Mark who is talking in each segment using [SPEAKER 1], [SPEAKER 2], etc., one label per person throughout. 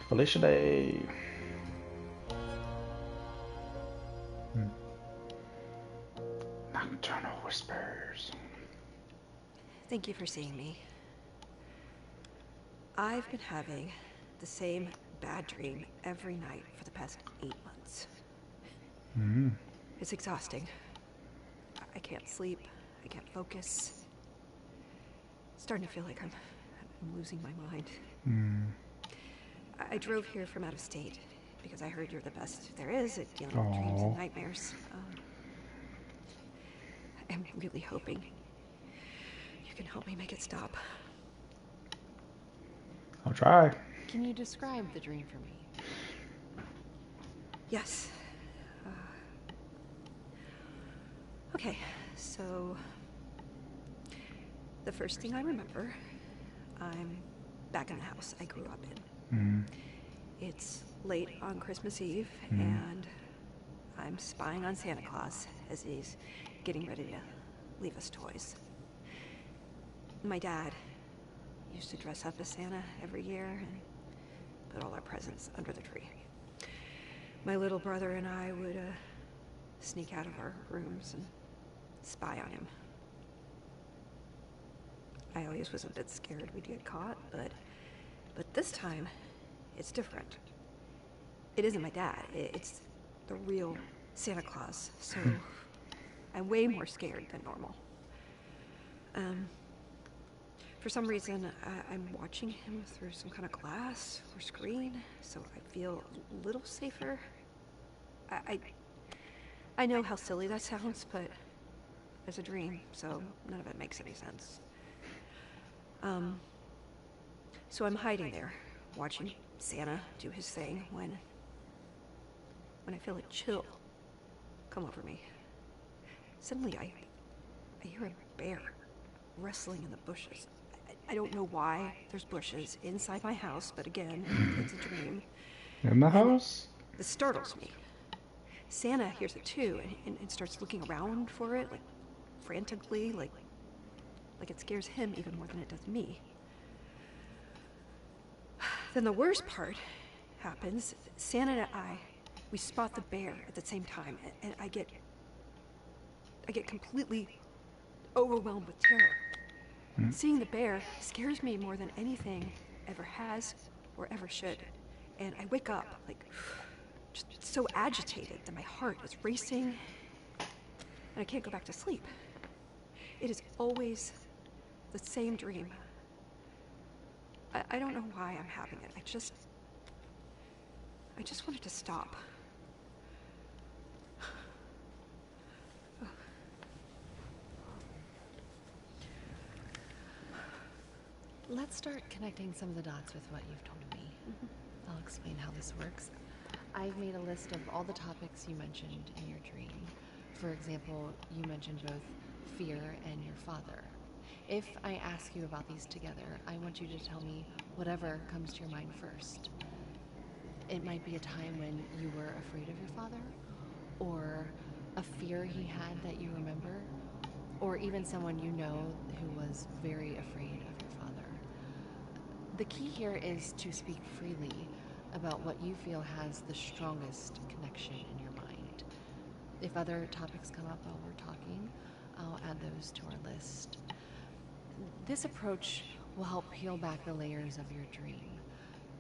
[SPEAKER 1] Felicia Day. Nocturnal whispers.
[SPEAKER 2] Thank you for seeing me. I've been having the same bad dream every night for the past 8 months. It's exhausting. I can't sleep. I can't focus. It's starting to feel like I'm losing my mind. I drove here from out of state because I heard you're the best there is at dealing with dreams and nightmares. I'm really hoping you can help me make it stop.
[SPEAKER 1] I'll try.
[SPEAKER 3] Can you describe the dream for me?
[SPEAKER 2] Yes. Okay, so the first thing I remember, I'm back in the house I grew up in. It's late on Christmas Eve, and I'm spying on Santa Claus as he's getting ready to leave us toys. My dad used to dress up as Santa every year and put all our presents under the tree. My little brother and I would sneak out of our rooms and spy on him. I always was a bit scared we'd get caught, but this time, it's different. It isn't my dad, it's the real Santa Claus, so I'm way more scared than normal. For some reason, I'm watching him through some kind of glass or screen, so I feel a little safer. I know how silly that sounds, but it's a dream, so none of it makes any sense. So I'm hiding there, watching Santa do his thing when I feel a chill come over me. Suddenly I hear a bear wrestling in the bushes. I don't know why there's bushes inside my house, but again, it's a dream.
[SPEAKER 1] In the house?
[SPEAKER 2] This startles me. Santa hears it too and starts looking around for it, like frantically, like it scares him even more than it does me. Then the worst part happens. Santa and I, we spot the bear at the same time, and I get completely overwhelmed with terror. Seeing the bear scares me more than anything ever has or ever should. And I wake up, like, just so agitated that my heart is racing, and I can't go back to sleep. It is always the same dream. I don't know why I'm having it. I just want it to stop.
[SPEAKER 3] Let's start connecting some of the dots with what you've told me. I'll explain how this works. I've made a list of all the topics you mentioned in your dream. For example, you mentioned both fear and your father. If I ask you about these together, I want you to tell me whatever comes to your mind first. It might be a time when you were afraid of your father, or a fear he had that you remember, or even someone you know who was very afraid of your father. The key here is to speak freely about what you feel has the strongest connection in your mind. If other topics come up while we're talking, I'll add those to our list. This approach will help peel back the layers of your dream.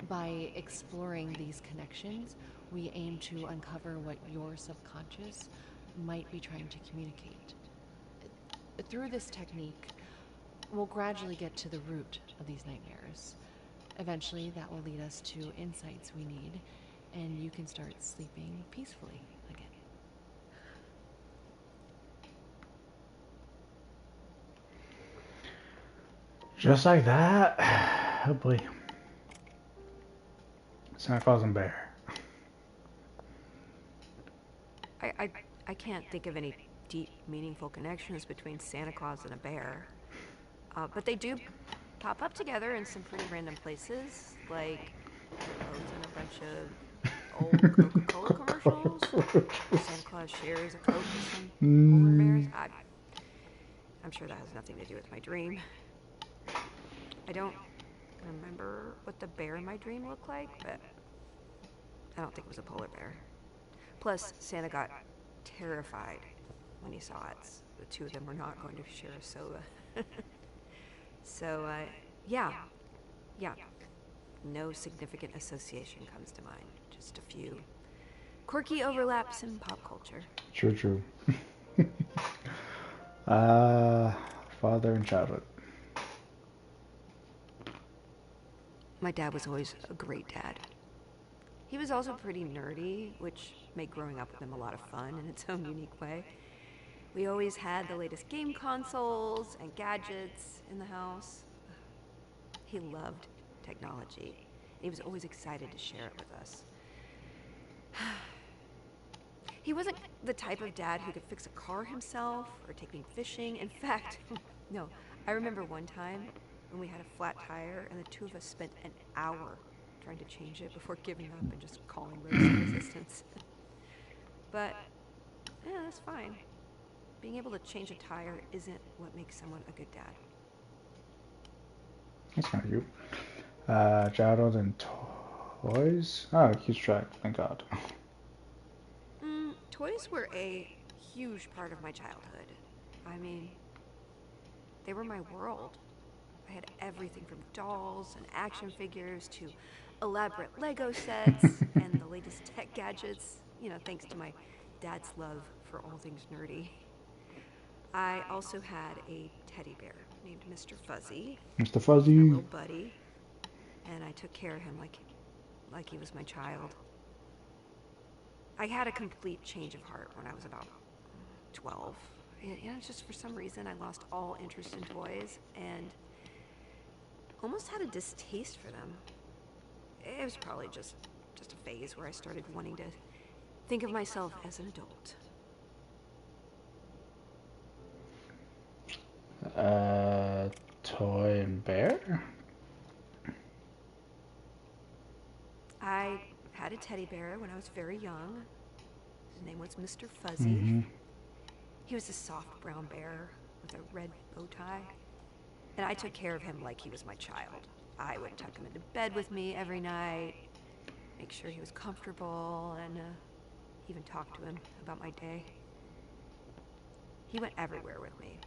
[SPEAKER 3] By exploring these connections, we aim to uncover what your subconscious might be trying to communicate. Through this technique, we'll gradually get to the root of these nightmares. Eventually, that will lead us to insights we need, and you can start sleeping peacefully again.
[SPEAKER 1] Just like that? Oh boy. Santa Claus and Bear.
[SPEAKER 2] I can't think of any deep, meaningful connections between Santa Claus and a bear. But they do pop up together in some pretty random places, like both in a bunch of old Coca-Cola commercials. Santa Claus shares a Coke with some polar bears. I'm sure that has nothing to do with my dream. I don't remember what the bear in my dream looked like, but I don't think it was a polar bear. Plus, Santa got terrified when he saw it. The two of them were not going to share a soda. So, yeah. Yeah. No significant association comes to mind. Just a few quirky overlaps in pop culture.
[SPEAKER 1] True, true. Uh, Father and childhood.
[SPEAKER 2] My dad was always a great dad. He was also pretty nerdy, which made growing up with him a lot of fun in its own unique way. We always had the latest game consoles and gadgets in the house. He loved technology. He was always excited to share it with us. He wasn't the type of dad who could fix a car himself or take me fishing. In fact, no, I remember one time when we had a flat tire and the two of us spent an hour trying to change it before giving up and just calling roadside assistance. But, yeah, that's fine. Being able to change a tire isn't what makes someone a good dad.
[SPEAKER 1] That's kind of cute. Childhood and toys. Oh, it keeps track. Thank God.
[SPEAKER 2] Toys were a huge part of my childhood. I mean, they were my world. I had everything from dolls and action figures to elaborate Lego sets and the latest tech gadgets, thanks to my dad's love for all things nerdy. I also had a teddy bear named Mr. Fuzzy.
[SPEAKER 1] Mr.
[SPEAKER 2] He was my
[SPEAKER 1] Fuzzy.
[SPEAKER 2] little buddy, and I took care of him like he was my child. I had a complete change of heart when I was about 12. Just for some reason I lost all interest in toys and almost had a distaste for them. It was probably just a phase where I started wanting to think of myself as an adult.
[SPEAKER 1] Toy and bear?
[SPEAKER 2] I had a teddy bear when I was very young. His name was Mr. Fuzzy. He was a soft brown bear with a red bow tie. And I took care of him like he was my child. I would tuck him into bed with me every night, make sure he was comfortable, and even talk to him about my day. He went everywhere with me.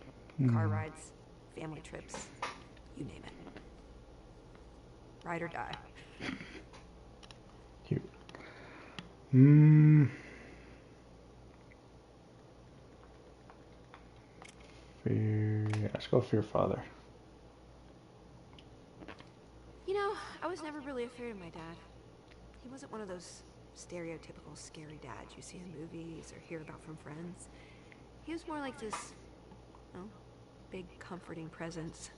[SPEAKER 2] Car rides, family trips, you name it. Ride or die.
[SPEAKER 1] Cute. Fear. Yeah, let's go fear father.
[SPEAKER 2] I was never really afraid of my dad. He wasn't one of those stereotypical scary dads you see in movies or hear about from friends. He was more like this, big comforting presence.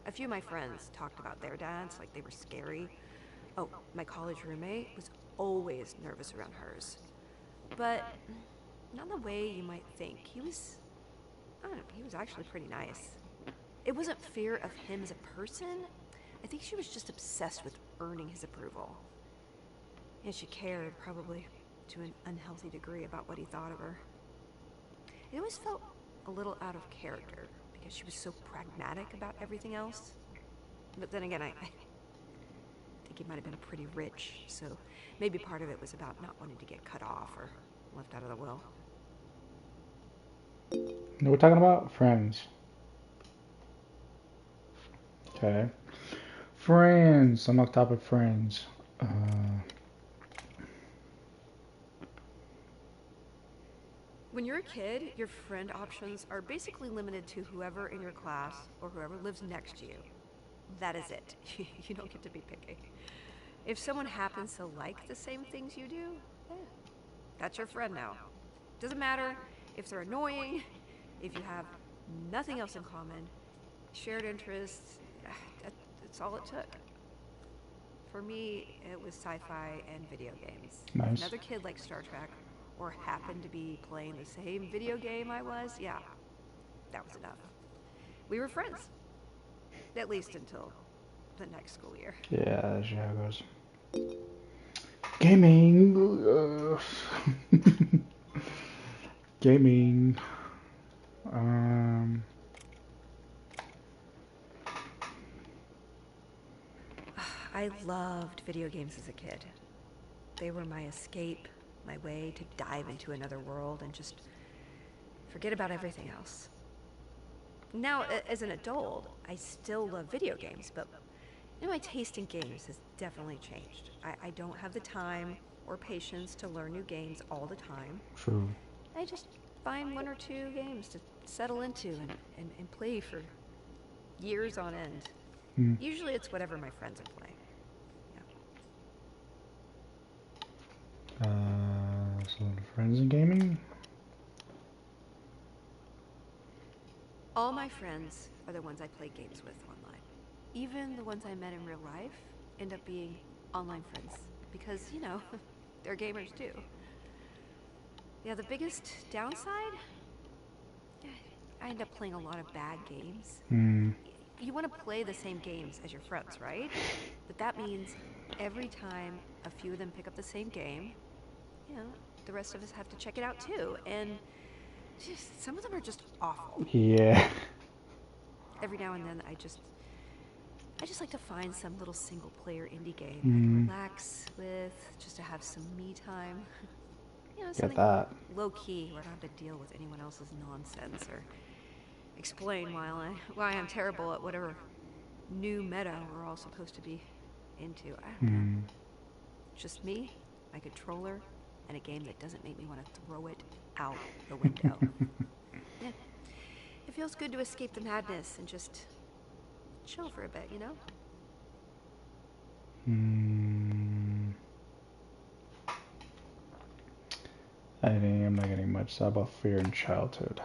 [SPEAKER 2] A few of my friends talked about their dads like they were scary. Oh, my college roommate was always nervous around hers. But not the way you might think. He was actually pretty nice. It wasn't fear of him as a person. I think she was just obsessed with earning his approval. And she cared, probably, to an unhealthy degree about what he thought of her. It always felt a little out of character, because she was so pragmatic about everything else. But then again, I think he might have been pretty rich, so maybe part of it was about not wanting to get cut off or left out of the will.
[SPEAKER 1] What we're talking about? Friends. Okay. Friends. I'm off topic friends.
[SPEAKER 2] When you're a kid, your friend options are basically limited to whoever in your class or whoever lives next to you. That is it. You don't get to be picky. If someone happens to like the same things you do, that's your friend now. Doesn't matter if they're annoying, if you have nothing else in common, shared interests, that's all it took. For me, it was sci-fi and video games.
[SPEAKER 1] Nice.
[SPEAKER 2] If another kid liked Star Trek or happened to be playing the same video game I was, yeah, that was enough. We were friends. At least until the next school year.
[SPEAKER 1] Yeah, that's how it goes. Gaming. Gaming.
[SPEAKER 2] I loved video games as a kid. They were my escape, my way to dive into another world and just forget about everything else. Now, as an adult, I still love video games, but my taste in games has definitely changed. I don't have the time or patience to learn new games all the time.
[SPEAKER 1] True.
[SPEAKER 2] I just find one or two games to settle into and play for years on end. Usually it's whatever my friends are playing.
[SPEAKER 1] So friends in gaming?
[SPEAKER 2] All my friends are the ones I play games with online. Even the ones I met in real life end up being online friends because, they're gamers too. Yeah, the biggest downside? I end up playing a lot of bad games. You want to play the same games as your friends, right? But that means every time a few of them pick up the same game, the rest of us have to check it out too. And some of them are just awful.
[SPEAKER 1] Yeah.
[SPEAKER 2] Every now and then I just like to find some little single player indie game I can relax with, just to have some me time. Something low key where I don't have to deal with anyone else's nonsense or explain why I'm terrible at whatever new meta we're all supposed to be into. I don't know. Just me, my controller, and a game that doesn't make me want to throw it out the window. Yeah. It feels good to escape the madness and just chill for a bit,
[SPEAKER 1] I think I'm not getting much about fear in childhood.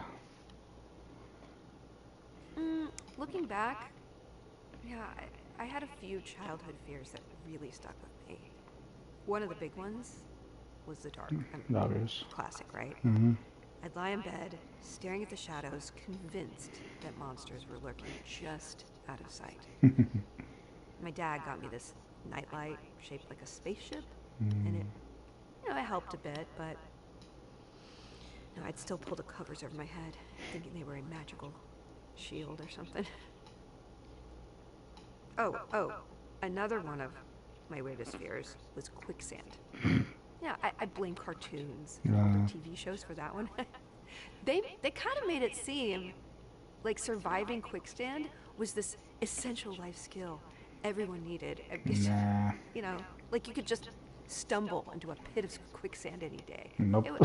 [SPEAKER 2] Looking back, yeah, I had a few childhood fears that really stuck with me. One of the big ones was the dark.
[SPEAKER 1] Obvious.
[SPEAKER 2] Classic, right? I'd lie in bed, staring at the shadows, convinced that monsters were lurking just out of sight. My dad got me this nightlight shaped like a spaceship, and it helped a bit, but I'd still pull the covers over my head, thinking they were a magical shield or something. Oh, another one of my weirdest fears was quicksand. Yeah, I blame cartoons and older TV shows for that one. They kind of made it seem like surviving quicksand was this essential life skill everyone needed.
[SPEAKER 1] Nah.
[SPEAKER 2] Like you could just stumble into a pit of quicksand any day.
[SPEAKER 1] Nope.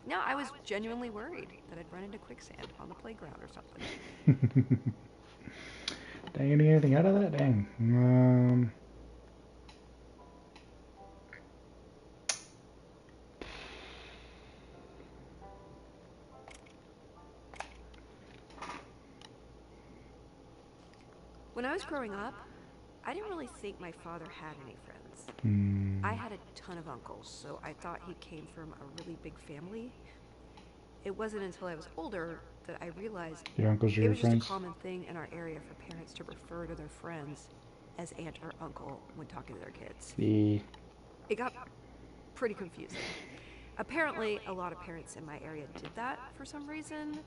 [SPEAKER 2] No, I was genuinely worried that I'd run into quicksand on the playground or something.
[SPEAKER 1] Dang, getting anything out of that? Dang.
[SPEAKER 2] When I was growing up, I didn't really think my father had any friends. I had a ton of uncles, so I thought he came from a really big family. It wasn't until I was older that I realized
[SPEAKER 1] Your uncles are
[SPEAKER 2] it
[SPEAKER 1] your
[SPEAKER 2] was
[SPEAKER 1] friends?
[SPEAKER 2] just a common thing in our area for parents to refer to their friends as aunt or uncle when talking to their kids. It got pretty confusing. Apparently, a lot of parents in my area did that for some reason.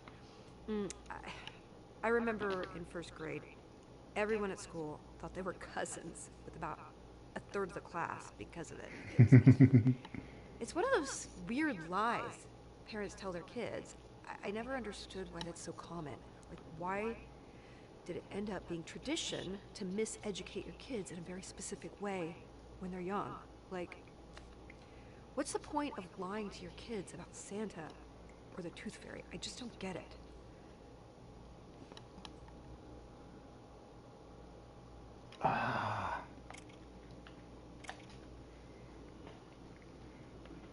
[SPEAKER 2] I remember in first grade, everyone at school thought they were cousins with about a third of the class because of it. It's one of those weird lies parents tell their kids. I never understood why that's so common. Like, why did it end up being tradition to miseducate your kids in a very specific way when they're young? Like, what's the point of lying to your kids about Santa or the Tooth Fairy? I just don't get it.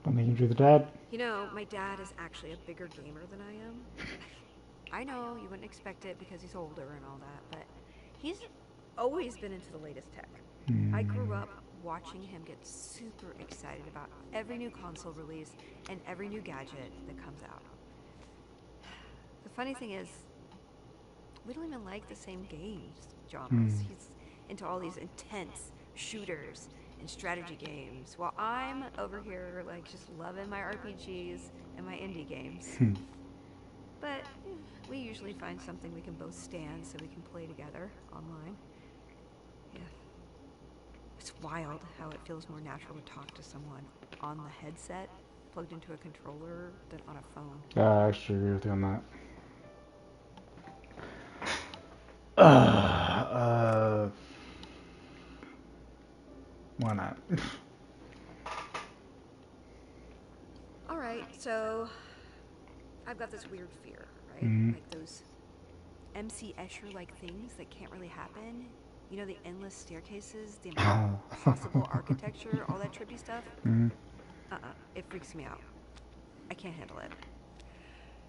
[SPEAKER 1] I'm making you the dad.
[SPEAKER 2] My dad is actually a bigger gamer than I am. I know you wouldn't expect it because he's older and all that, but he's always been into the latest tech. I grew up watching him get super excited about every new console release and every new gadget that comes out. The funny thing is, we don't even like the same games genres. He's into all these intense shooters and strategy games, while I'm over here like just loving my RPGs and my indie games. But we usually find something we can both stand so we can play together online. Yeah. It's wild how it feels more natural to talk to someone on the headset, plugged into a controller, than on a phone.
[SPEAKER 1] I actually agree with you on that. Uh, why not?
[SPEAKER 2] All right, so I've got this weird fear, right?
[SPEAKER 1] Mm-hmm.
[SPEAKER 2] Like those MC Escher-like things that can't really happen. You know, the endless staircases, the impossible architecture, all that trippy stuff?
[SPEAKER 1] Mm-hmm.
[SPEAKER 2] It freaks me out. I can't handle it.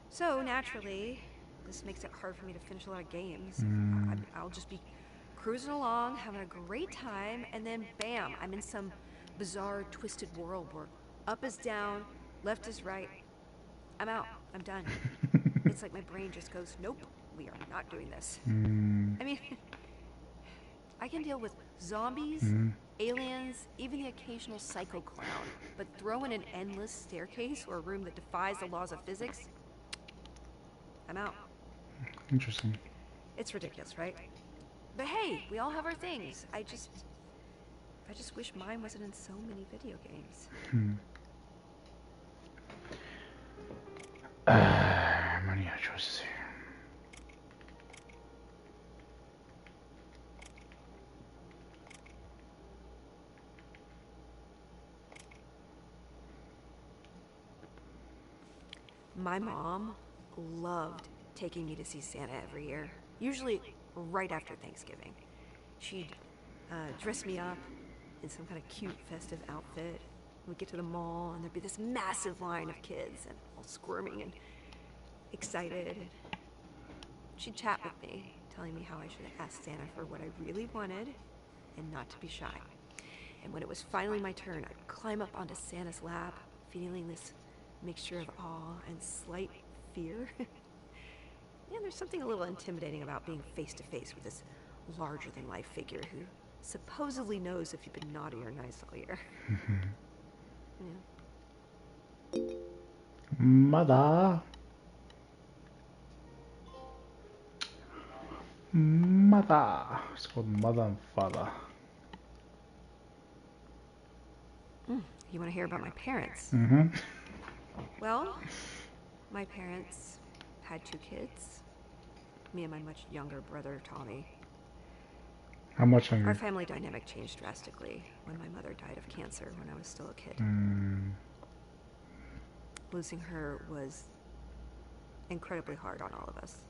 [SPEAKER 2] So, naturally, this makes it hard for me to finish a lot of games. I'll just be cruising along, having a great time, and then bam, I'm in some bizarre, twisted world where up is down, left is right. I'm out. I'm done. It's like my brain just goes, nope, we are not doing this. I mean, I can deal with zombies, aliens, even the occasional psycho clown, but throw in an endless staircase or a room that defies the laws of physics, I'm out.
[SPEAKER 1] Interesting.
[SPEAKER 2] It's ridiculous, right? But hey, we all have our things. I just wish mine wasn't in so many video games.
[SPEAKER 1] Many choices here.
[SPEAKER 2] My mom loved taking me to see Santa every year, usually right after Thanksgiving. She'd dress me up in some kind of cute festive outfit. We'd get to the mall and there'd be this massive line of kids and all squirming and excited. She'd chat with me, telling me how I should ask Santa for what I really wanted and not to be shy. And when it was finally my turn, I'd climb up onto Santa's lap, feeling this mixture of awe and slight fear. Yeah, there's something a little intimidating about being face to face with this larger-than-life figure who supposedly knows if you've been naughty or nice all year. Yeah.
[SPEAKER 1] Mother. Mother. It's called mother and father.
[SPEAKER 2] You want to hear about my parents?
[SPEAKER 1] Mm-hmm.
[SPEAKER 2] Well, my parents had 2 kids. Me and my much younger brother, Tommy.
[SPEAKER 1] How much younger?
[SPEAKER 2] Our family dynamic changed drastically when my mother died of cancer when I was still a kid. Losing her was incredibly hard on all of us.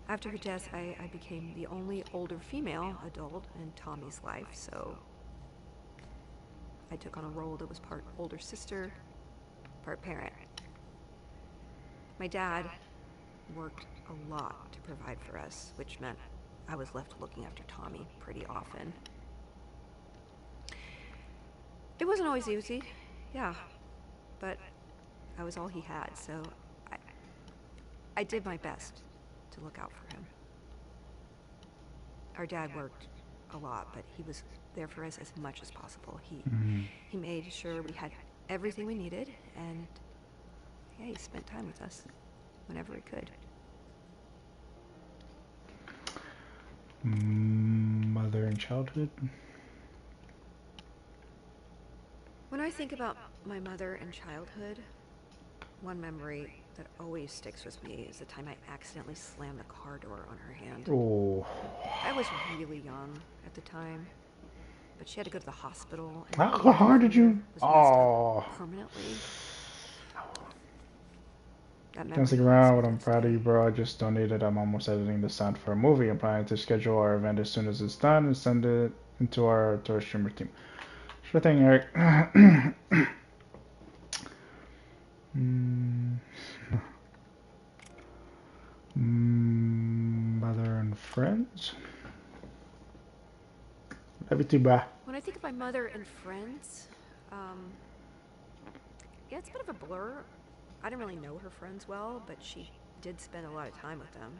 [SPEAKER 2] After her death, I became the only older female adult in Tommy's life, so I took on a role that was part older sister, part parent. My dad worked a lot to provide for us, which meant I was left looking after Tommy pretty often. It wasn't always easy, yeah, but I was all he had, so I did my best to look out for him. Our dad worked a lot, but he was there for us as much as possible. He made sure we had everything we needed, and yeah, he spent time with us whenever he could.
[SPEAKER 1] Mother in childhood?
[SPEAKER 2] When I think about my mother and childhood, one memory that always sticks with me is the time I accidentally slammed the car door on her hand.
[SPEAKER 1] Oh.
[SPEAKER 2] I was really young at the time, but she had to go to the hospital. And
[SPEAKER 1] How hard did you?
[SPEAKER 2] was messed up permanently.
[SPEAKER 1] Don't stick around, but I'm proud of you, bro. I just donated. I'm almost editing the sound for a movie. I'm planning to schedule our event as soon as it's done and send it into our streamer team. Sure thing, Eric. Mother and friends. Love you too, bro.
[SPEAKER 2] When I think of my mother and friends, yeah, it's a bit of a blur. I didn't really know her friends well, but she did spend a lot of time with them.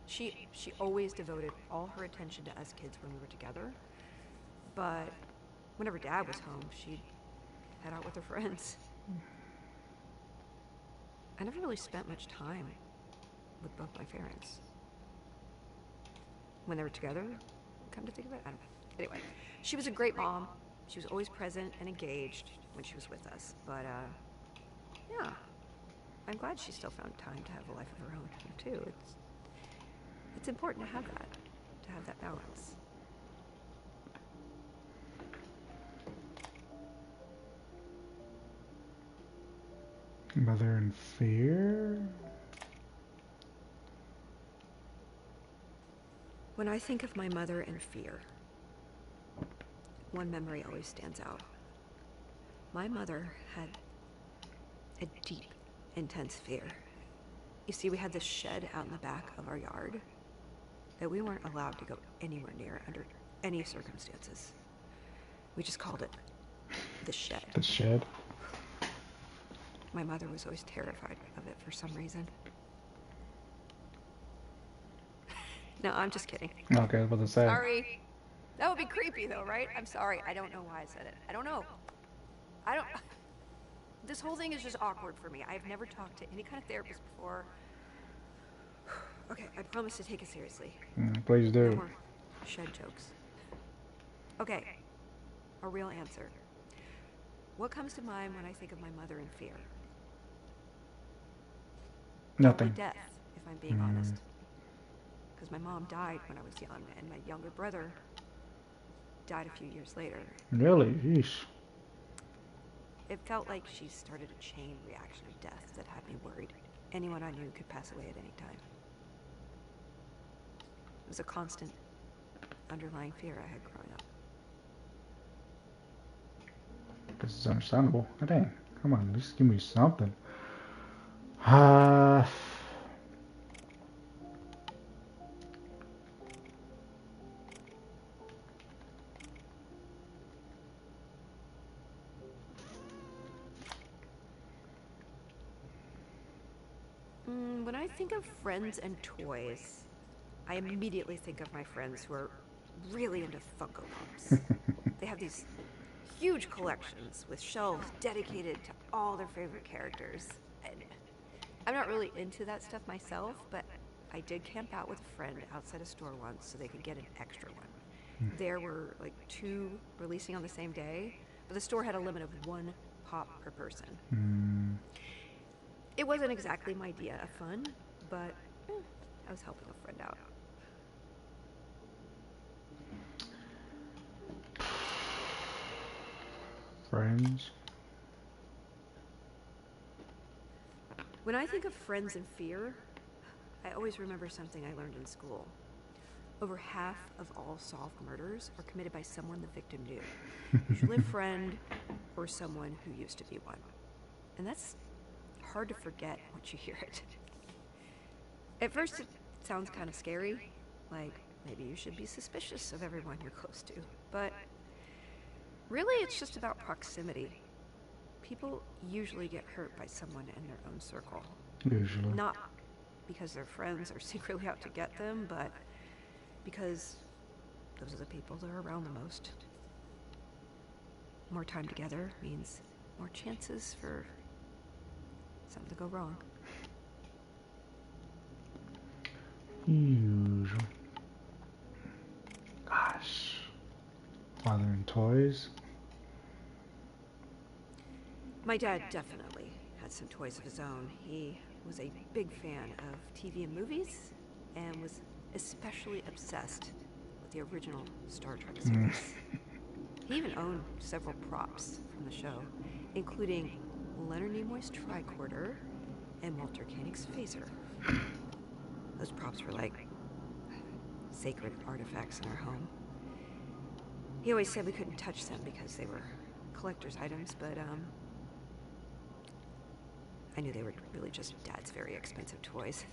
[SPEAKER 2] She always devoted all her attention to us kids when we were together, but whenever Dad was home, she'd head out with her friends. I never really spent much time with both my parents. When they were together, come to think of it. I don't know. Anyway, she was a great mom. She was always present and engaged when she was with us. But, yeah, I'm glad she still found time to have a life of her own, too. It's important to have that balance.
[SPEAKER 1] Mother in fear?
[SPEAKER 2] When I think of my mother in fear, one memory always stands out. My mother had a deep, intense fear. You see, we had this shed out in the back of our yard that we weren't allowed to go anywhere near under any circumstances. We just called it the shed.
[SPEAKER 1] The shed?
[SPEAKER 2] My mother was always terrified of it for some reason. No, I'm just kidding.
[SPEAKER 1] Okay, I was about to say.
[SPEAKER 2] Sorry. That would be creepy though, right? I'm sorry. I don't know why I said it. I don't know. This whole thing is just awkward for me. I've never talked to any kind of therapist before. Okay, I promise to take it seriously.
[SPEAKER 1] Please do.
[SPEAKER 2] No more shed jokes. Okay, a real answer. What comes to mind when I think of my mother in fear?
[SPEAKER 1] Nothing.
[SPEAKER 2] Probably death, if I'm being honest. Because my mom died when I was young, and my younger brother died a few years later.
[SPEAKER 1] Really? Yeesh.
[SPEAKER 2] It felt like she started a chain reaction of death that had me worried. Anyone I knew could pass away at any time. It was a constant underlying fear I had growing up.
[SPEAKER 1] This is understandable. Oh, dang. Come on, at least give me something.
[SPEAKER 2] When I think of friends and toys, I immediately think of my friends who are really into Funko Pops. They have these huge collections with shelves dedicated to all their favorite characters. And I'm not really into that stuff myself, but I did camp out with a friend outside a store once so they could get an extra one. There were like 2 releasing on the same day, but the store had a limit of 1 pop per person. It wasn't exactly my idea of fun, but I was helping a friend out.
[SPEAKER 1] Friends.
[SPEAKER 2] When I think of friends in fear, I always remember something I learned in school. Over half of all solved murders are committed by someone the victim knew. Usually a friend or someone who used to be one. And that's hard to forget once you hear it. At first it sounds kind of scary, like maybe you should be suspicious of everyone you're close to. But really it's just about proximity. People usually get hurt by someone in their own circle.
[SPEAKER 1] Usually.
[SPEAKER 2] Not because their friends are secretly out to get them, but because those are the people that are around the most. More time together means more chances for something to go wrong.
[SPEAKER 1] Usually. Gosh. Father and toys.
[SPEAKER 2] My dad definitely had some toys of his own. He was a big fan of TV and movies, and was especially obsessed with the original Star Trek series. He even owned several props from the show, including Leonard Nimoy's tricorder and Walter Koenig's phaser. Those props were like sacred artifacts in our home. He always said we couldn't touch them because they were collector's items, but I knew they were really just Dad's very expensive toys.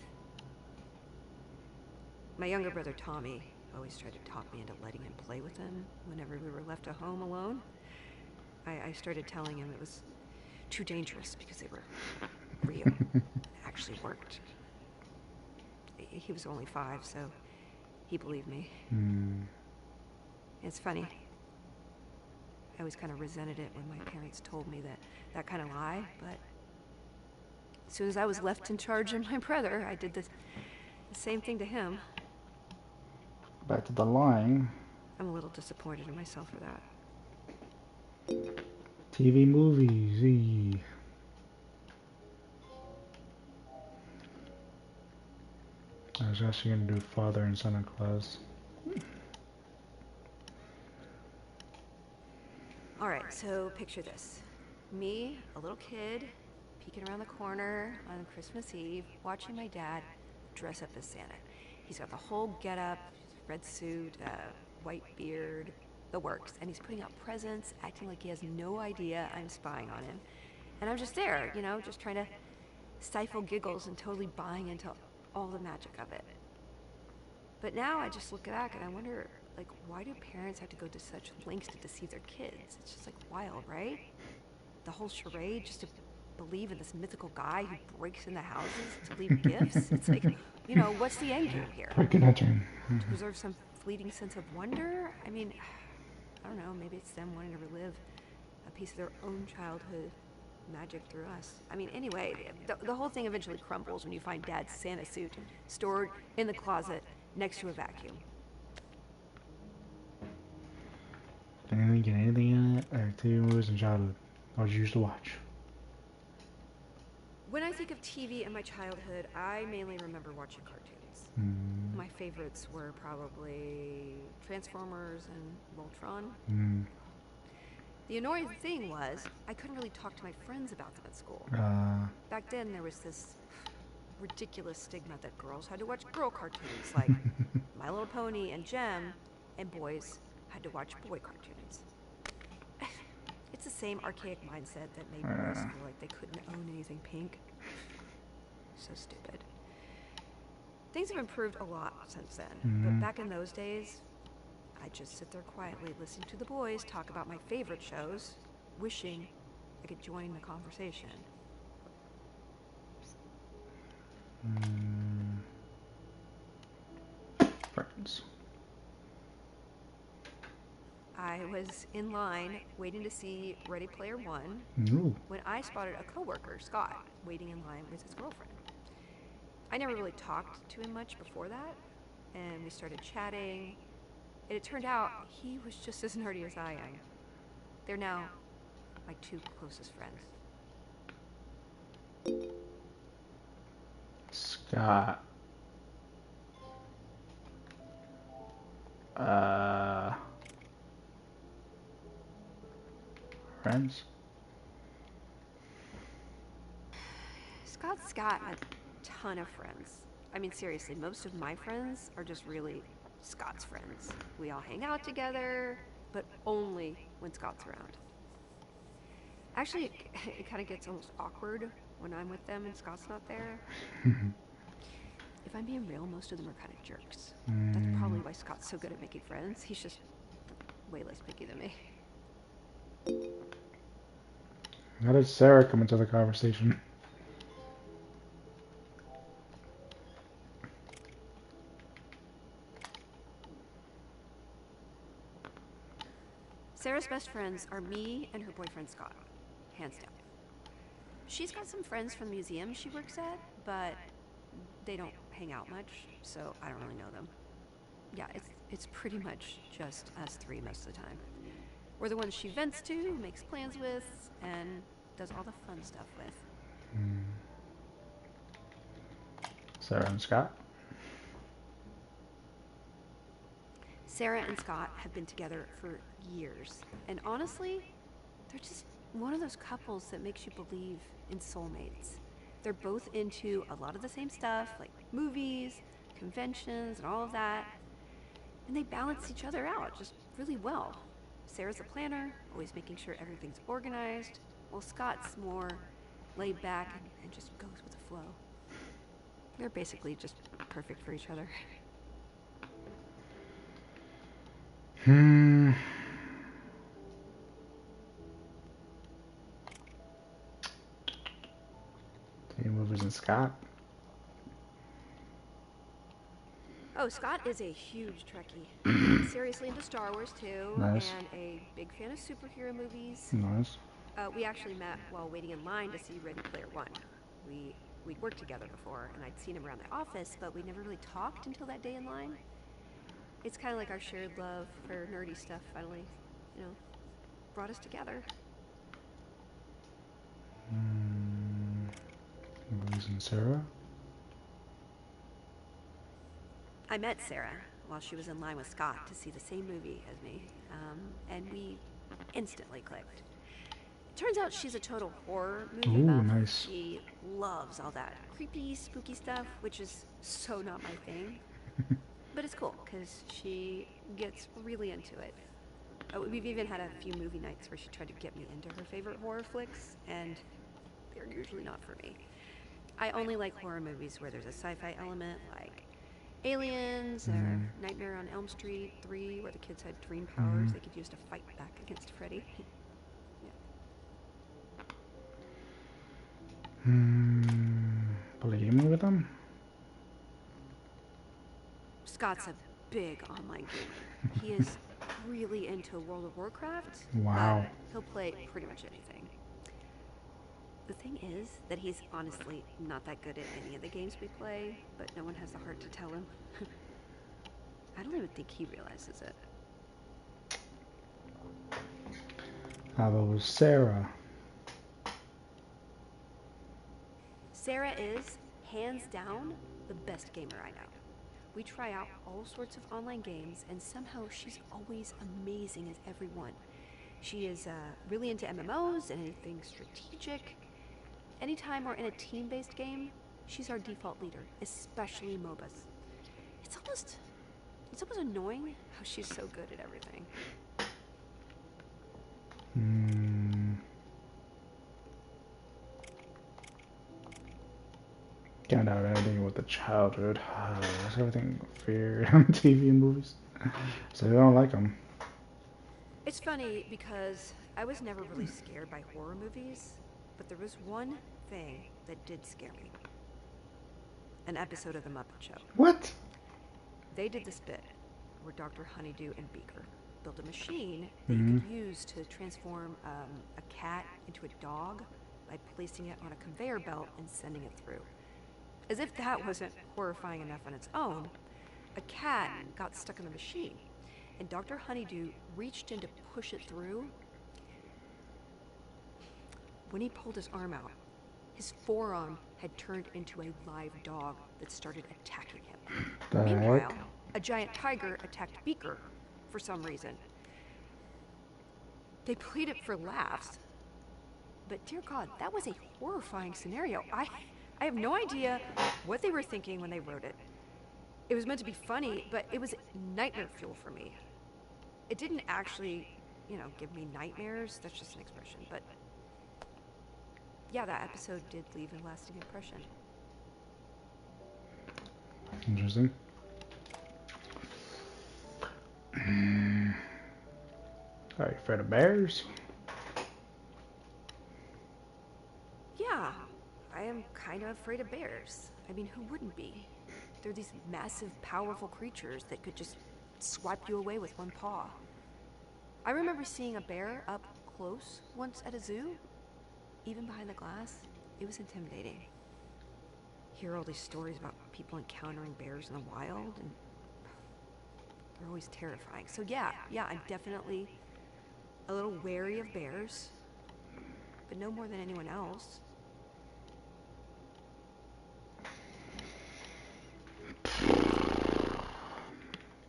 [SPEAKER 2] My younger brother Tommy always tried to talk me into letting him play with them whenever we were left at home alone. I started telling him it was too dangerous because they were real. It actually worked. He was only 5, so he believed me. It's funny. I always kind of resented it when my parents told me that kind of lie, but as soon as I was left in charge of my brother, I did the same thing to him.
[SPEAKER 1] Back to the lying.
[SPEAKER 2] I'm a little disappointed in myself for that.
[SPEAKER 1] TV movies. I was actually gonna do Father and Santa Claus.
[SPEAKER 2] Alright, so picture this. Me, a little kid, peeking around the corner on Christmas Eve, watching my dad dress up as Santa. He's got the whole getup, red suit, white beard, the works, and he's putting out presents, acting like he has no idea I'm spying on him. And I'm just there, you know, just trying to stifle giggles and totally buying into all the magic of it. But now I just look back and I wonder, like, why do parents have to go to such lengths to deceive their kids? It's just like wild, right? The whole charade just to believe in this mythical guy who breaks into houses to leave gifts. It's like, you know, what's the end game here?
[SPEAKER 1] Breaking that turn.
[SPEAKER 2] To preserve some fleeting sense of wonder? I mean, I don't know, maybe it's them wanting to relive a piece of their own childhood magic through us. I mean, anyway, the whole thing eventually crumbles when you find Dad's Santa suit stored in the closet next to a vacuum.
[SPEAKER 1] Didn't get anything in it, or TV movies in childhood. What did you used to watch?
[SPEAKER 2] When I think of TV in my childhood, I mainly remember watching cartoons. My favorites were probably Transformers and Voltron. The annoying thing was, I couldn't really talk to my friends about them at school. Back then, there was this ridiculous stigma that girls had to watch girl cartoons like My Little Pony and Gem, and boys had to watch boy cartoons. It's the same archaic mindset that made boys feel like they couldn't own anything pink. So stupid. Things have improved a lot since then, but back in those days, I'd just sit there quietly listening to the boys talk about my favorite shows, wishing I could join the conversation.
[SPEAKER 1] Friends.
[SPEAKER 2] I was in line waiting to see Ready Player One when I spotted a coworker, Scott, waiting in line with his girlfriend. I never really talked to him much before that, and we started chatting, and it turned out he was just as nerdy as I am. They're now my two closest friends.
[SPEAKER 1] Scott. Friends?
[SPEAKER 2] Scott's got a ton of friends. I mean, seriously, most of my friends are just really Scott's friends. We all hang out together, but only when Scott's around. Actually, it kind of gets almost awkward when I'm with them and Scott's not there. If I'm being real, most of them are kind of jerks. That's probably why Scott's so good at making friends. He's just way less picky than me.
[SPEAKER 1] How did Sarah come into the conversation?
[SPEAKER 2] Sarah's best friends are me and her boyfriend Scott, hands down. She's got some friends from the museum she works at, but they don't hang out much, so I don't really know them. Yeah, it's pretty much just us three most of the time. We're the ones she vents to, makes plans with, and does all the fun stuff with.
[SPEAKER 1] Sarah and Scott?
[SPEAKER 2] Sarah and Scott have been together for years, and honestly, they're just one of those couples that makes you believe in soulmates. They're both into a lot of the same stuff, like movies, conventions, and all of that, and they balance each other out just really well. Sarah's a planner, always making sure everything's organized, while Scott's more laid back and just goes with the flow. They're basically just perfect for each other.
[SPEAKER 1] TV movies and Scott?
[SPEAKER 2] Oh, Scott is a huge Trekkie. Seriously into Star Wars too,
[SPEAKER 1] Nice.
[SPEAKER 2] and a big fan of superhero movies.
[SPEAKER 1] Nice.
[SPEAKER 2] We actually met while waiting in line to see Ready Player One. We'd worked together before, and I'd seen him around the office, but we never really talked until that day in line. It's kind of like our shared love for nerdy stuff finally, you know, brought us together.
[SPEAKER 1] Louise and Sarah?
[SPEAKER 2] I met Sarah while she was in line with Scott to see the same movie as me, and we instantly clicked. Turns out she's a total horror movie
[SPEAKER 1] Ooh,
[SPEAKER 2] buff.
[SPEAKER 1] nice.
[SPEAKER 2] She loves all that creepy, spooky stuff, which is so not my thing. But it's cool, because she gets really into it. We've even had a few movie nights where she tried to get me into her favorite horror flicks, and they're usually not for me. I only like horror movies where there's a sci-fi element, like Aliens or Nightmare on Elm Street 3, where the kids had dream powers they could use to fight back against Freddy.
[SPEAKER 1] Play gaming with them?
[SPEAKER 2] Scott's a big online gamer. He is really into World of Warcraft,
[SPEAKER 1] Wow.
[SPEAKER 2] but he'll play pretty much anything. The thing is that he's honestly not that good at any of the games we play, but no one has the heart to tell him. I don't even think he realizes it.
[SPEAKER 1] How about Sarah?
[SPEAKER 2] Sarah is, hands down, the best gamer I know. We try out all sorts of online games, and somehow she's always amazing as every one. She is really into MMOs and anything strategic. Anytime we're in a team-based game, she's our default leader, especially MOBAs. It's almost annoying how she's so good at everything.
[SPEAKER 1] Can't have anything with the childhood. Everything fear on TV and movies. So they don't like them.
[SPEAKER 2] It's funny because I was never really scared by horror movies, but there was one thing that did scare me. An episode of The Muppet Show.
[SPEAKER 1] What?
[SPEAKER 2] They did this bit where Dr. Honeydew and Beaker built a machine that you could use to transform a cat into a dog by placing it on a conveyor belt and sending it through. As if that wasn't horrifying enough on its own, a cat got stuck in the machine, and Dr. Honeydew reached in to push it through. When he pulled his arm out, his forearm had turned into a live dog that started attacking him. Meanwhile, a giant tiger attacked Beaker for some reason. They played it for laughs, but dear God, that was a horrifying scenario. I have no idea what they were thinking when they wrote it. It was meant to be funny, but it was nightmare fuel for me. It didn't actually, give me nightmares. That's just an expression. But yeah, that episode did leave a lasting impression.
[SPEAKER 1] Interesting. Are you afraid of bears?
[SPEAKER 2] Yeah, I am kind of afraid of bears. I mean, who wouldn't be? They're these massive, powerful creatures that could just swipe you away with one paw. I remember seeing a bear up close once at a zoo. Even behind the glass, it was intimidating. Hear all these stories about people encountering bears in the wild, and they're always terrifying. So yeah, I'm definitely a little wary of bears, but no more than anyone else.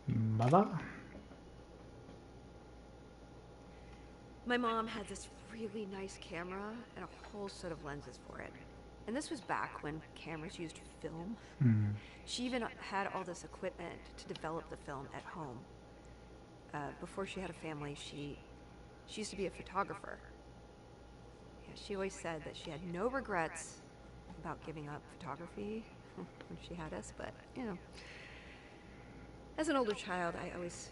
[SPEAKER 1] Mother?
[SPEAKER 2] My mom had this really nice camera and a whole set of lenses for it. And this was back when cameras used film. She even had all this equipment to develop the film at home. Before she had a family, she used to be a photographer. Yeah, she always said that she had no regrets about giving up photography when she had us, but, as an older child, I always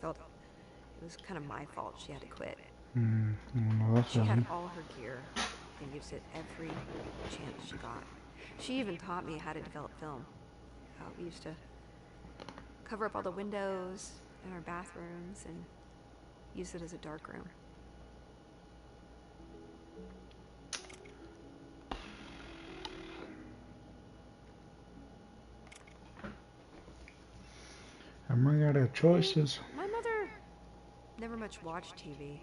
[SPEAKER 2] felt it was kind of my fault she had to quit. She had all her gear and used it every chance she got. She even taught me how to develop film. We used to cover up all the windows in our bathrooms and use it as a darkroom.
[SPEAKER 1] I'm running out of choices.
[SPEAKER 2] My mother never much watched TV.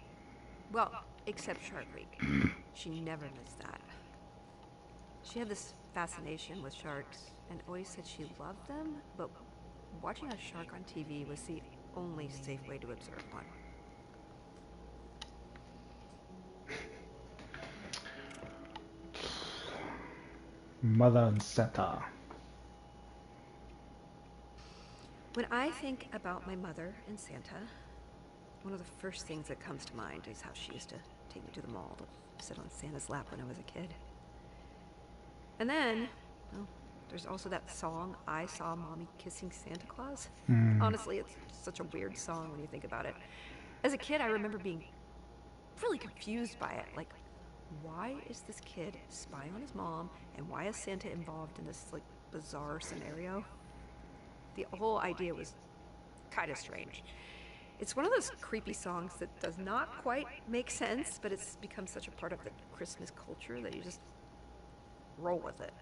[SPEAKER 2] Well, except Shark Week. She never missed that. She had this fascination with sharks and always said she loved them, but watching a shark on TV was the only safe way to observe one.
[SPEAKER 1] Mother and Santa.
[SPEAKER 2] When I think about my mother and Santa, one of the first things that comes to mind is how she used to take me to the mall to sit on Santa's lap when I was a kid. And then, well, there's also that song, I Saw Mommy Kissing Santa Claus. Honestly, it's such a weird song when you think about it. As a kid, I remember being really confused by it. Like, why is this kid spying on his mom, and why is Santa involved in this, like, bizarre scenario? The whole idea was kind of strange. It's one of those creepy songs that does not quite make sense, but it's become such a part of the Christmas culture that you just roll with it.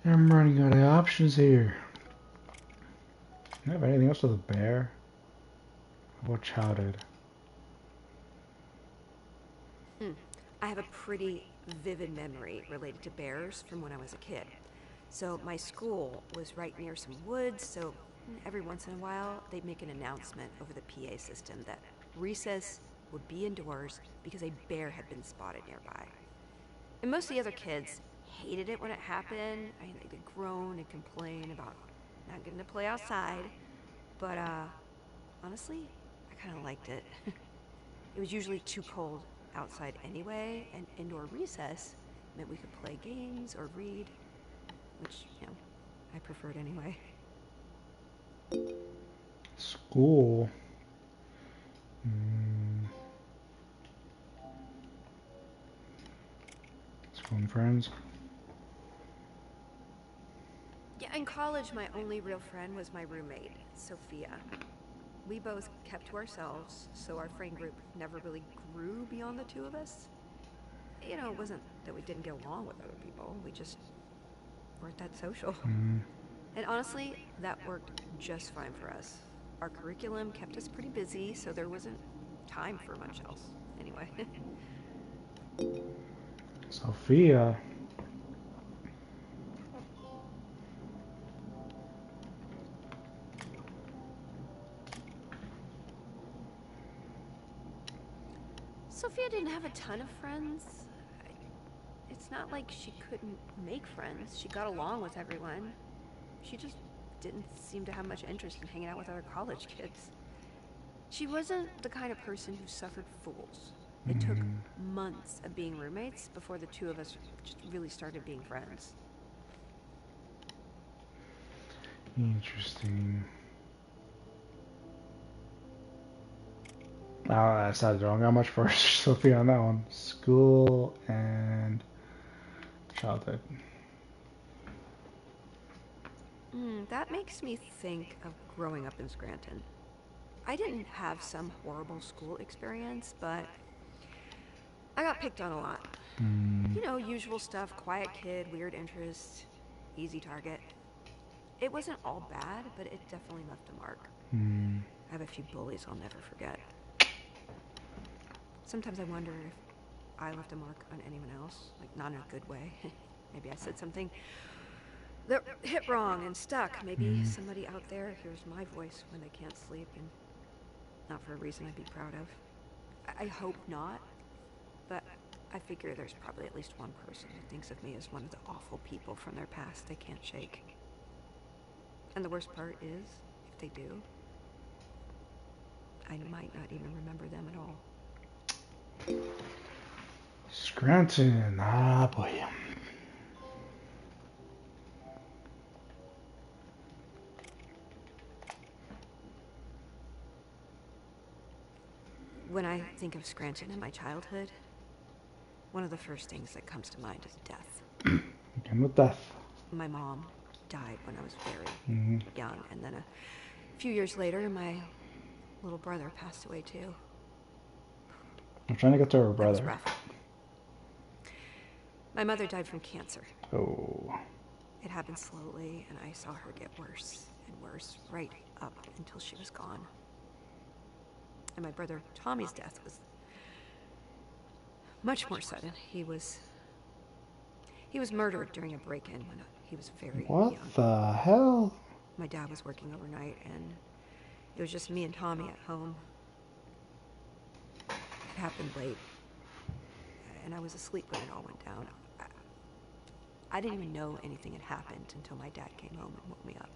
[SPEAKER 1] I'm running out of options here. Do I have anything else with a bear? How about childhood?
[SPEAKER 2] I have a pretty vivid memory related to bears from when I was a kid. So my school was right near some woods, so every once in a while they'd make an announcement over the PA system that recess would be indoors because a bear had been spotted nearby. And most of the other kids hated it when it happened. I mean, they'd groan and complain about not getting to play outside. But honestly, I kind of liked it. It was usually too cold outside anyway, and indoor recess meant we could play games or read, which, I preferred anyway.
[SPEAKER 1] School. School and friends.
[SPEAKER 2] Yeah, in college, my only real friend was my roommate, Sophia. We both kept to ourselves, so our friend group never really grew beyond the two of us. It wasn't that we didn't get along with other people, we just weren't that social. And honestly, that worked just fine for us. Our curriculum kept us pretty busy, so there wasn't time for much else. Anyway.
[SPEAKER 1] Sophia.
[SPEAKER 2] Sophia didn't have a ton of friends. It's not like she couldn't make friends. She got along with everyone. She just didn't seem to have much interest in hanging out with other college kids. She wasn't the kind of person who suffered fools. It took months of being roommates before the two of us just really started being friends.
[SPEAKER 1] Interesting. I decided wrong. How much for Sophia on that one? School and childhood.
[SPEAKER 2] That makes me think of growing up in Scranton. I didn't have some horrible school experience, but I got picked on a lot. Usual stuff, quiet kid, weird interests, easy target. It wasn't all bad, but it definitely left a mark. I have a few bullies I'll never forget. Sometimes I wonder if I left a mark on anyone else, like not in a good way. Maybe I said something that hit wrong and stuck. Maybe somebody out there hears my voice when they can't sleep, and not for a reason I'd be proud of. I hope not, but I figure there's probably at least one person who thinks of me as one of the awful people from their past they can't shake. And the worst part is, if they do, I might not even remember them at all.
[SPEAKER 1] Scranton. Ah, boy.
[SPEAKER 2] When I think of Scranton in my childhood, one of the first things that comes to mind is death.
[SPEAKER 1] Again with death.
[SPEAKER 2] My mom died when I was very young, and then a few years later, my little brother passed away too.
[SPEAKER 1] I'm trying to get to her brother.
[SPEAKER 2] That was rough. My mother died from cancer.
[SPEAKER 1] Oh.
[SPEAKER 2] It happened slowly, and I saw her get worse and worse, right up until she was gone. And my brother Tommy's death was much more sudden. He was murdered during a break-in when he was very
[SPEAKER 1] What
[SPEAKER 2] young.
[SPEAKER 1] the hell?
[SPEAKER 2] My dad was working overnight, and it was just me and Tommy at home. It happened late, and I was asleep when it all went down. I didn't even know anything had happened until my dad came home and woke me up.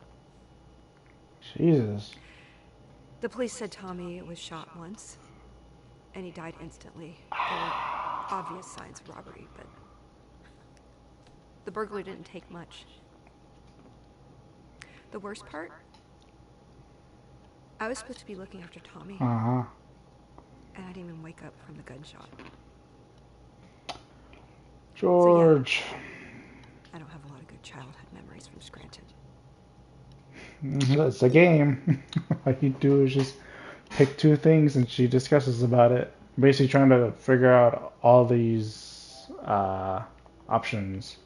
[SPEAKER 1] Jesus.
[SPEAKER 2] The police said Tommy was shot once, and he died instantly. There were obvious signs of robbery, but the burglar didn't take much. The worst part? I was supposed to be looking after Tommy,
[SPEAKER 1] Uh-huh.
[SPEAKER 2] and I didn't even wake up from the gunshot.
[SPEAKER 1] George.
[SPEAKER 2] So, yeah, I don't have a lot of good childhood memories from Scranton.
[SPEAKER 1] It's a game. All you do is just pick two things and she discusses about it. Basically trying to figure out all these options.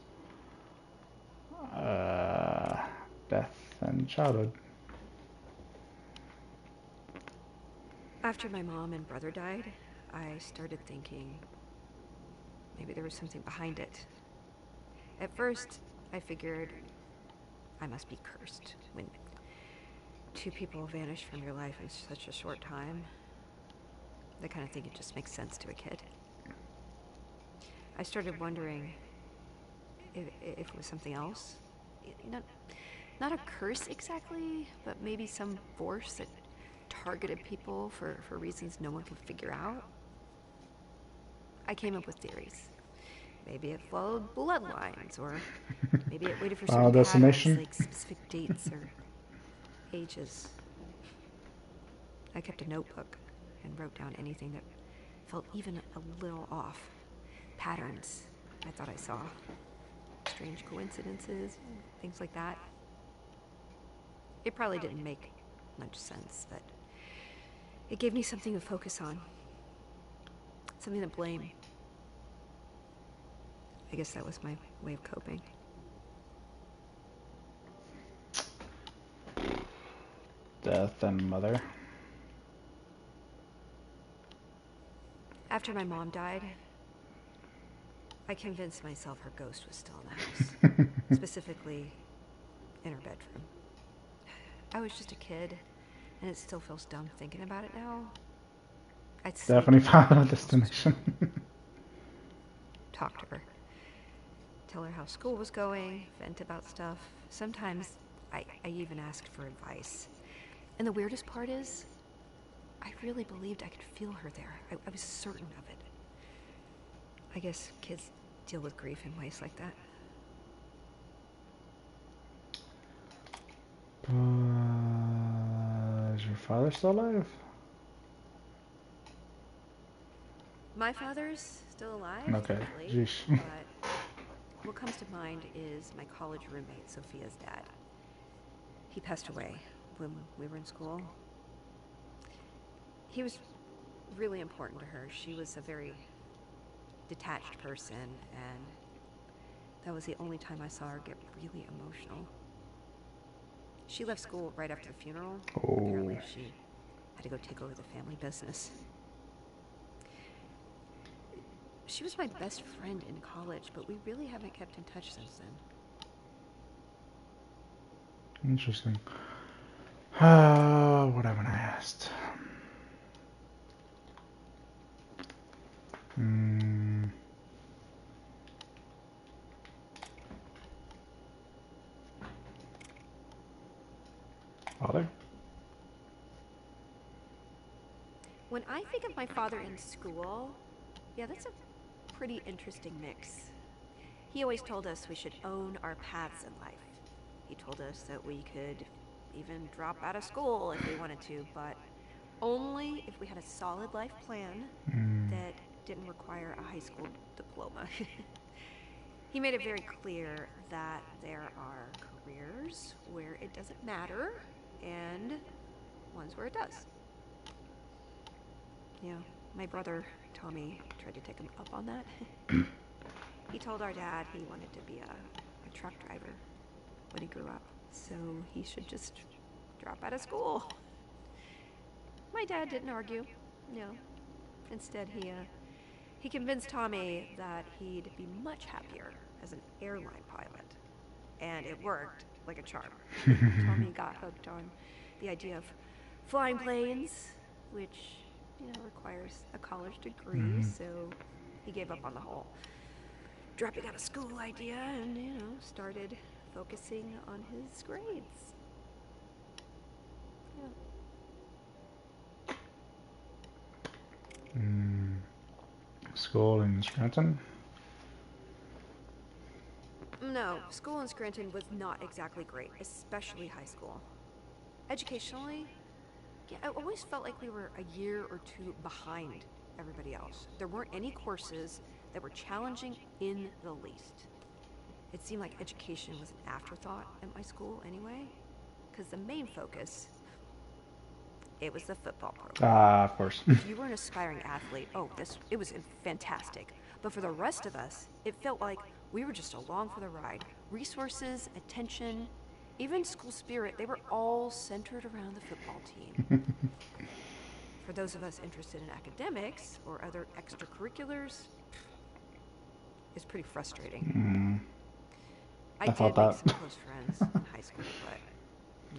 [SPEAKER 1] Death and childhood.
[SPEAKER 2] After my mom and brother died, I started thinking maybe there was something behind it. At first, I figured I must be cursed. When two people vanish from your life in such a short time, I kind of think it just makes sense to a kid. I started wondering if it was something else. Not a curse exactly, but maybe some force that targeted people for reasons no one could figure out. I came up with theories. Maybe it followed bloodlines, or maybe it waited for certain patterns,
[SPEAKER 1] Destination?
[SPEAKER 2] like specific dates or ages. I kept a notebook and wrote down anything that felt even a little off. Patterns I thought I saw. Strange coincidences, things like that. It probably didn't make much sense, but it gave me something to focus on. Something to blame. I guess that was my way of coping.
[SPEAKER 1] Death and mother.
[SPEAKER 2] After my mom died, I convinced myself her ghost was still in the house. Specifically, in her bedroom. I was just a kid, and it still feels dumb thinking about it now. I'd
[SPEAKER 1] Definitely found a destination.
[SPEAKER 2] Talk to her. Tell her how school was going, vent about stuff. Sometimes I even asked for advice. And the weirdest part is, I really believed I could feel her there. I was certain of it. I guess kids deal with grief in ways like that.
[SPEAKER 1] Is your father still alive?
[SPEAKER 2] My father's still alive,
[SPEAKER 1] Okay.
[SPEAKER 2] thankfully,
[SPEAKER 1] Jeez.
[SPEAKER 2] but what comes to mind is my college roommate, Sophia's dad. He passed away when we were in school. He was really important to her. She was a very detached person, and that was the only time I saw her get really emotional. She left school right after the funeral.
[SPEAKER 1] Oh.
[SPEAKER 2] Apparently she had to go take over the family business. She was my best friend in college, but we really haven't kept in touch since then.
[SPEAKER 1] Interesting. What haven't I asked? Father?
[SPEAKER 2] When I think of my father in school, yeah, that's a pretty interesting mix. He always told us we should own our paths in life. He told us that we could even drop out of school if we wanted to, but only if we had a solid life plan that didn't require a high school diploma. He made it very clear that there are careers where it doesn't matter and ones where it does. Yeah, my brother Tommy tried to take him up on that. He told our dad he wanted to be a truck driver. when he grew up, so he should just drop out of school. My dad didn't argue. No. Instead, he convinced Tommy that he'd be much happier as an airline pilot. And it worked like a charm. Tommy got hooked on the idea of flying planes, which, requires a college degree, so he gave up on the whole dropping out of school idea and, started focusing on his grades. Yeah.
[SPEAKER 1] School in Scranton?
[SPEAKER 2] No, school in Scranton was not exactly great, especially high school. Educationally, I always felt like we were a year or two behind everybody else. There weren't any courses that were challenging in the least. It seemed like education was an afterthought at my school anyway, because the main focus, it was the football program.
[SPEAKER 1] Of course.
[SPEAKER 2] If you were an aspiring athlete, it was fantastic. But for the rest of us, it felt like we were just along for the ride. Resources, attention, even school spirit, they were all centered around the football team. For those of us interested in academics or other extracurriculars, it's pretty frustrating. I did make some close friends in high school, but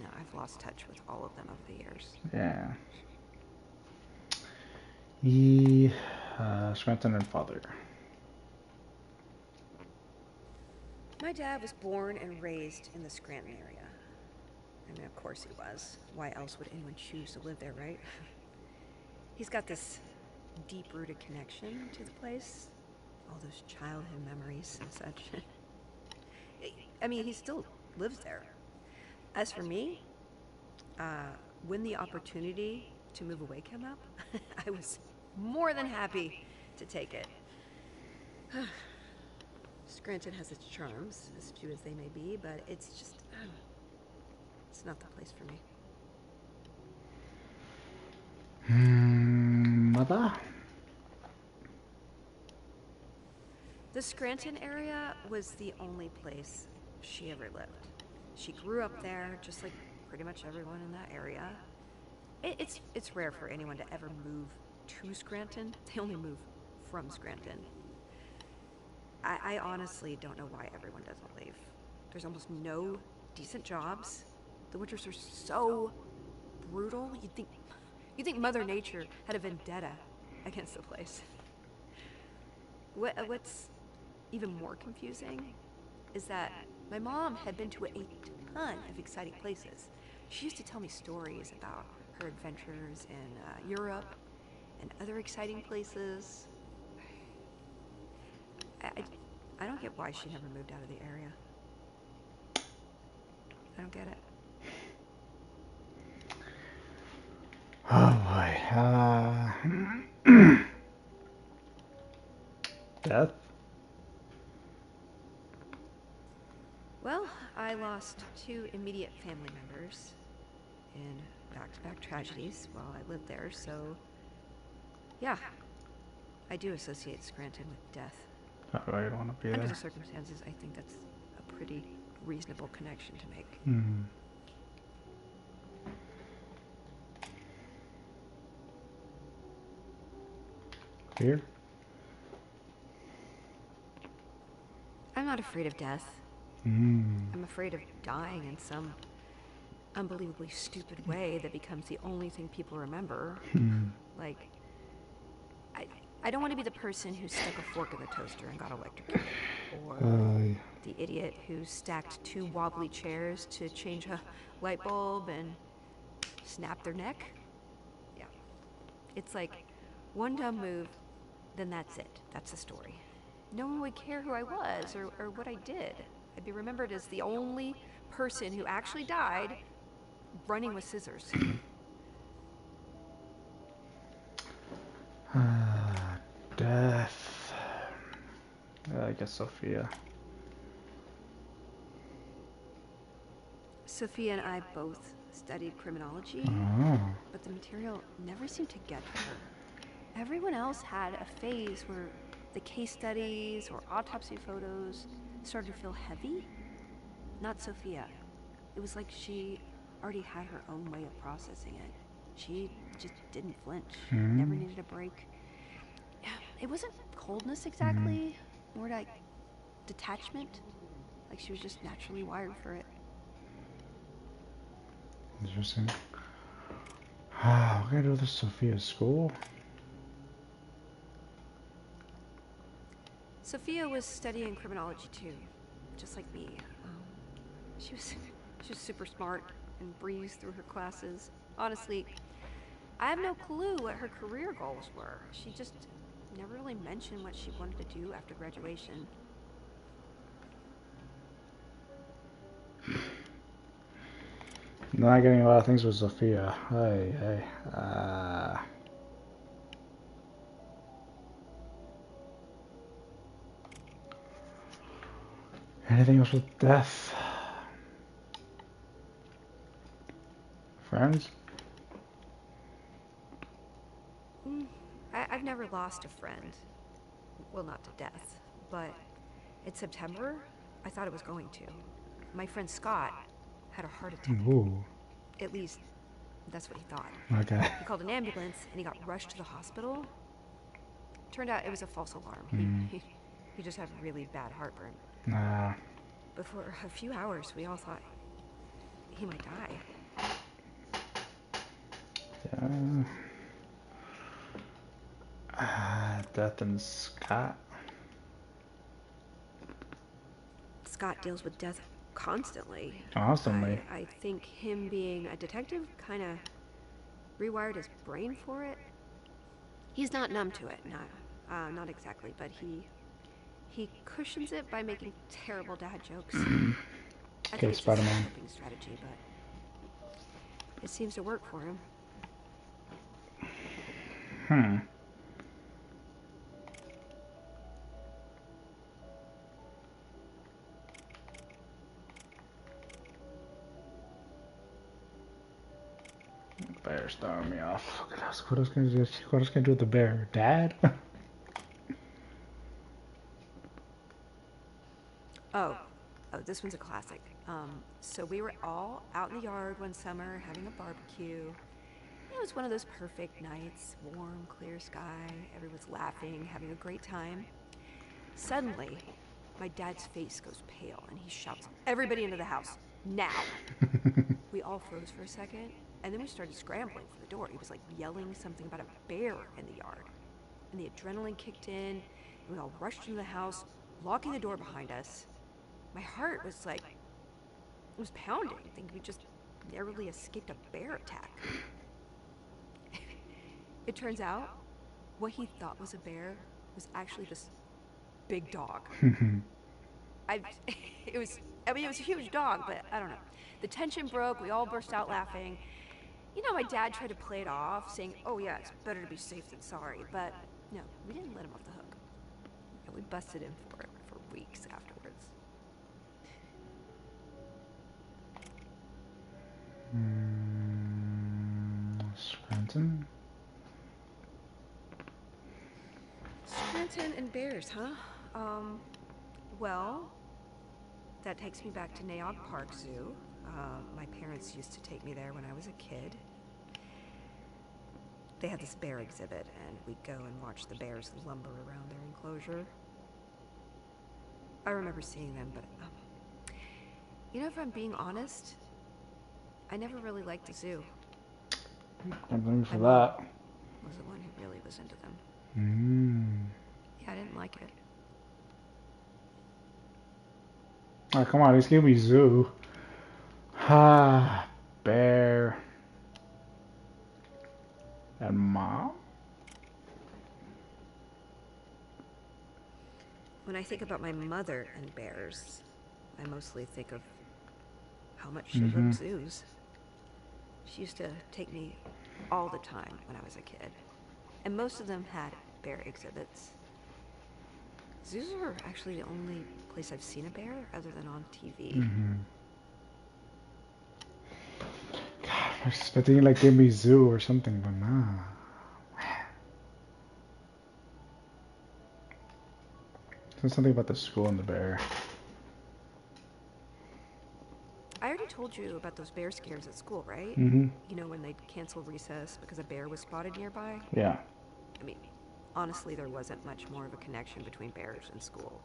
[SPEAKER 2] no, I've lost touch with all of them over the years.
[SPEAKER 1] Yeah. Scranton and father.
[SPEAKER 2] My dad was born and raised in the Scranton area. I mean, of course he was. Why else would anyone choose to live there, right? He's got this deep-rooted connection to the place. All those childhood memories and such. I mean, he still lives there. As for me, when the opportunity to move away came up, I was more than happy to take it. Scranton has its charms, as few as they may be, but it's just, it's not the place for me.
[SPEAKER 1] Mother?
[SPEAKER 2] The Scranton area was the only place she ever lived. She grew up there, just like pretty much everyone in that area. It's rare for anyone to ever move to Scranton. They only move from Scranton. I honestly don't know why everyone doesn't leave. There's almost no decent jobs. The winters are so brutal. You'd think Mother Nature had a vendetta against the place. What's even more confusing is that my mom had been to a ton of exciting places. She used to tell me stories about her adventures in Europe and other exciting places. I don't get why she never moved out of the area. I don't get it.
[SPEAKER 1] Oh boy. Death?
[SPEAKER 2] Well, I lost 2 immediate family members in back-to-back tragedies while I lived there, so yeah, I do associate Scranton with death.
[SPEAKER 1] Oh, I don't want to be
[SPEAKER 2] Under
[SPEAKER 1] there.
[SPEAKER 2] the circumstances, I think that's a pretty reasonable connection to make.
[SPEAKER 1] Fear?
[SPEAKER 2] I'm not afraid of death. I'm afraid of dying in some unbelievably stupid way that becomes the only thing people remember. Like, I don't want to be the person who stuck a fork in the toaster and got electrocuted. Or the idiot who stacked 2 wobbly chairs to change a light bulb and snapped their neck. Yeah. It's like one dumb move, then that's it. That's the story. No one would care who I was or what I did. I'd be remembered as the only person who actually died running with scissors.
[SPEAKER 1] Death. I guess Sophia.
[SPEAKER 2] Sophia and I both studied criminology, but the material never seemed to get to her. Everyone else had a phase where the case studies or autopsy photos started to feel heavy. Not Sophia. It was like she already had her own way of processing it. She just didn't flinch, never
[SPEAKER 1] Mm-hmm.
[SPEAKER 2] needed a break. It wasn't coldness
[SPEAKER 1] Mm-hmm.
[SPEAKER 2] exactly, more like detachment. Like she was just naturally wired for it.
[SPEAKER 1] Interesting. What can I do with this Sophia school?
[SPEAKER 2] Sophia was studying criminology too, just like me. She was she was super smart and breezed through her classes. Honestly, I have no clue what her career goals were. She just never really mentioned what she wanted to do after graduation.
[SPEAKER 1] Not getting a lot of things with Sophia. Hey. Anything else with death? Friends?
[SPEAKER 2] Mm, I've never lost a friend. Well, not to death, but in September, I thought it was going to. My friend Scott had a heart attack.
[SPEAKER 1] Ooh.
[SPEAKER 2] At least, that's what he thought.
[SPEAKER 1] Okay.
[SPEAKER 2] He called an ambulance and he got rushed to the hospital. Turned out it was a false alarm.
[SPEAKER 1] Mm.
[SPEAKER 2] He just had really bad heartburn.
[SPEAKER 1] Nah.
[SPEAKER 2] But for a few hours, we all thought he might die.
[SPEAKER 1] Yeah. Death and Scott.
[SPEAKER 2] Scott deals with death constantly.
[SPEAKER 1] Constantly.
[SPEAKER 2] I think him being a detective kind of rewired his brain for it. He's not numb to it, not exactly, but he cushions it by making terrible dad jokes. I think
[SPEAKER 1] Okay,
[SPEAKER 2] it's just a
[SPEAKER 1] Spider-Man.
[SPEAKER 2] coping strategy, but it seems to work for him.
[SPEAKER 1] Hmm. Bear's throwing me off. What else can I do? What else can I do with the bear? Dad?
[SPEAKER 2] Oh, this one's a classic. So we were all out in the yard one summer having a barbecue. It was one of those perfect nights, warm, clear sky, everyone's laughing, having a great time. Suddenly, my dad's face goes pale and he shouts, "Everybody into the house, now!" We all froze for a second, and then we started scrambling for the door. He was like yelling something about a bear in the yard. And the adrenaline kicked in, and we all rushed into the house, locking the door behind us. My heart was like, it was pounding, thinking we just narrowly escaped a bear attack. It turns out, what he thought was a bear was actually this big dog. I, it was, I mean, it was a huge dog, but I don't know. The tension broke, we all burst out laughing. You know, my dad tried to play it off, saying, "Oh yeah, it's better to be safe than sorry," but no, we didn't let him off the hook. And we busted him for it for weeks afterwards.
[SPEAKER 1] Scranton?
[SPEAKER 2] Scranton and bears, huh? Um, well, that takes me back to Naog Park Zoo. My parents used to take me there when I was a kid. They had this bear exhibit, and we'd go and watch the bears lumber around their enclosure. I remember seeing them, but, you know, if I'm being honest, I never really liked the zoo.
[SPEAKER 1] I blame you
[SPEAKER 2] My
[SPEAKER 1] for
[SPEAKER 2] mom
[SPEAKER 1] that.
[SPEAKER 2] was the one who really was into them.
[SPEAKER 1] Mm.
[SPEAKER 2] Yeah, I didn't like it.
[SPEAKER 1] Oh, come on, just give me zoo. Bear. And mom?
[SPEAKER 2] When I think about my mother and bears, I mostly think of how much she
[SPEAKER 1] Mm-hmm.
[SPEAKER 2] loved zoos. She used to take me all the time when I was a kid, and most of them had bear exhibits. Zoos are actually the only place I've seen a bear other than on TV.
[SPEAKER 1] Mm-hmm. God, I was expecting like give me zoo or something, but nah. There's something about the school and the bear.
[SPEAKER 2] I already told you about those bear scares at school, right?
[SPEAKER 1] Mm-hmm.
[SPEAKER 2] You know, when they'd cancel recess because a bear was spotted nearby?
[SPEAKER 1] Yeah.
[SPEAKER 2] I mean, honestly, there wasn't much more of a connection between bears and school.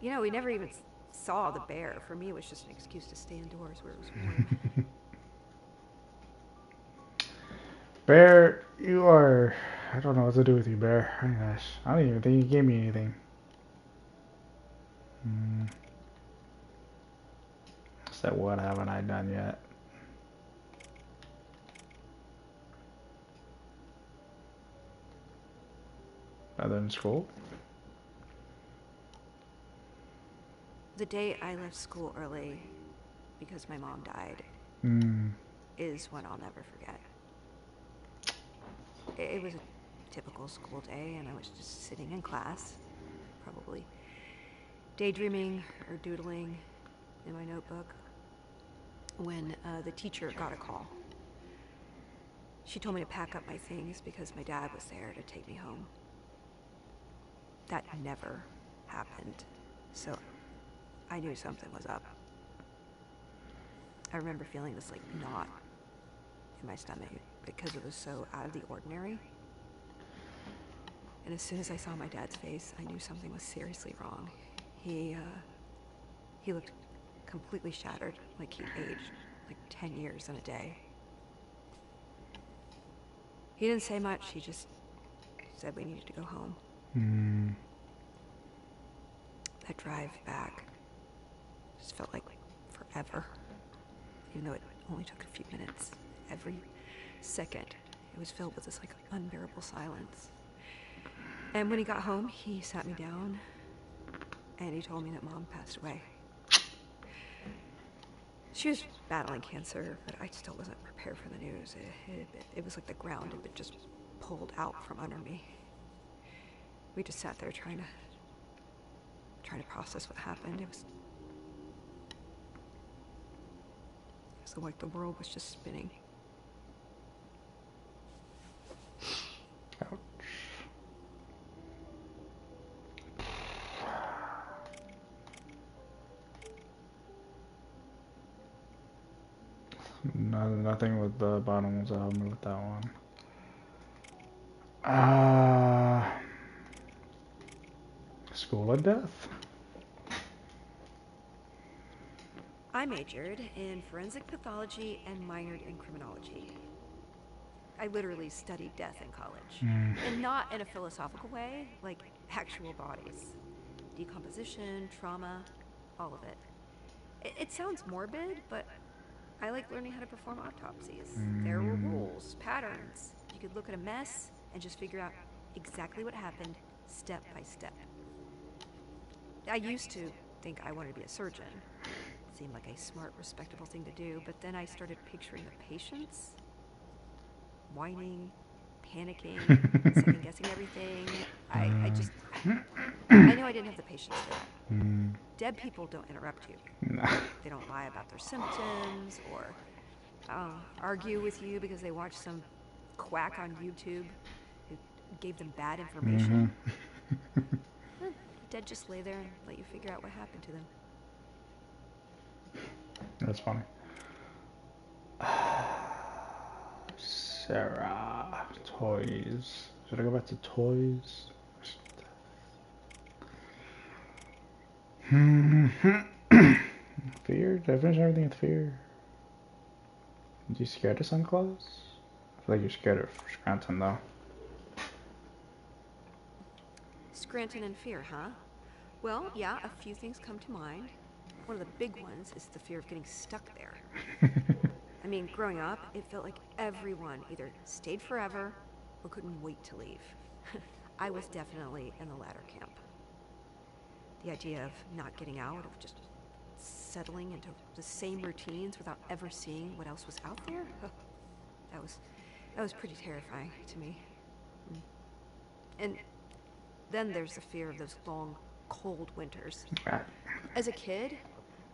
[SPEAKER 2] You know, we never even saw the bear. For me, it was just an excuse to stay indoors where it was warm.
[SPEAKER 1] Bear, you are... I don't know what to do with you, Bear. Oh my gosh. I don't even think you gave me anything. So what haven't I done yet? Other than school?
[SPEAKER 2] The day I left school early because my mom died is one I'll never forget. It was a typical school day, and I was just sitting in class, probably daydreaming or doodling in my notebook, when the teacher got a call. She told me to pack up my things because my dad was there to take me home. That never happened, so I knew something was up. I remember feeling this like knot in my stomach because it was so out of the ordinary. And as soon as I saw my dad's face, I knew something was seriously wrong. He looked completely shattered, like he'd aged like 10 years in a day. He didn't say much, he just said we needed to go home. That drive back just felt like forever, even though it only took a few minutes. Every second, it was filled with this like unbearable silence. And when he got home, he sat me down and he told me that Mom passed away. She was battling cancer, but I still wasn't prepared for the news. It was like the ground had been just pulled out from under me. We just sat there trying to process what happened. It was like the world was just spinning.
[SPEAKER 1] Ouch. No, nothing with the bottom, so help me with that one. School of Death.
[SPEAKER 2] I majored in forensic pathology and minored in criminology. I literally studied death in college. And not in a philosophical way, like actual bodies. Decomposition, trauma, all of it. It sounds morbid, but I like learning how to perform autopsies. There were rules, patterns. You could look at a mess and just figure out exactly what happened, step by step. I used to think I wanted to be a surgeon. It seemed like a smart, respectable thing to do, but then I started picturing the patients, whining, panicking, second-guessing everything. I knew I didn't have the patience for that. Dead people don't interrupt you.
[SPEAKER 1] Nah.
[SPEAKER 2] They don't lie about their symptoms or argue with you because they watched some quack on YouTube who gave them bad information. The dead just lay there and let you figure out what happened to them.
[SPEAKER 1] That's funny. Sarah, toys. Should I go back to toys? Fear? Did I finish everything with fear? Are you scared of Santa Claus? I feel like you're scared of Scranton, though.
[SPEAKER 2] Scranton and fear, huh? Well, yeah, a few things come to mind. One of the big ones is the fear of getting stuck there. I mean, growing up, it felt like everyone either stayed forever or couldn't wait to leave. I was definitely in the latter camp. The idea of not getting out, of just settling into the same routines without ever seeing what else was out there, that was pretty terrifying to me. And then there's the fear of those long, cold winters. As a kid,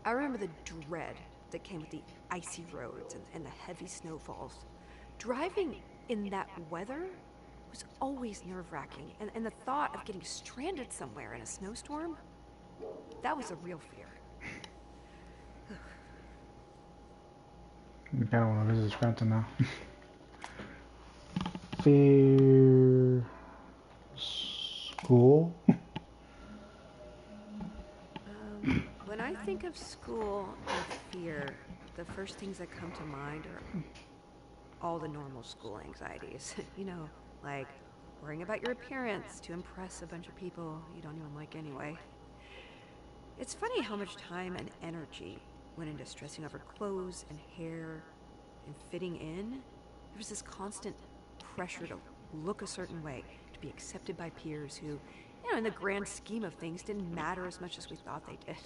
[SPEAKER 2] I remember the dread that came with the icy roads and the heavy snowfalls. Driving in that weather was always nerve-wracking, and the thought of getting stranded somewhere in a snowstorm, that was a real fear.
[SPEAKER 1] I kind of want to visit Scranton now. Fear school.
[SPEAKER 2] When I think of school and fear, the first things that come to mind are all the normal school anxieties. You know, like worrying about your appearance to impress a bunch of people you don't even like anyway. It's funny how much time and energy went into stressing over clothes and hair and fitting in. There was this constant pressure to look a certain way, to be accepted by peers who, you know, in the grand scheme of things, didn't matter as much as we thought they did.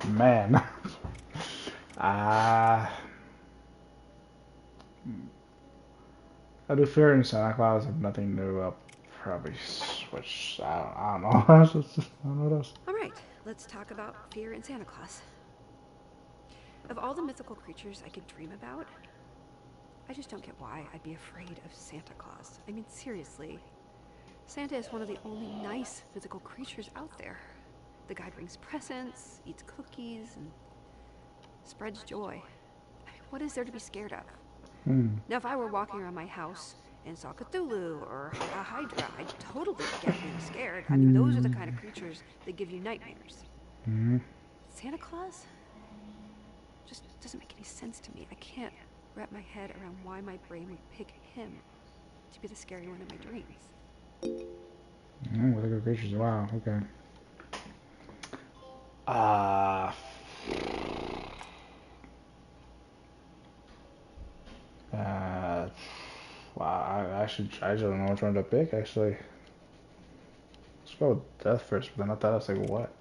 [SPEAKER 1] Man. I do fear in Santa Claus if nothing new. I'll probably switch. I don't know. I don't know what else.
[SPEAKER 2] All right, let's talk about fear in Santa Claus. Of all the mythical creatures I could dream about, I just don't get why I'd be afraid of Santa Claus. I mean, seriously. Santa is one of the only nice mythical creatures out there. The guy brings presents, eats cookies, and spreads joy. I mean, what is there to be scared of? Now, if I were walking around my house and saw Cthulhu or a Hydra, I'd totally get being scared. I mean, those are the kind of creatures that give you nightmares. Santa Claus just doesn't make any sense to me. I can't wrap my head around why my brain would pick him to be the scary one in my dreams.
[SPEAKER 1] Mythical creatures. Wow. Okay. Wow. I don't know which one to pick. Actually, let's go with death first. But then I thought I was like, what?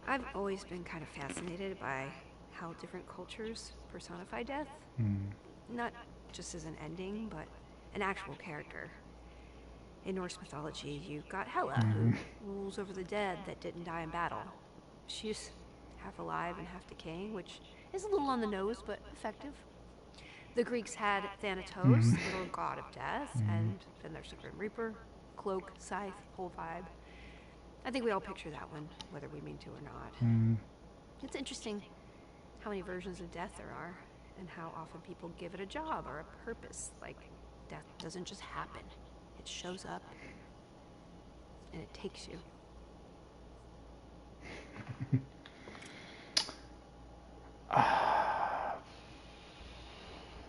[SPEAKER 2] I've always been kind of fascinated by how different cultures personify death. Not just as an ending, but an actual character. In Norse mythology, you've got Hela, who rules over the dead that didn't die in battle. She's half alive and half decaying, which is a little on the nose, but effective. The Greeks had Thanatos, the little god of death, and then there's the Grim Reaper, cloak, scythe, whole vibe. I think we all picture that one, whether we mean to or not. It's interesting how many versions of death there are, and how often people give it a job or a purpose. Like, death doesn't just happen. It shows up, and it takes you.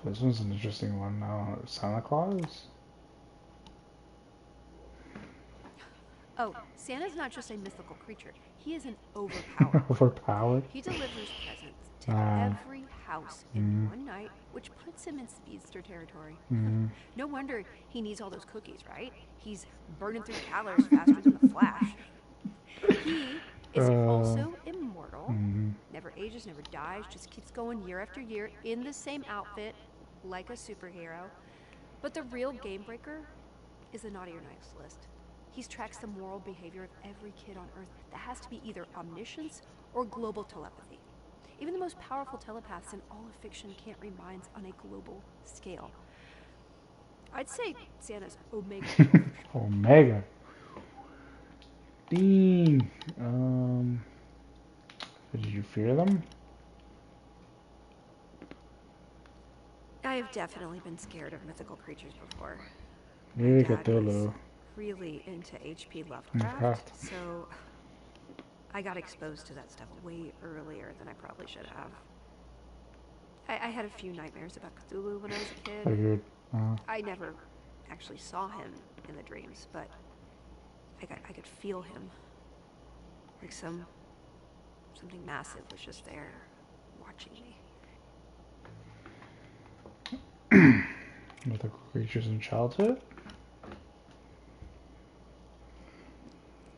[SPEAKER 1] This one's an interesting one now. Santa Claus?
[SPEAKER 2] Oh, Santa's not just a mythical creature. He is an overpowered.
[SPEAKER 1] Overpowered?
[SPEAKER 2] He delivers presents to every house in one night, which puts him in speedster territory. No wonder he needs all those cookies, right? He's burning through calories faster than the Flash. He is also immortal, never ages, never dies, just keeps going year after year in the same outfit, like a superhero. But the real game breaker is the naughty or nice list. He tracks the moral behavior of every kid on Earth. That has to be either omniscience or global telepathy. Even the most powerful telepaths in all of fiction can't read minds on a global scale. I'd say Santa's Omega.
[SPEAKER 1] Omega. Dang. Did you fear them?
[SPEAKER 2] I have definitely been scared of mythical creatures before.
[SPEAKER 1] Yeah,
[SPEAKER 2] My dad
[SPEAKER 1] Cthulhu.
[SPEAKER 2] was really into H.P. Lovecraft, so I got exposed to that stuff way earlier than I probably should have. I had a few nightmares about Cthulhu when I was a kid.
[SPEAKER 1] Figured.
[SPEAKER 2] I never actually saw him in the dreams, but I could feel him. Like something massive was just there, watching me.
[SPEAKER 1] Mythical creatures in childhood?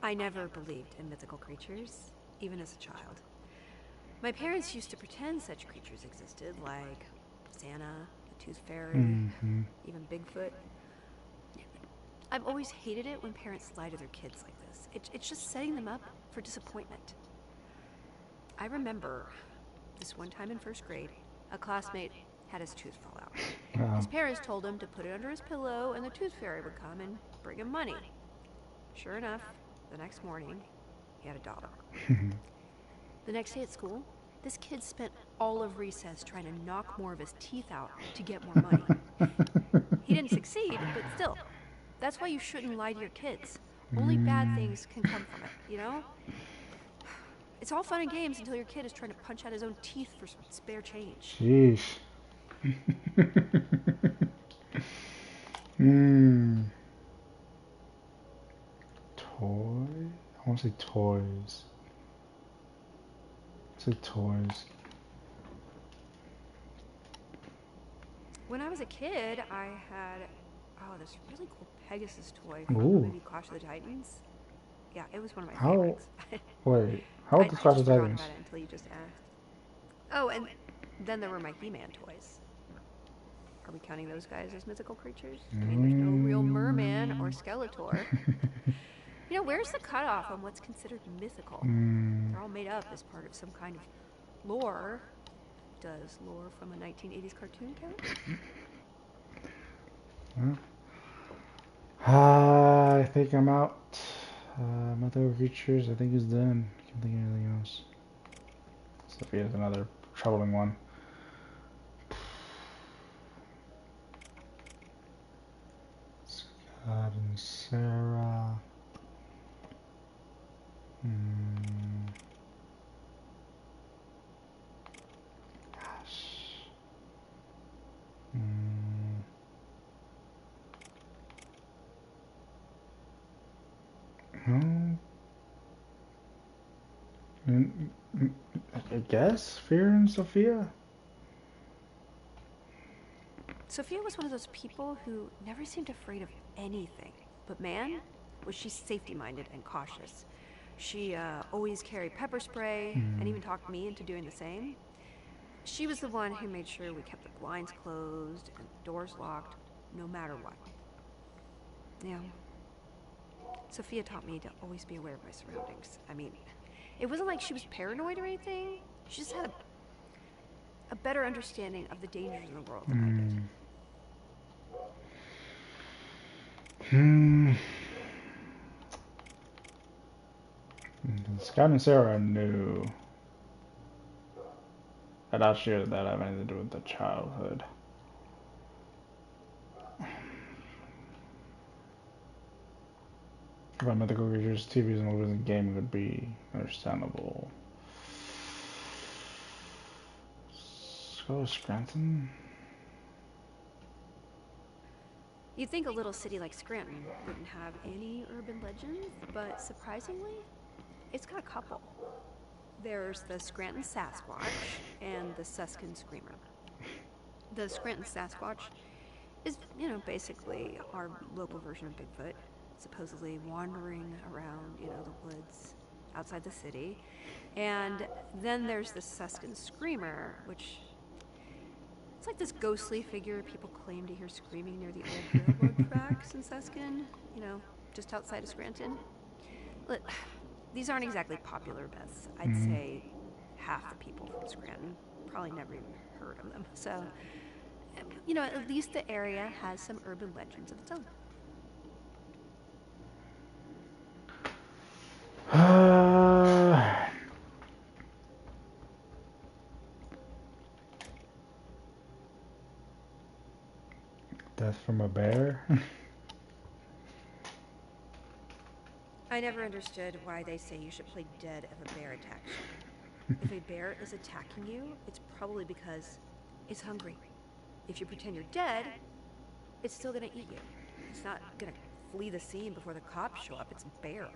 [SPEAKER 2] I never believed in mythical creatures, even as a child. My parents used to pretend such creatures existed, like Santa, the Tooth Fairy, even Bigfoot. I've always hated it when parents lie to their kids like this. It's just setting them up for disappointment. I remember this one time in first grade, a classmate had his tooth fall out. His parents told him to put it under his pillow and the Tooth Fairy would come and bring him money. Sure enough, the next morning, he had a daughter. The next day at school, this kid spent all of recess trying to knock more of his teeth out to get more money. He didn't succeed, but still, that's why you shouldn't lie to your kids. Only bad things can come from it, you know? It's all fun and games until your kid is trying to punch out his own teeth for some spare change.
[SPEAKER 1] Sheesh. Hmm. Toy? I want to say toys. Say toys.
[SPEAKER 2] When I was a kid, I had, this really cool Pegasus toy from the
[SPEAKER 1] Ooh.
[SPEAKER 2] movie Clash of the Titans. Yeah, it was one of my
[SPEAKER 1] How?
[SPEAKER 2] favorites.
[SPEAKER 1] Wait. How
[SPEAKER 2] I
[SPEAKER 1] old is Clash
[SPEAKER 2] just
[SPEAKER 1] of
[SPEAKER 2] forgot
[SPEAKER 1] Titans?
[SPEAKER 2] about it until you just asked. Oh, and then there were my He-Man toys. Are we counting those guys as mythical creatures? I mean, there's no real merman or Skeletor. You know, where's the cutoff on what's considered mythical? They're all made up as part of some kind of lore. Does lore from a 1980s cartoon count?
[SPEAKER 1] I think I'm out. Mythical creatures, I think is done. I can't think of anything else. Sophia's another troubling one. Scott and Sarah. Gosh. No. I guess Fear and Sophia.
[SPEAKER 2] Sophia was one of those people who never seemed afraid of anything. But man, was she safety-minded and cautious. She always carried pepper spray and even talked me into doing the same. She was the one who made sure we kept the blinds closed and the doors locked, no matter what. Yeah. Sophia taught me to always be aware of my surroundings. I mean, it wasn't like she was paranoid or anything. She just had a better understanding of the dangers in the world than I did.
[SPEAKER 1] Scott and Sarah knew. I'm not sure that have anything to do with the childhood. About mythical creatures, TVs and movies and gaming would be understandable. So Scranton?
[SPEAKER 2] You'd think a little city like Scranton wouldn't have any urban legends, but surprisingly, it's got a couple. There's the Scranton Sasquatch and the Suskin Screamer. The Scranton Sasquatch is, basically our local version of Bigfoot, supposedly wandering around, the woods outside the city. And then there's the Suskin Screamer, which it's like this ghostly figure people claim to hear screaming near the old railroad tracks in Suskin, just outside of Scranton. Look, these aren't exactly popular myths. I'd say half the people from Scranton probably never even heard of them. So, at least the area has some urban legends of its own.
[SPEAKER 1] Death from a bear?
[SPEAKER 2] I never understood why they say you should play dead if a bear attacks you. If a bear is attacking you, it's probably because it's hungry. If you pretend you're dead, it's still gonna eat you. It's not gonna flee the scene before the cops show up. It's a bear,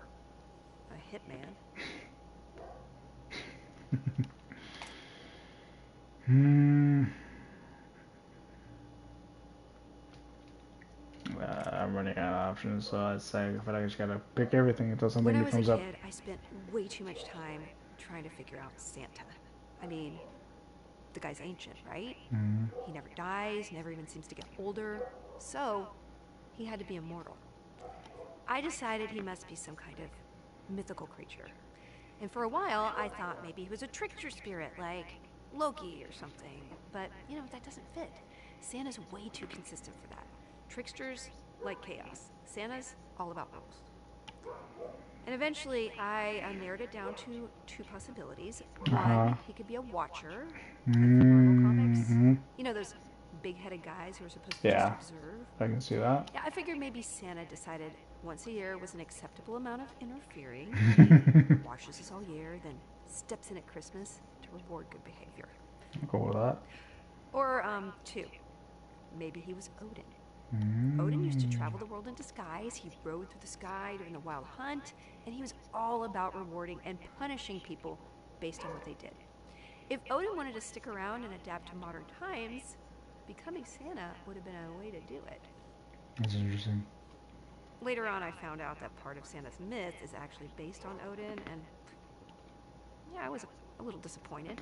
[SPEAKER 2] a hitman.
[SPEAKER 1] I'm running out of options, so I say I feel like I just gotta pick everything until something
[SPEAKER 2] When I
[SPEAKER 1] new
[SPEAKER 2] was a
[SPEAKER 1] comes up.
[SPEAKER 2] kid, I spent way too much time trying to figure out Santa. I mean, the guy's ancient, right? He never dies, never even seems to get older, so he had to be immortal. I decided he must be some kind of mythical creature. And for a while, I thought maybe he was a trickster spirit, like Loki or something. But, that doesn't fit. Santa's way too consistent for that. Tricksters like chaos. Santa's all about rules. And eventually, I narrowed it down to two possibilities.
[SPEAKER 1] Uh-huh.
[SPEAKER 2] One, he could be a watcher, like from Marvel Comics.
[SPEAKER 1] Mm-hmm.
[SPEAKER 2] You know, those big-headed guys who are supposed to just
[SPEAKER 1] Yeah,
[SPEAKER 2] observe.
[SPEAKER 1] I can see that.
[SPEAKER 2] Yeah, I figured maybe Santa decided once a year was an acceptable amount of interfering. He watches us all year, then steps in at Christmas to reward good behavior.
[SPEAKER 1] I'll go with that.
[SPEAKER 2] Or, two, maybe he was Odin. Odin used to
[SPEAKER 1] Mm.
[SPEAKER 2] travel the world in disguise. He rode through the sky during the wild hunt, and he was all about rewarding and punishing people based on what they did. If Odin wanted to stick around and adapt to modern times, becoming Santa would have been a way to do it.
[SPEAKER 1] That's interesting.
[SPEAKER 2] Later on, I found out that part of Santa's myth is actually based on Odin, and yeah, I was a little disappointed.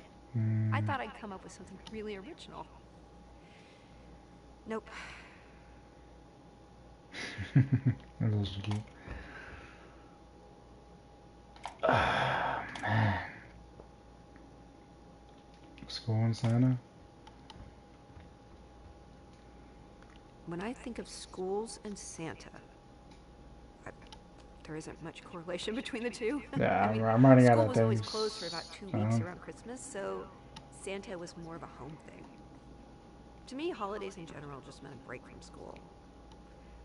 [SPEAKER 2] I thought I'd come up with something really original. Nope.
[SPEAKER 1] That's also cute. Ah, man. School and Santa?
[SPEAKER 2] When I think of schools and Santa, there isn't much correlation between the two.
[SPEAKER 1] Yeah,
[SPEAKER 2] I mean,
[SPEAKER 1] I'm running out
[SPEAKER 2] school
[SPEAKER 1] of
[SPEAKER 2] was always
[SPEAKER 1] things.
[SPEAKER 2] closed for about 2 weeks around Christmas, so Santa was more of a home thing. To me, holidays in general just meant a break from school.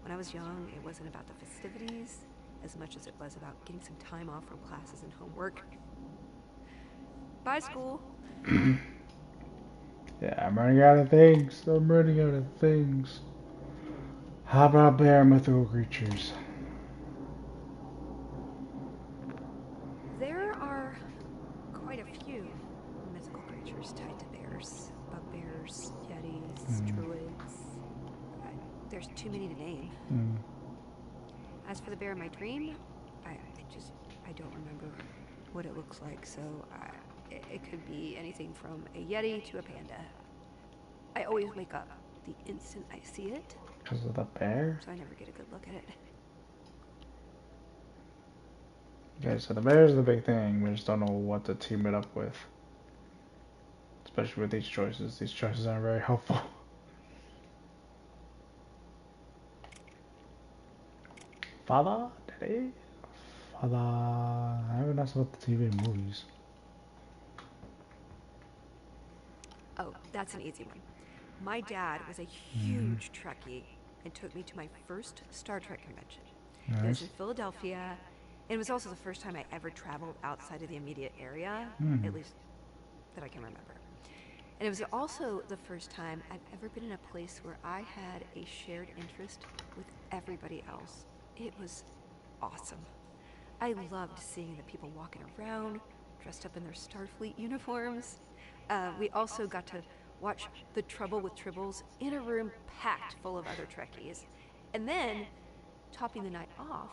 [SPEAKER 2] When I was young, it wasn't about the festivities as much as it was about getting some time off from classes and homework. Bye, school.
[SPEAKER 1] Yeah, I'm running out of things. I'm running out of things. How about bear mythical creatures?
[SPEAKER 2] There are quite a few mythical creatures tied to bears. Bugbears, yetis, druids. There's too many to name. As for the bear in my dream, I don't remember what it looks like, so it could be anything from a yeti to a panda. I always wake up the instant I see it.
[SPEAKER 1] Because of the bear?
[SPEAKER 2] So I never get a good look at it.
[SPEAKER 1] Okay, so the bear is the big thing. We just don't know what to team it up with. Especially with these choices. These choices aren't very helpful. Father? Daddy? Father? I haven't asked about the TV and movies.
[SPEAKER 2] Oh, that's an easy one. My dad was a huge Trekkie and took me to my first Star Trek convention. It was in
[SPEAKER 1] Nice.
[SPEAKER 2] Philadelphia, and it was also the first time I ever traveled outside of the immediate area, at least that I can remember. And it was also the first time I've ever been in a place where I had a shared interest with everybody else. It was awesome. I loved seeing the people walking around, dressed up in their Starfleet uniforms. We also got to watch The Trouble with Tribbles in a room packed full of other Trekkies. And then, topping the night off,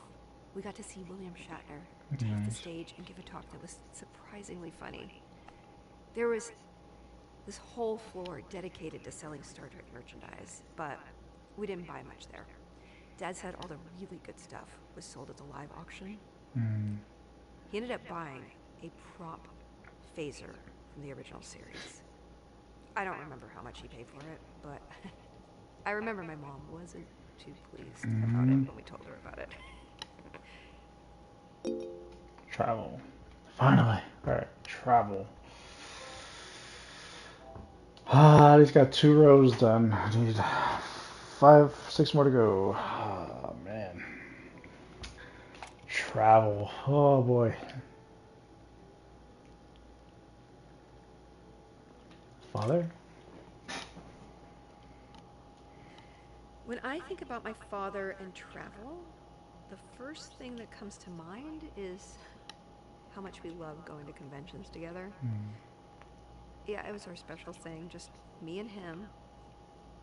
[SPEAKER 2] we got to see William Shatner take the stage and give a talk that was surprisingly funny. There was this whole floor dedicated to selling Star Trek merchandise, but we didn't buy much there. Dad said all the really good stuff was sold at the live auction. He ended up buying a prop phaser from the original series. I don't remember how much he paid for it, but I remember my mom wasn't too pleased about it when we told her about it.
[SPEAKER 1] Travel. Finally. Alright, travel. I just got 2 rows done. I need 6 more to go. Oh, man. Travel. Oh, boy. Father?
[SPEAKER 2] When I think about my father and travel, the first thing that comes to mind is how much we love going to conventions together. Yeah, it was our special thing, just me and him.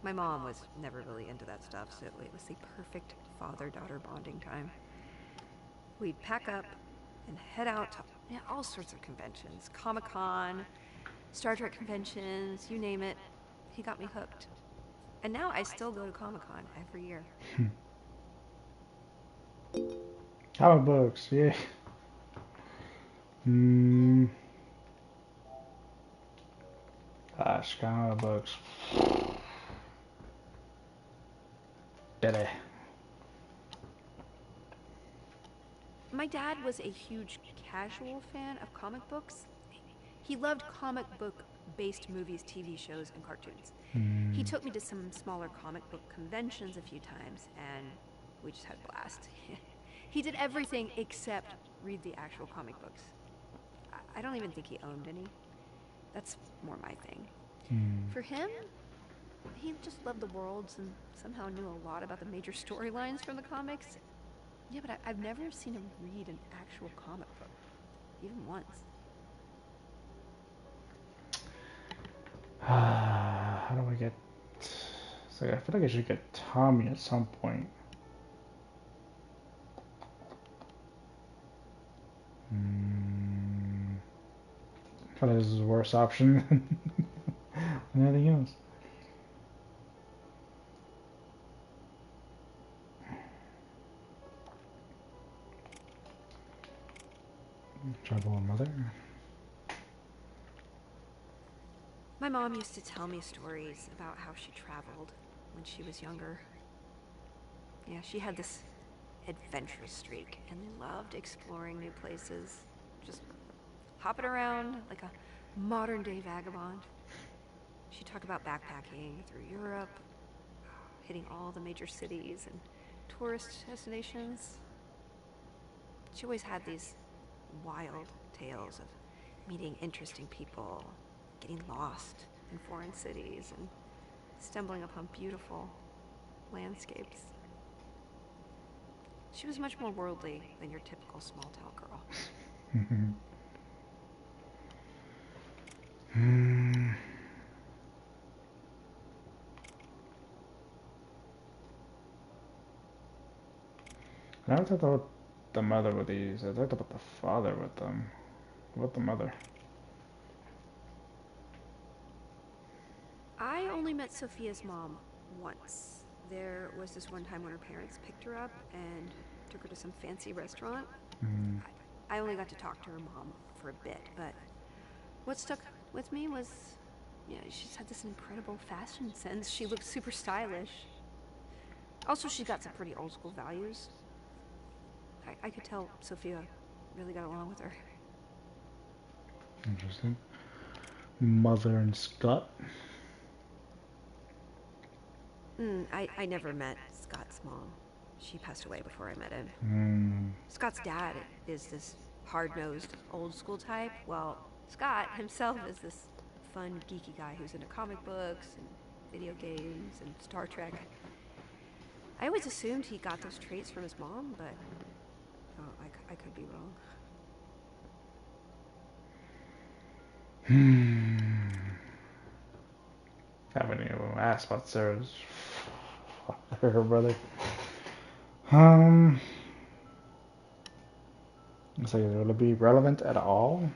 [SPEAKER 2] My mom was never really into that stuff, so it was the perfect father-daughter bonding time. We'd pack up and head out to all sorts of conventions. Comic-Con, Star Trek conventions, you name it. He got me hooked. And now I still go to Comic-Con every year.
[SPEAKER 1] Comic books, yeah. Gosh, comic books. Did it.
[SPEAKER 2] My dad was a huge casual fan of comic books. He loved comic book-based movies, TV shows, and cartoons. He took me to some smaller comic book conventions a few times, and we just had a blast. He did everything except read the actual comic books. I don't even think he owned any. That's more my thing. For him, he just loved the worlds and somehow knew a lot about the major storylines from the comics. Yeah, but I've never seen him read an actual comic book, even once.
[SPEAKER 1] How do I get... So I feel like I should get Tommy at some point. I feel like this is a worse option than anything else. Trouble with mother.
[SPEAKER 2] My mom used to tell me stories about how she traveled when she was younger. Yeah, she had this adventurous streak and loved exploring new places, just hopping around like a modern-day vagabond. She talked about backpacking through Europe, hitting all the major cities and tourist destinations. She always had these wild tales of meeting interesting people, getting lost in foreign cities, and stumbling upon beautiful landscapes. She was much more worldly than your typical small-town girl.
[SPEAKER 1] I never talked about the mother with these. I talked about the father with them. What the mother?
[SPEAKER 2] I only met Sophia's mom once. There was this one time when her parents picked her up and took her to some fancy restaurant. I only got to talk to her mom for a bit, but what stuck with me was, yeah, she just had this incredible fashion sense. She looked super stylish. Also, she got some pretty old school values. I could tell Sophia really got along with her.
[SPEAKER 1] Interesting. Mother and Scott.
[SPEAKER 2] I never met Scott's mom. She passed away before I met him. Scott's dad is this hard-nosed, old-school type, while Scott himself is this fun, geeky guy who's into comic books and video games and Star Trek. I always assumed he got those traits from his mom, but I could be wrong.
[SPEAKER 1] Haven't even asked about Sarah's her brother. So will it be relevant at all?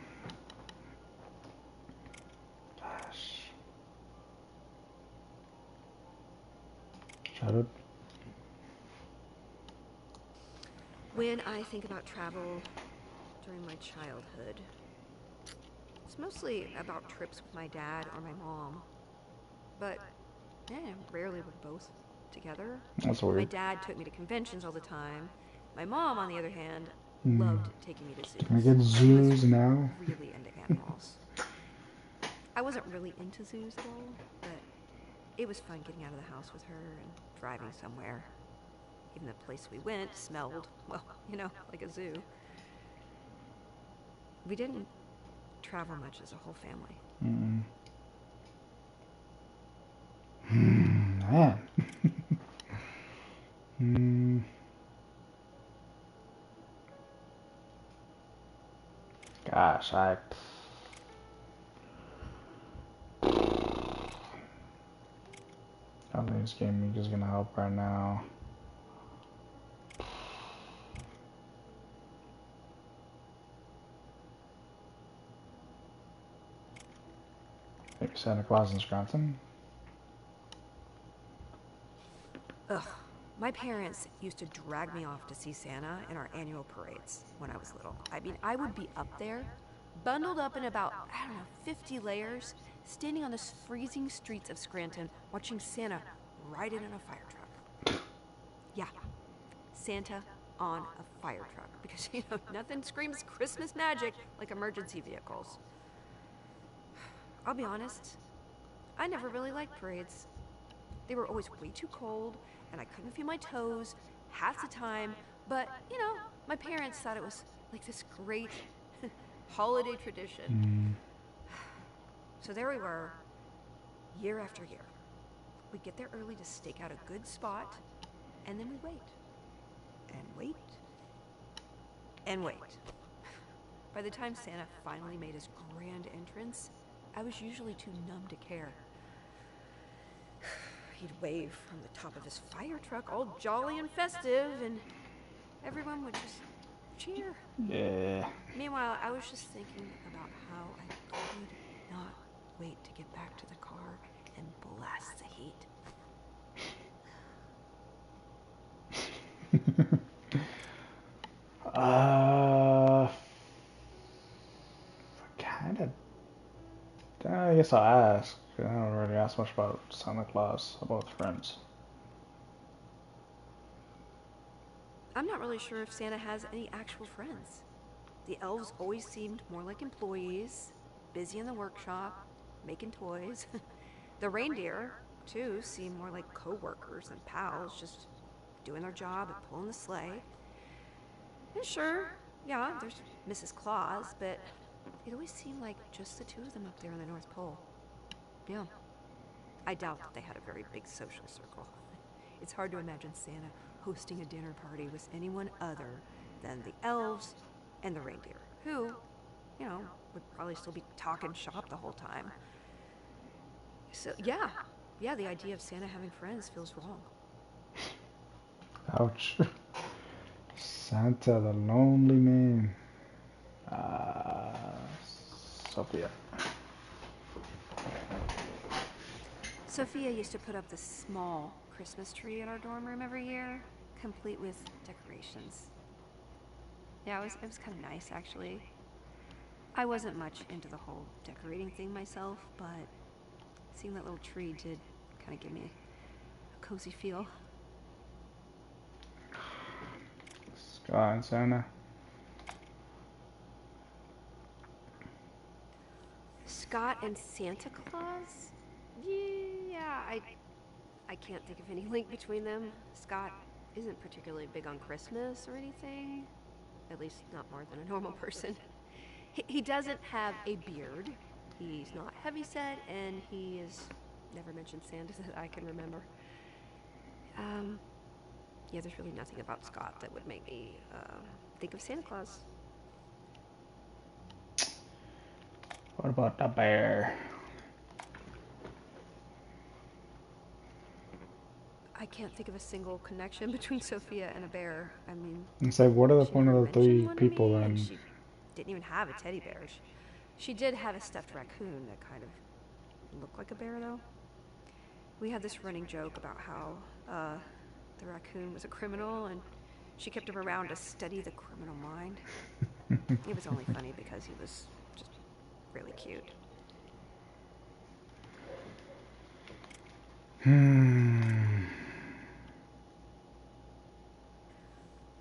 [SPEAKER 1] Gosh. Childhood.
[SPEAKER 2] When I think about travel during my childhood, it's mostly about trips with my dad or my mom. But, rarely with both together.
[SPEAKER 1] That's weird.
[SPEAKER 2] My dad took me to conventions all the time. My mom, on the other hand, loved taking me to zoos.
[SPEAKER 1] Can I get zoos now?
[SPEAKER 2] Really into animals. I wasn't really into zoos at all, but it was fun getting out of the house with her and driving somewhere. Even the place we went smelled, well, like a zoo. We didn't travel much as a whole family.
[SPEAKER 1] Man. Gosh, I don't think this game is gonna help right now. Maybe Santa Claus in Scranton.
[SPEAKER 2] Ugh. My parents used to drag me off to see Santa in our annual parades when I was little. I mean, I would be up there, bundled up in about, 50 layers, standing on the freezing streets of Scranton, watching Santa ride in a fire truck. Yeah, Santa on a fire truck because, nothing screams Christmas magic like emergency vehicles. I'll be honest, I never really liked parades. They were always way too cold, and I couldn't feel my toes half the time, but, my parents thought it was like this great holiday tradition. So there we were, year after year. We'd get there early to stake out a good spot, and then we'd wait. And wait. And wait. By the time Santa finally made his grand entrance, I was usually too numb to care. He'd wave from the top of his fire truck, all jolly and festive, and everyone would just cheer.
[SPEAKER 1] Yeah.
[SPEAKER 2] Meanwhile, I was just thinking about how I could not wait to get back to the car and blast the heat.
[SPEAKER 1] Kind of. I guess I'll ask. I don't really ask much about Santa Claus, about friends.
[SPEAKER 2] I'm not really sure if Santa has any actual friends. The elves always seemed more like employees, busy in the workshop, making toys. The reindeer, too, seemed more like co-workers and pals, just doing their job and pulling the sleigh. And sure, yeah, there's Mrs. Claus, but it always seemed like just the two of them up there in the North Pole. Yeah. I doubt that they had a very big social circle. It's hard to imagine Santa hosting a dinner party with anyone other than the elves and the reindeer, who, would probably still be talking shop the whole time. So, yeah, the idea of Santa having friends feels wrong.
[SPEAKER 1] Ouch. Santa the Lonely Man. Sophia.
[SPEAKER 2] Sophia used to put up this small Christmas tree in our dorm room every year, complete with decorations. Yeah, it was kind of nice, actually. I wasn't much into the whole decorating thing myself, but seeing that little tree did kind of give me a cozy feel.
[SPEAKER 1] Scott and Santa.
[SPEAKER 2] Scott and Santa Claus? Yeah, I can't think of any link between them. Scott isn't particularly big on Christmas or anything. At least not more than a normal person. He doesn't have a beard. He's not heavyset, and he has never mentioned Santa that I can remember. Yeah, there's really nothing about Scott that would make me think of Santa Claus.
[SPEAKER 1] What about the bear?
[SPEAKER 2] I can't think of a single connection between Sophia and a bear. I mean,
[SPEAKER 1] It's like, what are the
[SPEAKER 2] she
[SPEAKER 1] point
[SPEAKER 2] never
[SPEAKER 1] of the three
[SPEAKER 2] mentioned one to
[SPEAKER 1] people
[SPEAKER 2] me, and
[SPEAKER 1] then?
[SPEAKER 2] she didn't even have a teddy bear. She did have a stuffed raccoon that kind of looked like a bear, though. We had this running joke about how the raccoon was a criminal, and she kept him around to study the criminal mind. It was only funny because he was just really cute.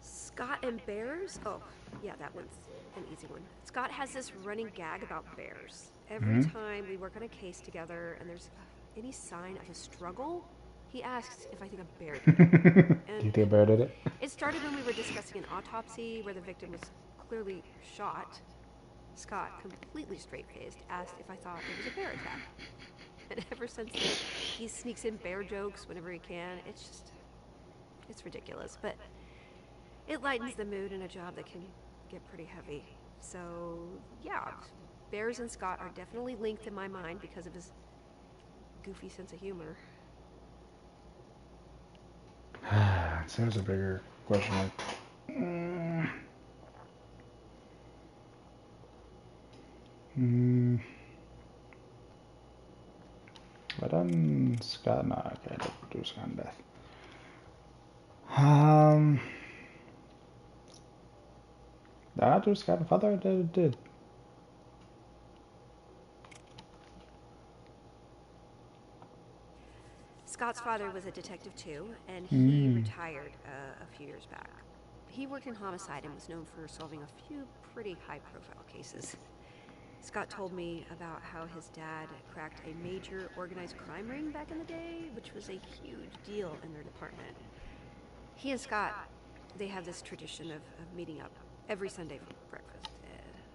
[SPEAKER 2] Scott and bears? Oh, yeah, that one's an easy one. Scott has this running gag about bears. Every time we work on a case together and there's any sign of a struggle, he asks if I think a bear did it.
[SPEAKER 1] Do you think a bear did it?
[SPEAKER 2] It started when we were discussing an autopsy where the victim was clearly shot. Scott, completely straight-faced, asked if I thought it was a bear attack. And ever since then, he sneaks in bear jokes whenever he can. It's ridiculous, but it lightens the mood in a job that can get pretty heavy. So, yeah, bears and Scott are definitely linked in my mind because of his goofy sense of humor.
[SPEAKER 1] So there's a bigger question mark. I done Scott? No, okay, I didn't do Scott and Death. Did I do Scott and Father? I did.
[SPEAKER 2] Scott's father was a detective too, and he retired a few years back. He worked in homicide and was known for solving a few pretty high-profile cases. Scott told me about how his dad cracked a major organized crime ring back in the day, which was a huge deal in their department. He and Scott, they have this tradition of meeting up every Sunday for breakfast.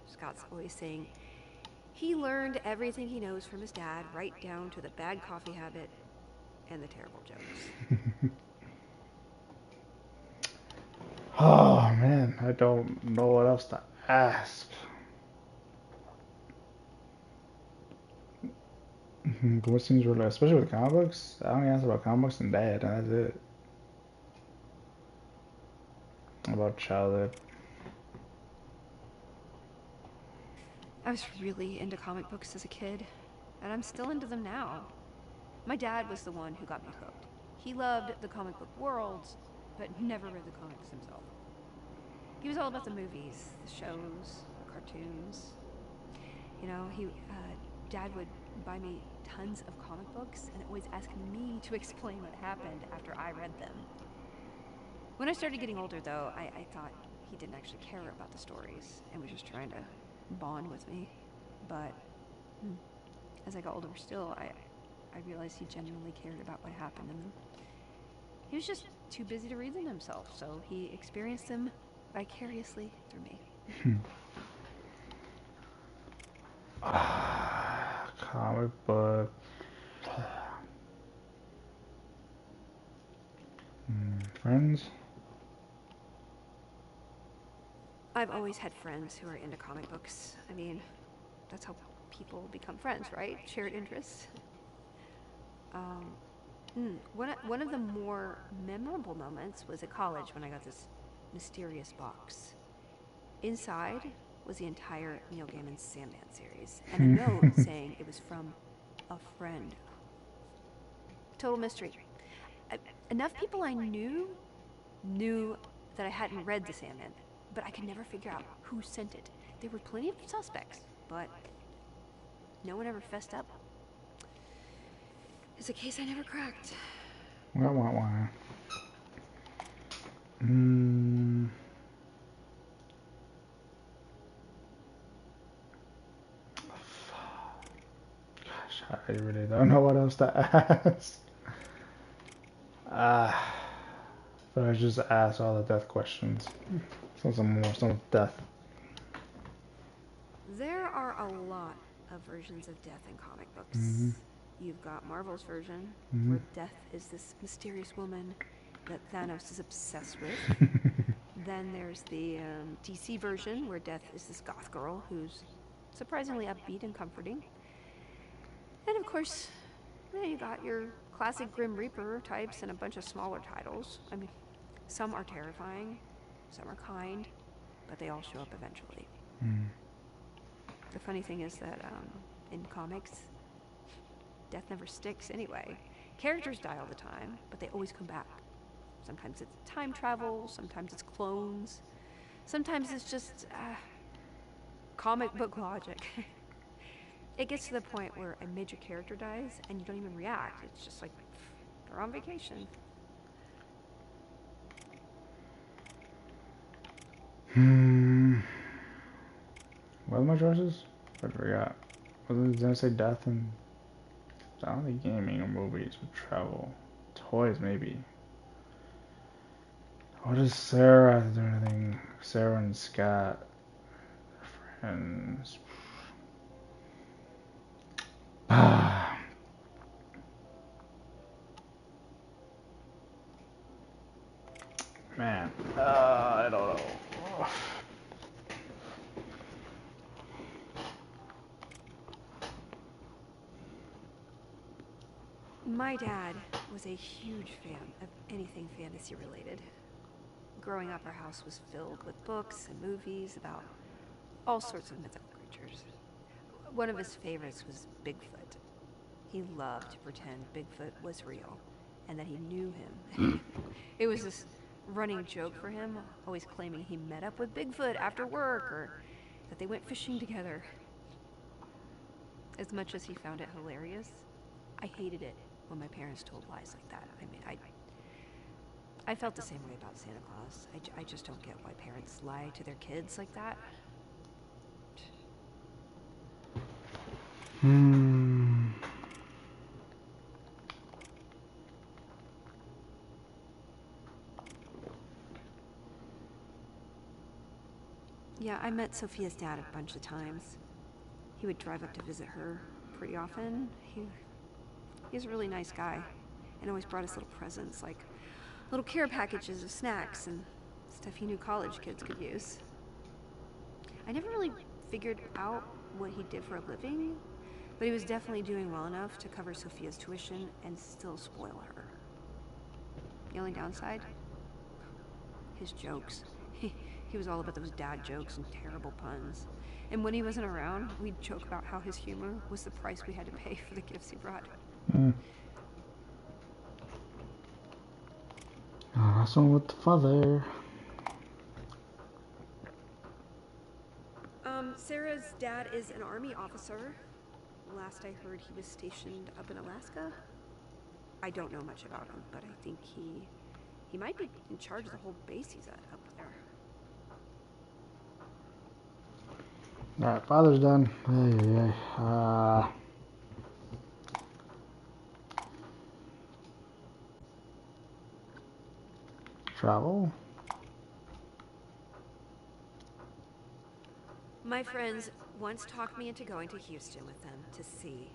[SPEAKER 2] Scott's always saying he learned everything he knows from his dad, right down to the bad coffee habit and the terrible jokes.
[SPEAKER 1] Oh man, I don't know what else to ask. What seems really, especially with comic books, I only ask about comic books and dad, and that's it. About childhood.
[SPEAKER 2] I was really into comic books as a kid, and I'm still into them now. My dad was the one who got me hooked. He loved the comic book world, but never read the comics himself. He was all about the movies, the shows, the cartoons. You know, Dad would buy me tons of comic books and always ask me to explain what happened after I read them. When I started getting older, though, I thought he didn't actually care about the stories and was just trying to bond with me. But as I got older still, I realized he genuinely cared about what happened in them. He was just too busy to read them himself, so he experienced them vicariously through me.
[SPEAKER 1] Comic book. Friends?
[SPEAKER 2] I've always had friends who are into comic books. I mean, that's how people become friends, right? Shared interests. One of the more memorable moments was at college when I got this mysterious box. Inside was the entire Neil Gaiman Sandman series, and a note saying it was from a friend. Total mystery. Enough people I knew that I hadn't read the Sandman, but I could never figure out who sent it. There were plenty of suspects, but no one ever fessed up. It's a case I never cracked.
[SPEAKER 1] Wah. Gosh, I really don't know what else to ask. But I just asked all the death questions. Some death.
[SPEAKER 2] There are a lot of versions of death in comic books. You've got Marvel's version, where death is this mysterious woman that Thanos is obsessed with. Then there's the DC version, where death is this goth girl who's surprisingly upbeat and comforting. And of course, you got your classic Grim Reaper types and a bunch of smaller titles. I mean, some are terrifying, some are kind, but they all show up eventually. The funny thing is that in comics, death never sticks anyway. Characters die all the time, but they always come back. Sometimes it's time travel, sometimes it's clones, sometimes it's just comic book logic. It gets to the point where a major character dies and you don't even react. It's just like, they're on vacation.
[SPEAKER 1] What are my choices? I forgot. Did I say death and... I don't think gaming or movies or travel. Toys, maybe. What does Sarah have to do anything? Sarah and Scott. Friends. Man. I don't know.
[SPEAKER 2] My dad was a huge fan of anything fantasy related. Growing up, our house was filled with books and movies about all sorts of mythical creatures. One of his favorites was Bigfoot. He loved to pretend Bigfoot was real and that he knew him. It was this running joke for him, always claiming he met up with Bigfoot after work or that they went fishing together. As much as he found it hilarious, I hated it when my parents told lies like that. I mean, I felt the same way about Santa Claus. I just don't get why parents lie to their kids like that. Yeah, I met Sophia's dad a bunch of times. He would drive up to visit her pretty often. He's a really nice guy and always brought us little presents, like little care packages of snacks and stuff he knew college kids could use. I never really figured out what he did for a living, but he was definitely doing well enough to cover Sophia's tuition and still spoil her. The only downside? His jokes. He was all about those dad jokes and terrible puns. And when he wasn't around, we'd joke about how his humor was the price we had to pay for the gifts he brought.
[SPEAKER 1] That's one with the father.
[SPEAKER 2] Sarah's dad is an army officer. Last I heard, he was stationed up in Alaska. I don't know much about him, but I think he might be in charge of the whole base he's at up there.
[SPEAKER 1] Alright, father's done. Travel.
[SPEAKER 2] My friends once talked me into going to Houston with them to see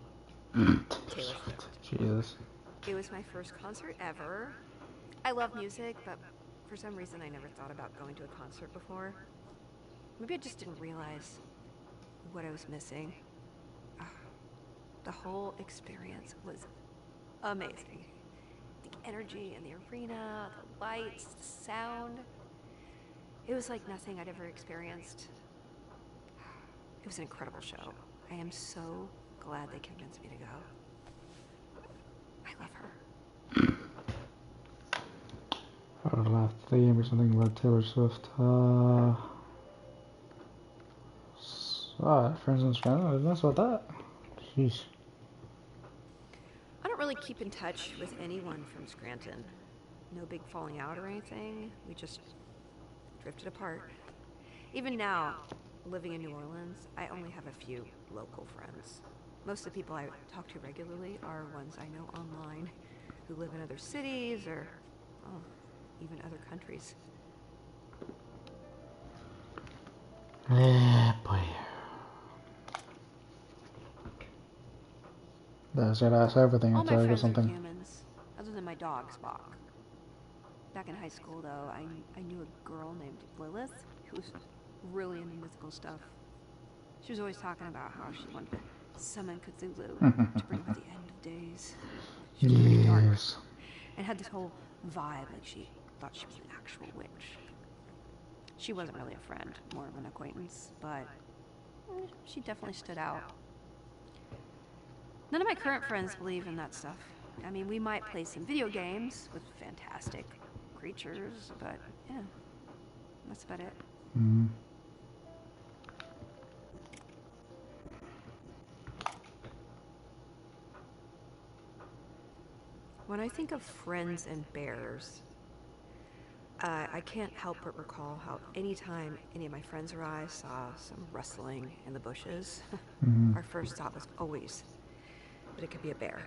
[SPEAKER 2] Taylor Swift.
[SPEAKER 1] Jesus.
[SPEAKER 2] It was my first concert ever. I love music, but for some reason I never thought about going to a concert before. Maybe I just didn't realize what I was missing. The whole experience was amazing. The energy in the arena, the lights, the sound. It was like nothing I'd ever experienced. It was an incredible show. I am so glad they convinced me to go. I love her.
[SPEAKER 1] Our last theme or something about Taylor Swift. Friends in Scranton. That's about that. Jeez.
[SPEAKER 2] I don't really keep in touch with anyone from Scranton. No big falling out or anything. We just drifted apart. Even now, living in New Orleans, I only have a few local friends. Most of the people I talk to regularly are ones I know online who live in other cities or, even other countries.
[SPEAKER 1] Yeah, boy. That's everything.
[SPEAKER 2] All
[SPEAKER 1] It's
[SPEAKER 2] my
[SPEAKER 1] like
[SPEAKER 2] friends
[SPEAKER 1] something.
[SPEAKER 2] are humans, other than my dog, Spock. Back in high school, though, I knew a girl named Lilith who was really into mythical stuff. She was always talking about how she wanted to summon Cthulhu to bring about the end of days. She was pretty dark and had this whole vibe like she thought she was an actual witch. She wasn't really a friend, more of an acquaintance, but she definitely stood out. None of my current friends believe in that stuff. I mean, we might play some video games with fantastic creatures, but yeah, that's about it. When I think of friends and bears, I can't help but recall how anytime any of my friends or I saw some rustling in the bushes, our first thought was always that it could be a bear.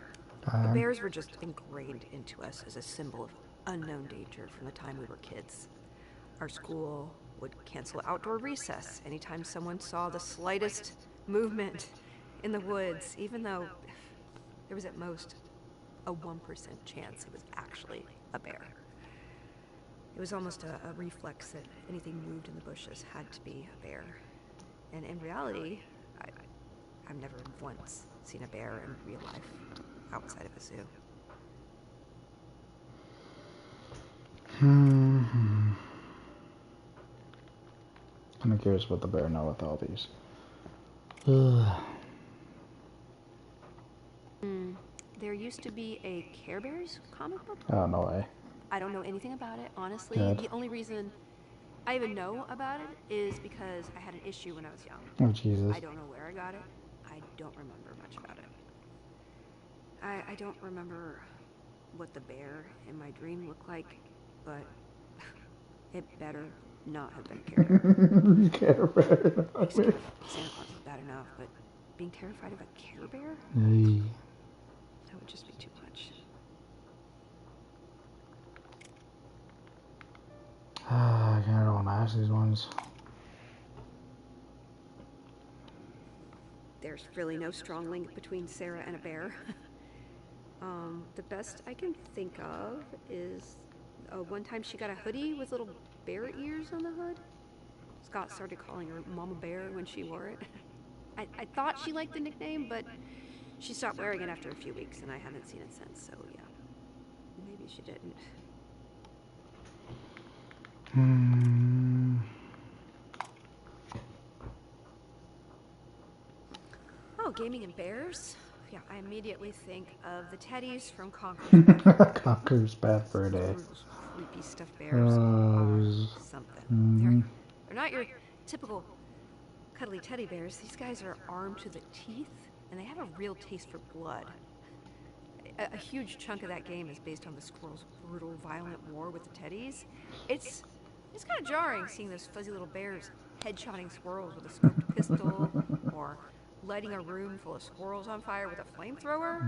[SPEAKER 2] Bears were just ingrained into us as a symbol of unknown danger from the time we were kids. Our school would cancel outdoor recess anytime someone saw the slightest movement in the woods, even though there was at most a 1% chance it was actually a bear. It was almost a reflex that anything moved in the bushes had to be a bear. And in reality, I've never once seen a bear in real life outside of a zoo.
[SPEAKER 1] I'm curious about the bear now with all these.
[SPEAKER 2] There used to be a Care Bears comic book.
[SPEAKER 1] Oh, no way.
[SPEAKER 2] I don't know anything about it, honestly.
[SPEAKER 1] Good.
[SPEAKER 2] The only reason I even know about it is because I had an issue when I was young.
[SPEAKER 1] Oh, Jesus.
[SPEAKER 2] I don't know where I got it. I don't remember much about it. I don't remember what the bear in my dream looked like, but it better not have been a Care Bear.
[SPEAKER 1] Care Bear.
[SPEAKER 2] Being scared of Santa Claus is bad enough, but being terrified of a Care Bear?
[SPEAKER 1] Hey.
[SPEAKER 2] That would just be too much.
[SPEAKER 1] I can't roll nice these ones.
[SPEAKER 2] There's really no strong link between Sarah and a bear. The best I can think of is one time she got a hoodie with little bear ears on the hood. Scott started calling her Mama Bear when she wore it. I thought she liked the nickname, but she stopped wearing it after a few weeks, and I haven't seen it since, so yeah. Maybe she didn't. Oh, gaming and bears? Yeah, I immediately think of the teddies from Conker's Bad Fur Day.
[SPEAKER 1] Conker's Bad Fur Day.
[SPEAKER 2] Those creepy stuffed bears are something. They're not your typical cuddly teddy bears. These guys are armed to the teeth, and they have a real taste for blood. A huge chunk of that game is based on the squirrels' brutal, violent war with the teddies. It's kind of jarring seeing those fuzzy little bears headshotting squirrels with a scoped pistol, or lighting a room full of squirrels on fire with a flamethrower.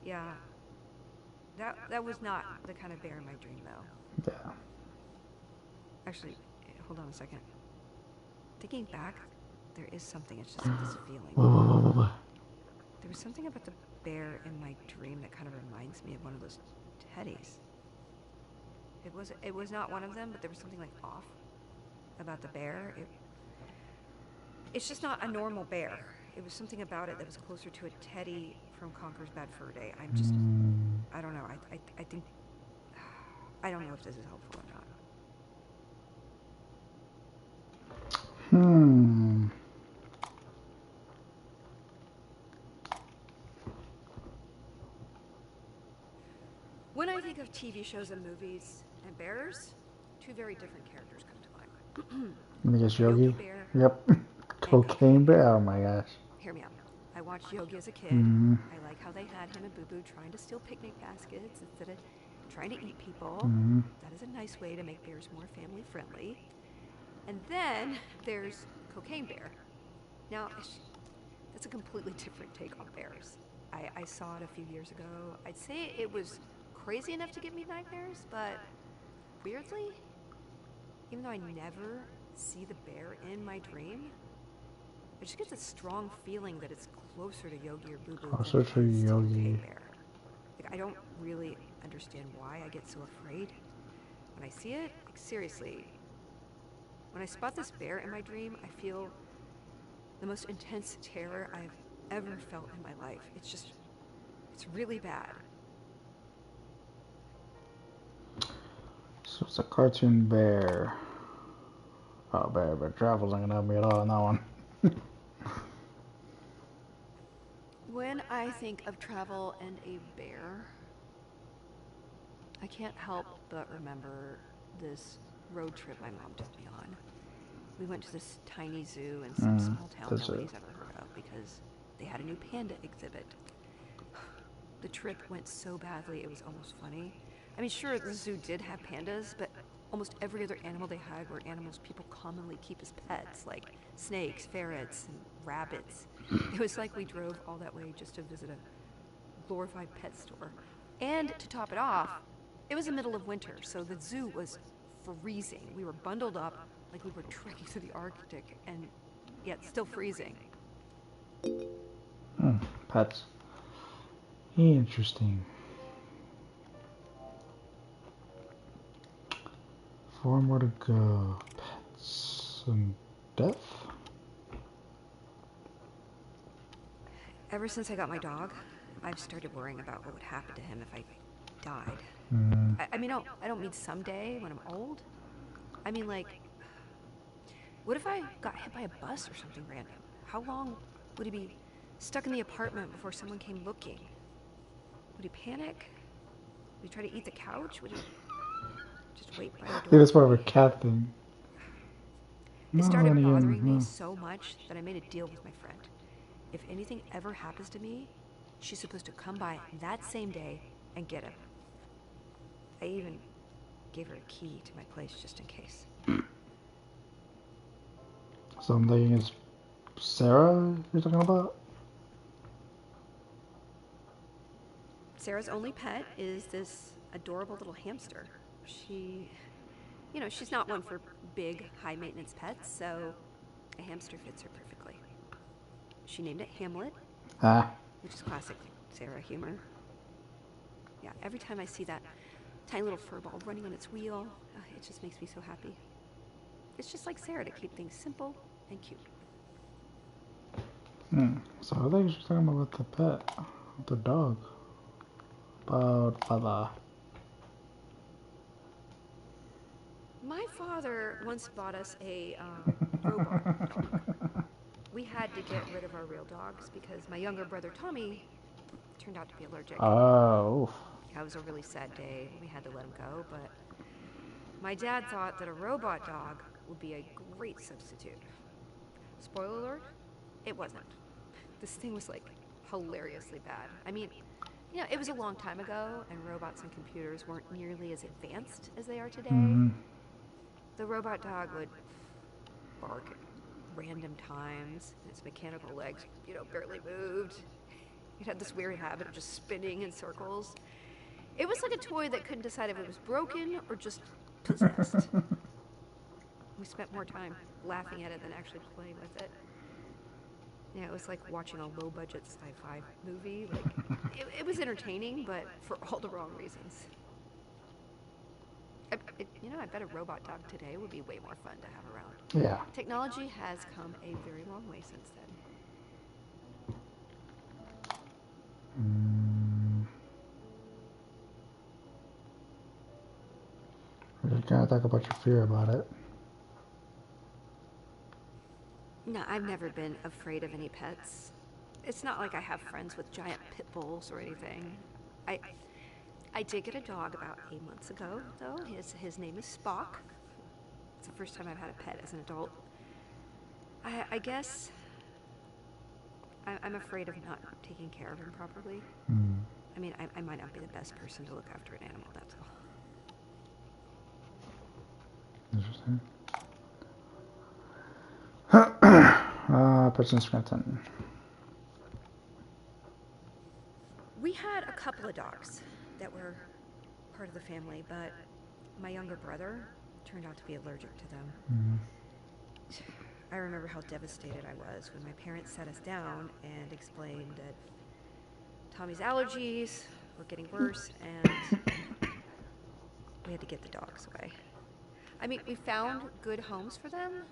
[SPEAKER 2] Yeah, that was not the kind of bear in my dream, though.
[SPEAKER 1] Yeah.
[SPEAKER 2] Actually, hold on a second. Thinking back, there is something. It's just this feeling. There was something about the bear in my dream that kind of reminds me of one of those teddies. It was not one of them, but there was something like off about the bear. It's just not a normal bear. It was something about it that was closer to a teddy from Conker's Bad Fur Day. I don't know. I think, I don't know if this is helpful or not. When I think of TV shows and movies and bears, two very different characters come to mind.
[SPEAKER 1] Let me guess, Yogi?
[SPEAKER 2] Bear.
[SPEAKER 1] Yep. Cocaine Bear? Oh my gosh.
[SPEAKER 2] Hear me out. I watched Yogi as a kid. I like how they had him and Boo Boo trying to steal picnic baskets instead of trying to eat people. That is a nice way to make bears more family friendly. And then there's Cocaine Bear. Now, that's a completely different take on bears. I saw it a few years ago. I'd say it was crazy enough to give me nightmares, but weirdly, even though I never see the bear in my dream, I just get this strong feeling that it's closer to Yogi or Boo Boo
[SPEAKER 1] Closer to
[SPEAKER 2] than it is to
[SPEAKER 1] Yogi.
[SPEAKER 2] Cocaine Bear. Like, I don't really understand why I get so afraid when I see it. Like, seriously, when I spot this bear in my dream, I feel the most intense terror I've ever felt in my life. It's really bad.
[SPEAKER 1] So it's a cartoon bear. Oh, Bear Travel's not gonna help me at all on that one.
[SPEAKER 2] When I think of travel and a bear, I can't help but remember this road trip my mom took me on. We went to this tiny zoo in some small town nobody's ever heard of because they had a new panda exhibit. The trip went so badly, it was almost funny. I mean, sure, the zoo did have pandas, but almost every other animal they had were animals people commonly keep as pets, like snakes, ferrets, and rabbits. It was like we drove all that way just to visit a glorified pet store. And to top it off, it was the middle of winter, so the zoo was freezing. We were bundled up like we were trekking through the Arctic, and yet still freezing.
[SPEAKER 1] Pets. Interesting. 4 more to go. Pets and death?
[SPEAKER 2] Ever since I got my dog, I've started worrying about what would happen to him if I died. I mean, I don't mean someday when I'm old. I mean, like, what if I got hit by a bus or something random? How long would he be stuck in the apartment before someone came looking? Would he panic? Would he try to eat the couch? Would he just wait by the door?
[SPEAKER 1] I think that's more of a cat thing.
[SPEAKER 2] It started bothering me so much that I made a deal with my friend. If anything ever happens to me, she's supposed to come by that same day and get him. I even gave her a key to my place just in case.
[SPEAKER 1] So I'm thinking it's Sarah you're talking about?
[SPEAKER 2] Sarah's only pet is this adorable little hamster. She's not one for big, high-maintenance pets, so a hamster fits her perfectly. She named it Hamlet,
[SPEAKER 1] Ah.
[SPEAKER 2] which is classic Sarah humor. Yeah, every time I see that tiny little fur ball running on its wheel, it just makes me so happy. It's just like Sarah to keep things simple and cute.
[SPEAKER 1] So I think she's talking about the pet, the dog. About father.
[SPEAKER 2] My father once bought us a robot dog. We had to get rid of our real dogs because my younger brother Tommy turned out to be allergic.
[SPEAKER 1] Oh, oof.
[SPEAKER 2] It was a really sad day. We had to let him go, but my dad thought that a robot dog would be a great substitute. Spoiler alert, it wasn't. This thing was like hilariously bad. I mean, it was a long time ago, and robots and computers weren't nearly as advanced as they are today. The robot dog would bark at random times, and its mechanical legs, barely moved. It had this weird habit of just spinning in circles. It was like a toy that couldn't decide if it was broken or just possessed. We spent more time laughing at it than actually playing with it. Yeah, it was like watching a low-budget sci-fi movie. It was entertaining, but for all the wrong reasons. I bet a robot dog today would be way more fun to have around.
[SPEAKER 1] Yeah.
[SPEAKER 2] Technology has come a very long way since then.
[SPEAKER 1] We just gotta talk about your fear about it.
[SPEAKER 2] No, I've never been afraid of any pets. It's not like I have friends with giant pit bulls or anything. I did get a dog about 8 months ago, though. His name is Spock. It's the first time I've had a pet as an adult. I guess I'm afraid of not taking care of him properly. I mean, I might not be the best person to look after an animal, that's
[SPEAKER 1] all. Interesting. Person Scranton.
[SPEAKER 2] We had a couple of dogs that were part of the family, but my younger brother turned out to be allergic to them. I remember how devastated I was when my parents sat us down and explained that Tommy's allergies were getting worse and we had to get the dogs away. I mean, we found good homes for them,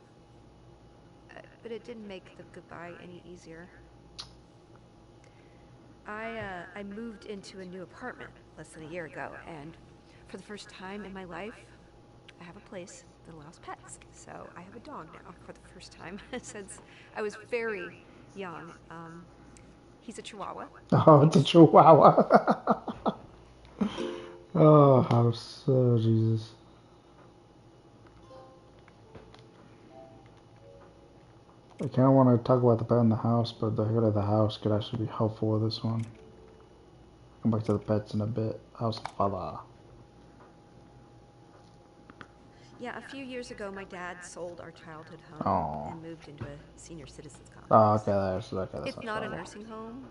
[SPEAKER 2] but it didn't make the goodbye any easier. I moved into a new apartment less than a year ago, and for the first time in my life, I have a place that allows pets. So I have a dog now for the first time since I was very young. He's a Chihuahua.
[SPEAKER 1] Oh, it's a Chihuahua. Oh, house. Oh, Jesus. I kind of want to talk about the pet in the house, but the head of the house could actually be helpful with this one. Come back to the pets in a bit. House of Father.
[SPEAKER 2] Yeah, a few years ago, my dad sold our childhood home and moved into a senior citizens complex.
[SPEAKER 1] Oh, okay, that's
[SPEAKER 2] It's not a nursing home,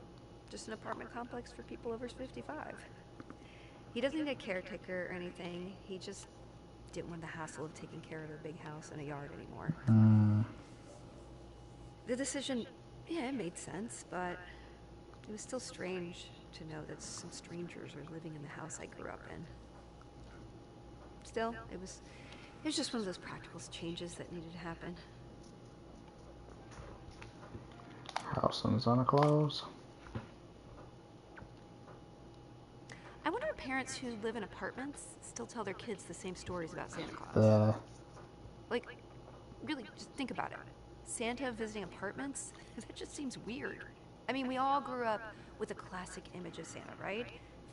[SPEAKER 2] just an apartment complex for people over 55. He doesn't need a caretaker or anything. He just didn't want the hassle of taking care of a big house and a yard anymore. The decision, it made sense, but it was still strange to know that some strangers are living in the house I grew up in. Still, it was just one of those practical changes that needed to happen.
[SPEAKER 1] House in Santa Claus.
[SPEAKER 2] I wonder if parents who live in apartments still tell their kids the same stories about Santa Claus.
[SPEAKER 1] Yeah.
[SPEAKER 2] Really, just think about it. Santa visiting apartments? That just seems weird. I mean, we all grew up with a classic image of Santa, right?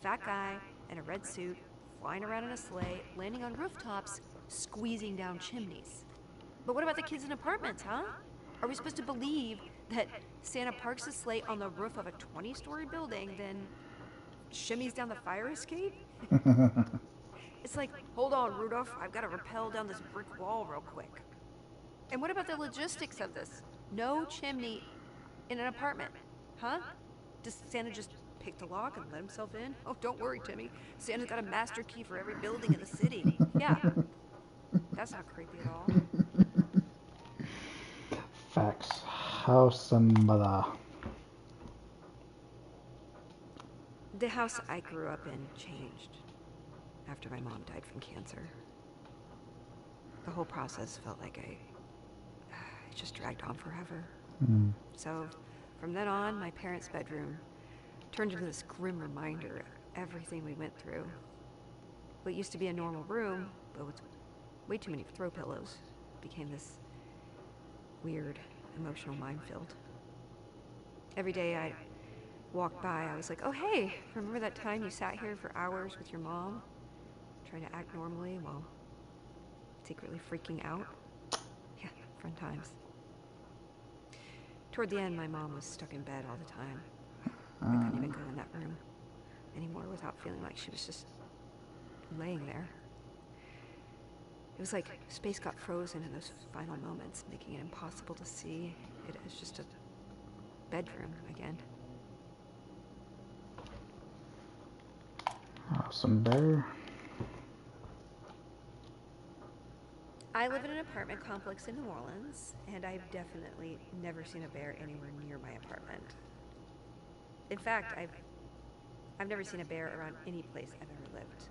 [SPEAKER 2] Fat guy in a red suit, flying around in a sleigh, landing on rooftops, squeezing down chimneys. But what about the kids in apartments, huh? Are we supposed to believe that Santa parks his sleigh on the roof of a 20-story building, then shimmies down the fire escape? It's like, hold on, Rudolph, I've got to rappel down this brick wall real quick. And what about the logistics of this? No chimney in an apartment, huh? Does Santa just pick the lock and let himself in? Oh, don't worry, Timmy. Santa's got a master key for every building in the city. Yeah, that's not creepy at all.
[SPEAKER 1] Facts. House and mother.
[SPEAKER 2] The house I grew up in changed after my mom died from cancer. The whole process felt like it just dragged on forever. So from then on, my parents' bedroom turned into this grim reminder of everything we went through. What used to be a normal room, but with way too many throw pillows, became this weird, emotional minefield. Every day I walked by, I was like, oh hey, remember that time you sat here for hours with your mom, trying to act normally while secretly freaking out? Yeah, fun times. Toward the end, my mom was stuck in bed all the time. I couldn't even go in that room anymore without feeling like she was just laying there. It was like space got frozen in those final moments, making it impossible to see it as just a bedroom again.
[SPEAKER 1] Some bear.
[SPEAKER 2] I live in an apartment complex in New Orleans, and I've definitely never seen a bear anywhere near my apartment. In fact, I've never seen a bear around any place I've ever lived.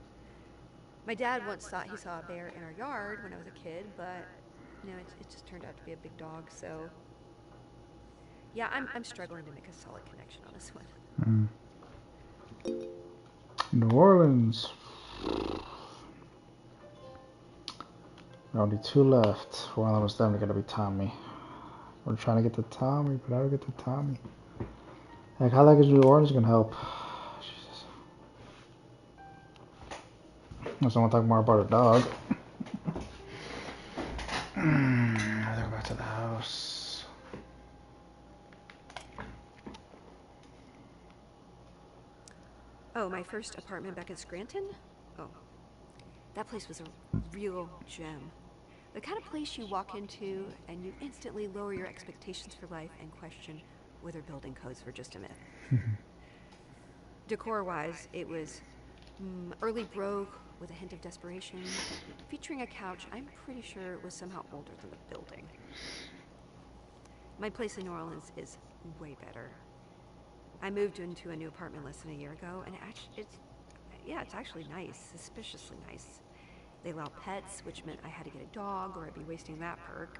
[SPEAKER 2] My dad once thought he saw a bear in our yard when I was a kid, but it just turned out to be a big dog. So yeah, I'm struggling to make a solid connection on this one.
[SPEAKER 1] New Orleans. Only 2 left. One of them is definitely gonna be Tommy. We're trying to get to Tommy, but how do we get to Tommy? Like, how is New Orleans gonna help? Jesus. Unless someone talk more about a dog. Let's go back to the house.
[SPEAKER 2] Oh, my first apartment back in Scranton? Oh, that place was a real gem. The kind of place you walk into and you instantly lower your expectations for life and question whether building codes were just a myth. Decor-wise, it was early Baroque with a hint of desperation, featuring a couch I'm pretty sure was somehow older than the building. My place in New Orleans is way better. I moved into a new apartment less than a year ago, and it's actually nice, suspiciously nice. They allow pets, which meant I had to get a dog or I'd be wasting that perk.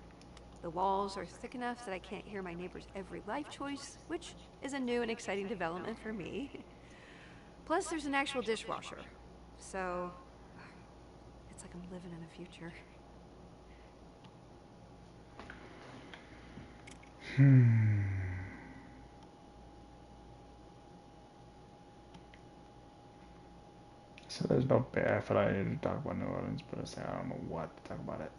[SPEAKER 2] The walls are thick enough that I can't hear my neighbor's every life choice, which is a new and exciting development for me. Plus, there's an actual dishwasher. So, it's like I'm living in the future.
[SPEAKER 1] So there's no bear. I feel like I need to talk about New Orleans, but it's like I don't know what to talk about it.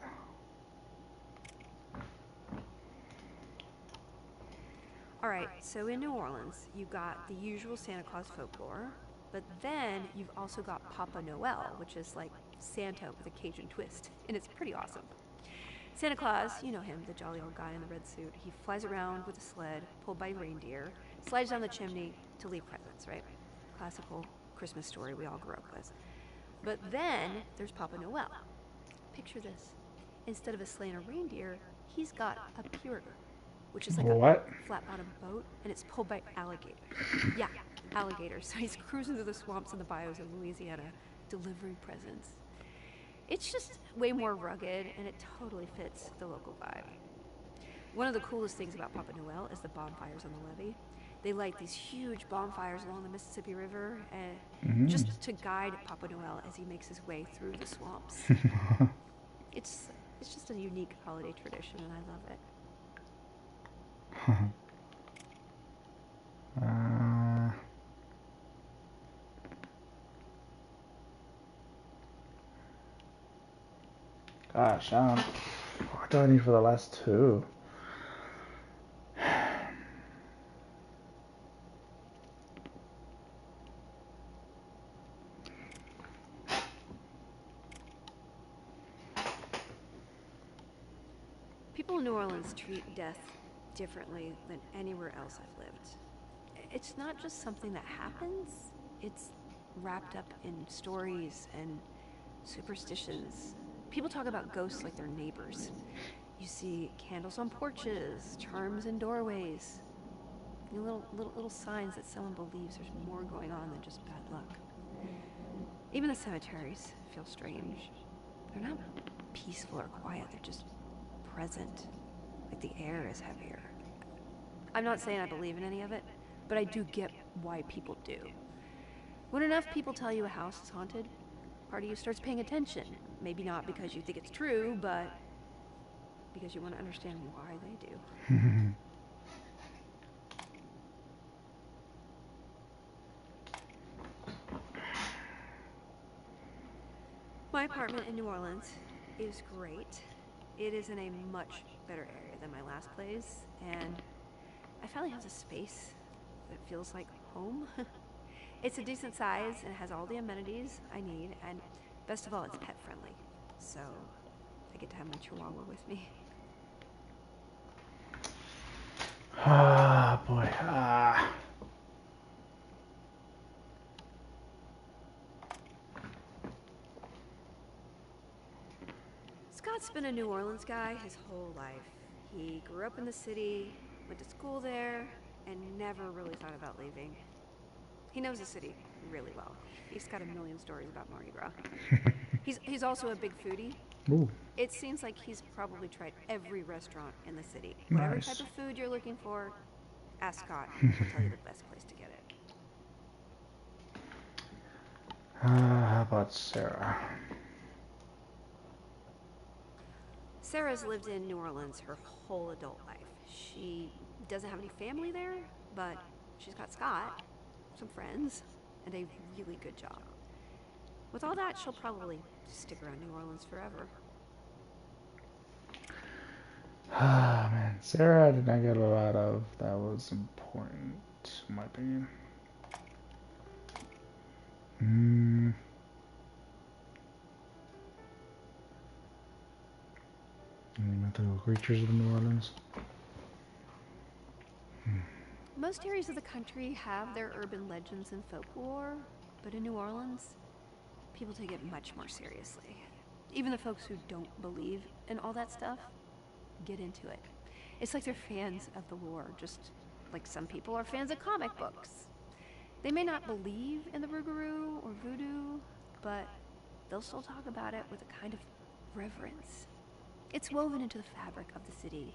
[SPEAKER 2] All right, so in New Orleans, you've got the usual Santa Claus folklore, but then you've also got Papa Noel, which is like Santa with a Cajun twist, and it's pretty awesome. Santa Claus, you know him, the jolly old guy in the red suit. He flies around with a sled pulled by reindeer, slides down the chimney to leave presents, right? Classical Christmas story we all grew up with. But then there's Papa Noel. Picture this. Instead of a sleigh and a reindeer, he's got a pirogue, which is like
[SPEAKER 1] What?
[SPEAKER 2] a flat-bottomed boat, and it's pulled by alligators. Yeah, alligators. So he's cruising through the swamps and the bayous of Louisiana, delivering presents. It's just way more rugged, and it totally fits the local vibe. One of the coolest things about Papa Noel is the bonfires on the levee. They light these huge bonfires along the Mississippi River, just to guide Papa Noel as he makes his way through the swamps. It's just a unique holiday tradition, and I love it.
[SPEAKER 1] Gosh, what do I need for the last 2?
[SPEAKER 2] People in New Orleans treat death differently than anywhere else I've lived. It's not just something that happens, it's wrapped up in stories and superstitions. People talk about ghosts like they're neighbors. You see candles on porches, charms in doorways, little signs that someone believes there's more going on than just bad luck. Even the cemeteries feel strange. They're not peaceful or quiet, they're just present. Like the air is heavier. I'm not saying I believe in any of it, but I do get why people do. When enough people tell you a house is haunted, part of you starts paying attention. Maybe not because you think it's true, but because you want to understand why they do. My apartment in New Orleans is great. It is in a much better area than my last place, and I finally have a space that feels like home. It's a decent size and it has all the amenities I need, and best of all, it's pet friendly. So I get to have my chihuahua with me.
[SPEAKER 1] Ah, boy.
[SPEAKER 2] Scott's been a New Orleans guy his whole life. He grew up in the city, went to school there, and never really thought about leaving. He knows the city really well. He's got a million stories about Mardi Gras. He's also a big foodie.
[SPEAKER 1] Ooh,
[SPEAKER 2] It seems like he's probably tried every restaurant in the city. Whatever type
[SPEAKER 1] nice.
[SPEAKER 2] of food you're looking for, ask Scott. He'll tell you the best place to get it.
[SPEAKER 1] How about Sarah?
[SPEAKER 2] Sarah's lived in New Orleans her whole adult life. She doesn't have any family there, but she's got Scott, some friends, and a really good job. With all that, she'll probably stick around New Orleans forever.
[SPEAKER 1] Ah, man. Sarah did not get a lot of that was important, in my opinion. Any mythical creatures of New Orleans?
[SPEAKER 2] Most areas of the country have their urban legends and folklore, but in New Orleans, people take it much more seriously. Even the folks who don't believe in all that stuff get into it. It's like they're fans of the lore, just like some people are fans of comic books. They may not believe in the Rougarou or voodoo, but they'll still talk about it with a kind of reverence. It's woven into the fabric of the city.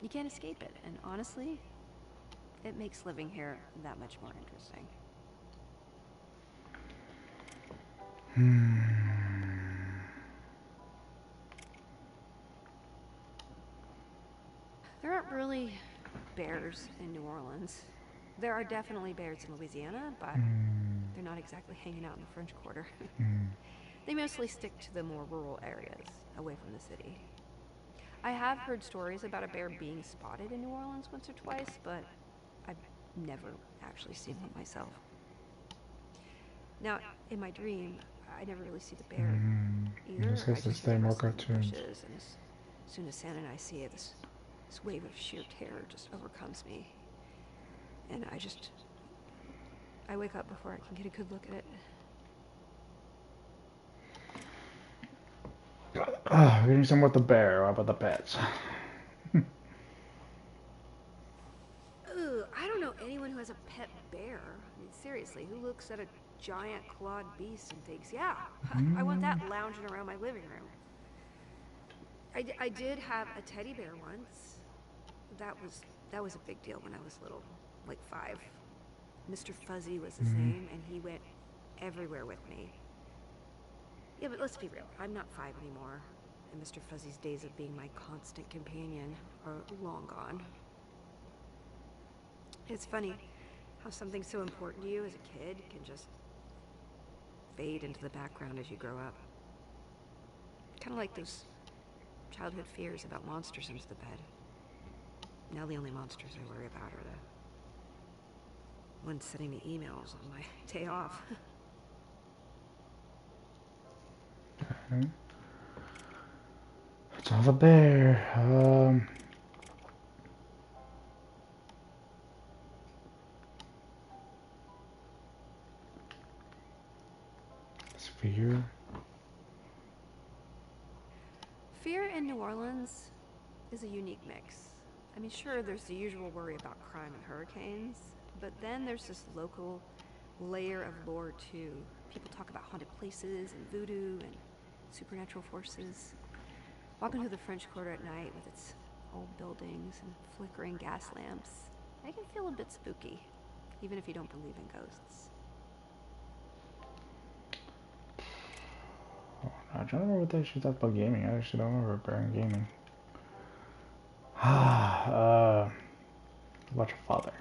[SPEAKER 2] You can't escape it, and honestly, it makes living here that much more interesting. There aren't really bears in New Orleans. There are definitely bears in Louisiana, but they're not exactly hanging out in the French Quarter. They mostly stick to the more rural areas, away from the city. I have heard stories about a bear being spotted in New Orleans once or twice, but I've never actually seen one myself. Now, in my dream, I never really see the bear either.
[SPEAKER 1] This has
[SPEAKER 2] I
[SPEAKER 1] to
[SPEAKER 2] just
[SPEAKER 1] stay
[SPEAKER 2] hear
[SPEAKER 1] more
[SPEAKER 2] rustling in the
[SPEAKER 1] cartoons.
[SPEAKER 2] bushes, and as soon as Santa and I see it, this wave of sheer terror just overcomes me. And I wake up before I can get a good look at it.
[SPEAKER 1] We're getting some with the bear. How about the pets?
[SPEAKER 2] Ugh, I don't know anyone who has a pet bear. I mean, seriously, who looks at a giant clawed beast and thinks, yeah, I want that lounging around my living room. I did have a teddy bear once. That was a big deal when I was little, like 5. Mr. Fuzzy was his name, and he went everywhere with me. Yeah, but let's be real, I'm not 5 anymore, and Mr. Fuzzy's days of being my constant companion are long gone. It's funny how something so important to you as a kid can just fade into the background as you grow up. Kind of like those childhood fears about monsters under the bed. Now the only monsters I worry about are the ones sending me emails on my day off.
[SPEAKER 1] Saw the bear. Sphere.
[SPEAKER 2] Fear in New Orleans is a unique mix. I mean, sure, there's the usual worry about crime and hurricanes, but then there's this local layer of lore too. People talk about haunted places and voodoo and supernatural forces. Walking through the French Quarter at night with its old buildings and flickering gas lamps, it can feel a bit spooky, even if you don't believe in ghosts.
[SPEAKER 1] Oh, I don't remember what they actually talked about gaming. I actually don't remember bear and gaming. Watch your father.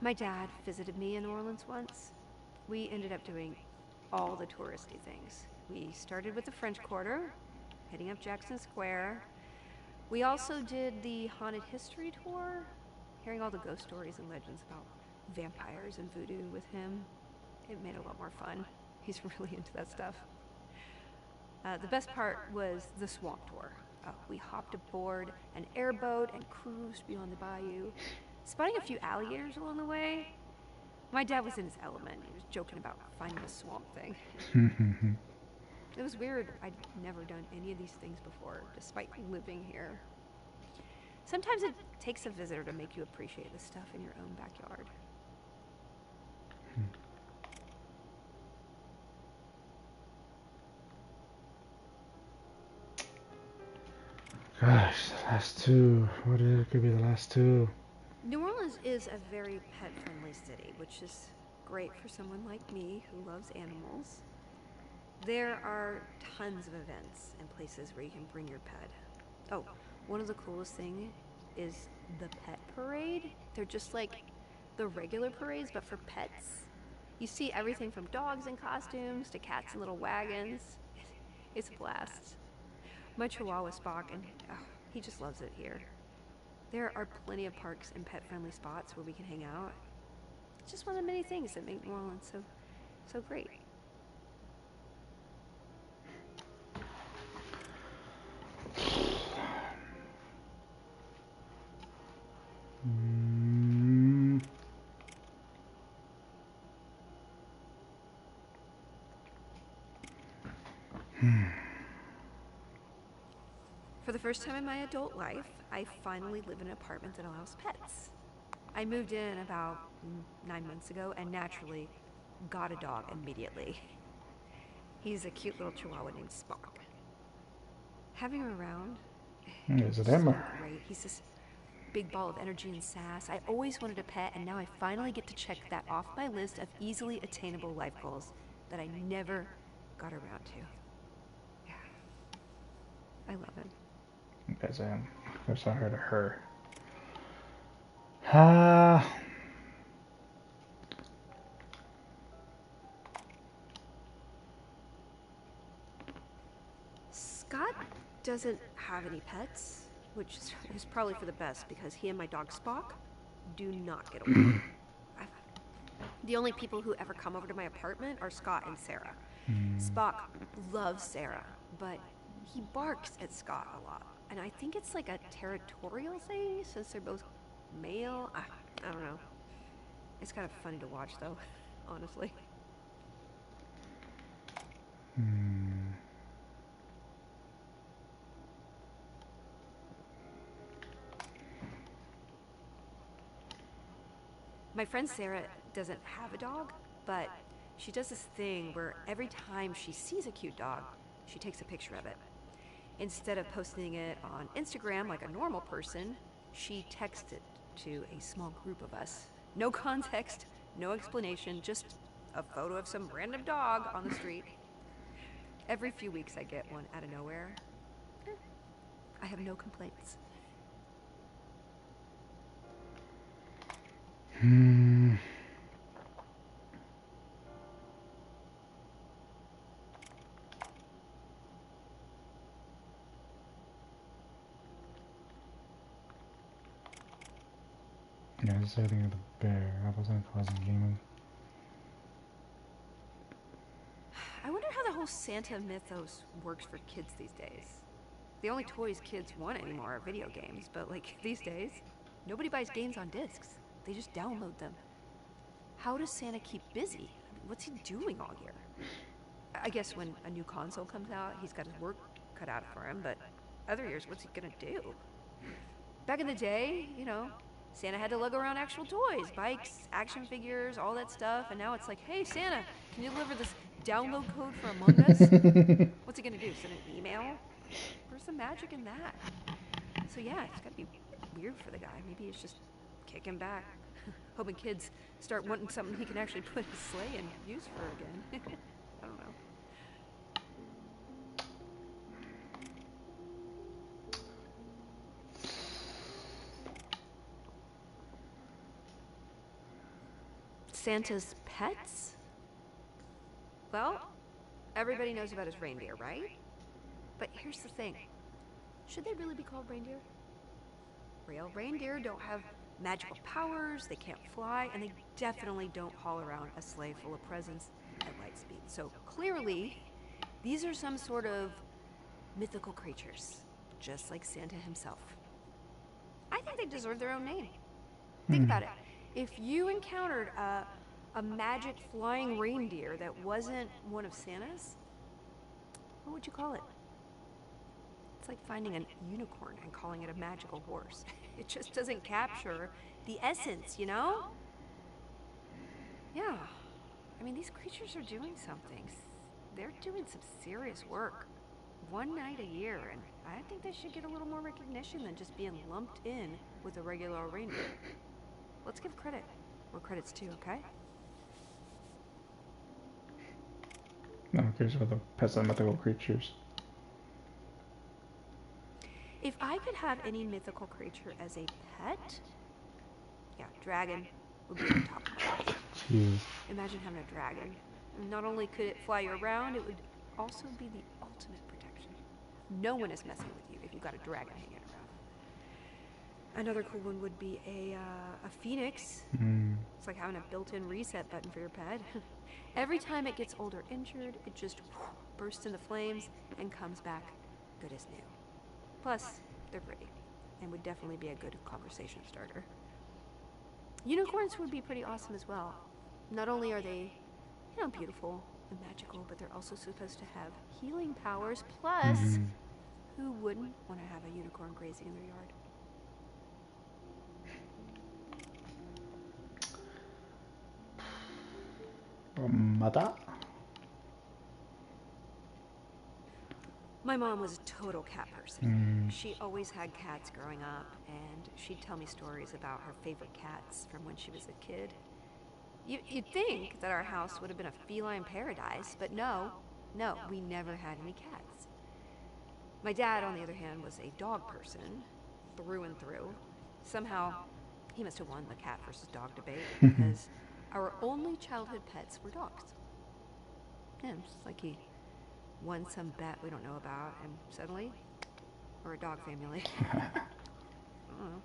[SPEAKER 2] My dad visited me in New Orleans once. We ended up doing all the touristy things. We started with the French Quarter, heading up Jackson Square. We also did the haunted history tour, hearing all the ghost stories and legends about vampires and voodoo with him. It made it a lot more fun. He's really into that stuff. The best part was the swamp tour. We hopped aboard an airboat and cruised beyond the bayou, spotting a few alligators along the way. My dad was in his element. He was joking about finding a swamp thing. It was weird. I'd never done any of these things before, despite living here. Sometimes it takes a visitor to make you appreciate the stuff in your own backyard.
[SPEAKER 1] Gosh, the last two. Could be the last two?
[SPEAKER 2] New Orleans is a very pet-friendly city, which is great for someone like me who loves animals. There are tons of events and places where you can bring your pet. Oh, one of the coolest things is the pet parade. They're just like the regular parades, but for pets. You see everything from dogs in costumes to cats in little wagons. It's a blast. My Chihuahua Spock, and he just loves it here. There are plenty of parks and pet-friendly spots where we can hang out. It's just one of the many things that make New Orleans so great. For the first time in my adult life, I finally live in an apartment that allows pets. I moved in about 9 months ago and naturally got a dog immediately. He's a cute little chihuahua named Spock. Having him around
[SPEAKER 1] Is it
[SPEAKER 2] has
[SPEAKER 1] him?
[SPEAKER 2] been great. He's this big ball of energy and sass. I always wanted a pet, and now I finally get to check that off my list of easily attainable life goals that I never got around to. Yeah. I love him.
[SPEAKER 1] That's him. That's I heard of her. Ah.
[SPEAKER 2] Scott doesn't have any pets, which is probably for the best because he and my dog Spock do not get along. The only people who ever come over to my apartment are Scott and Sarah. Spock loves Sarah, but he barks at Scott a lot. And I think it's like a territorial thing since they're both male. I don't know. It's kind of funny to watch though, honestly. My friend Sarah doesn't have a dog, but she does this thing where every time she sees a cute dog, she takes a picture of it. Instead of posting it on Instagram like a normal person, she texts it to a small group of us. No context, no explanation, just a photo of some random dog on the street. Every few weeks I get one out of nowhere. I have no complaints.
[SPEAKER 1] Yeah, this is everything of the bear. I wasn't causing gaming.
[SPEAKER 2] I wonder how the whole whole Santa mythos works for kids these days. The only toys kids want anymore are video games, but like these days, nobody buys games on discs. They just download them. How does Santa keep busy? I mean, what's he doing all year? I guess when a new console comes out, he's got his work cut out for him, but other years, what's he gonna do? Back in the day, Santa had to lug around actual toys, bikes, action figures, all that stuff, and now it's like, hey, Santa, can you deliver this download code for Among Us? What's he gonna do, send an email? Where's the magic in that? So yeah, it's gotta be weird for the guy. Maybe it's just kicking back, hoping kids start wanting something he can actually put his sleigh and use for again. I don't know. Santa's pets? Well, everybody knows about his reindeer, right? But here's the thing. Should they really be called reindeer? Real reindeer don't have magical powers, they can't fly, and they definitely don't haul around a sleigh full of presents at light speed. So clearly, these are some sort of mythical creatures, just like Santa himself. I think they deserve their own name. Think about it. If you encountered a magic flying reindeer that wasn't one of Santa's, what would you call it? It's like finding a unicorn and calling it a magical horse. It just doesn't capture the essence, Yeah. I mean, these creatures are doing something. They're doing some serious work. One night a year, and I think they should get a little more recognition than just being lumped in with a regular reindeer. Let's give credit where credit's due, okay?
[SPEAKER 1] No, okay, so the pets are mythical creatures.
[SPEAKER 2] If I could have any mythical creature as a pet, yeah, dragon would be at the top of my list.
[SPEAKER 1] Jeez.
[SPEAKER 2] Imagine having a dragon. Not only could it fly you around, it would also be the ultimate protection. No one is messing with you if you've got a dragon hanging around. Another cool one would be a phoenix. It's like having a built-in reset button for your pet. Every time it gets old or injured, it just bursts into flames and comes back good as new. Plus, they're pretty, and would definitely be a good conversation starter. Unicorns would be pretty awesome as well. Not only are they, beautiful and magical, but they're also supposed to have healing powers. Plus, who wouldn't want to have a unicorn grazing in their yard?
[SPEAKER 1] Mother?
[SPEAKER 2] My mom was a total cat person. She always had cats growing up, and she'd tell me stories about her favorite cats from when she was a kid. You'd think that our house would have been a feline paradise, but no, we never had any cats. My dad, on the other hand, was a dog person, through and through. Somehow, he must have won the cat versus dog debate, because our only childhood pets were dogs. Yeah, it's like he won some bet we don't know about, and suddenly, we're a dog family. I don't know.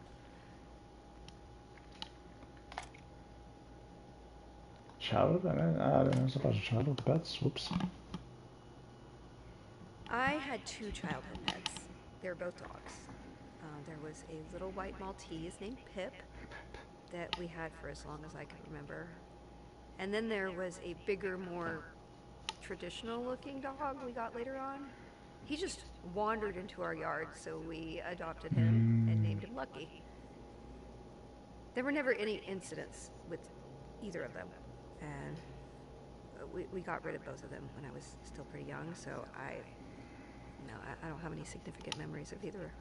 [SPEAKER 1] Childhood? I didn't know about childhood pets. Whoops.
[SPEAKER 2] I had two childhood pets. They were both dogs. There was a little white Maltese named Pip that we had for as long as I could remember. And then there was a bigger, more traditional looking dog we got later on. He just wandered into our yard, so we adopted him and named him Lucky. There were never any incidents with either of them, and we got rid of both of them when I was still pretty young, so I don't have any significant memories of either.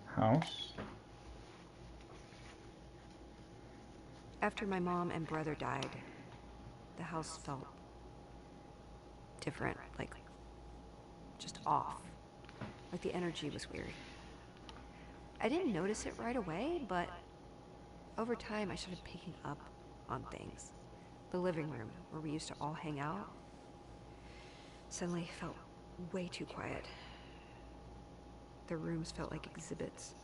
[SPEAKER 1] House?
[SPEAKER 2] After my mom and brother died, the house felt different, like just off. Like the energy was weird. I didn't notice it right away, but over time I started picking up on things. The living room, where we used to all hang out, suddenly felt way too quiet. The rooms felt like exhibits.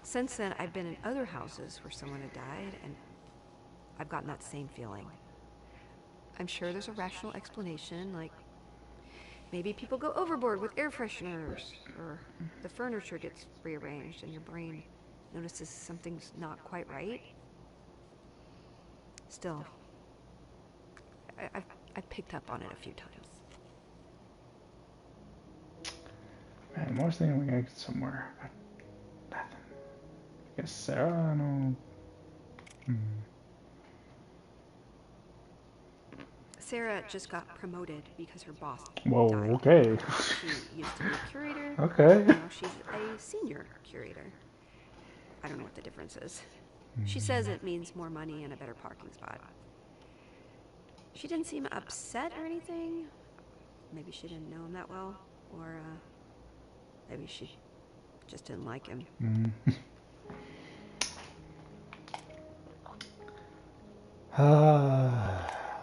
[SPEAKER 2] Since then, I've been in other houses where someone had died, and I've gotten that same feeling. I'm sure there's a rational explanation, like maybe people go overboard with air fresheners, or the furniture gets rearranged and your brain notices something's not quite right. Still, I've picked up on it a few times.
[SPEAKER 1] Man, I was thinking we gotta get somewhere. Nothing. I guess Sarah, I don't know.
[SPEAKER 2] Sarah just got promoted because her boss
[SPEAKER 1] Whoa,
[SPEAKER 2] died.
[SPEAKER 1] okay.
[SPEAKER 2] She used to be a curator.
[SPEAKER 1] Okay.
[SPEAKER 2] Now she's a senior curator. I don't know what the difference is. She says it means more money and a better parking spot. She didn't seem upset or anything. Maybe she didn't know him that well, or maybe she just didn't like him.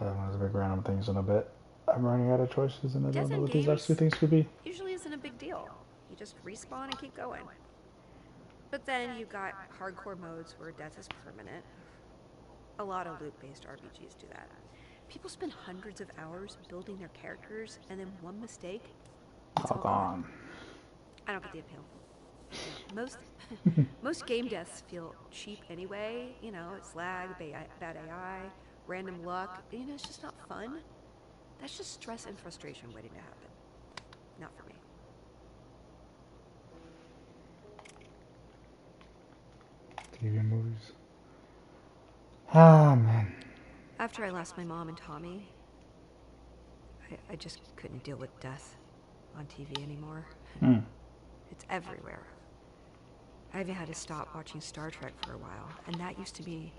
[SPEAKER 1] That was a big random things in a bit. I'm running out of choices and I don't know what these last two things could be.
[SPEAKER 2] Usually isn't a big deal. You just respawn and keep going. But then you got hardcore modes where death is permanent. A lot of loot-based RPGs do that. People spend hundreds of hours building their characters, and then one mistake, it's all gone. I don't get the appeal. Most game deaths feel cheap anyway. You know, it's lag, bad AI, random luck. You know, it's just not fun. That's just stress and frustration waiting to happen. Not for me.
[SPEAKER 1] TV and movies. Ah, man.
[SPEAKER 2] After I lost my mom and Tommy, I just couldn't deal with death on TV anymore. It's everywhere. I even had to stop watching Star Trek for a while, and that used to be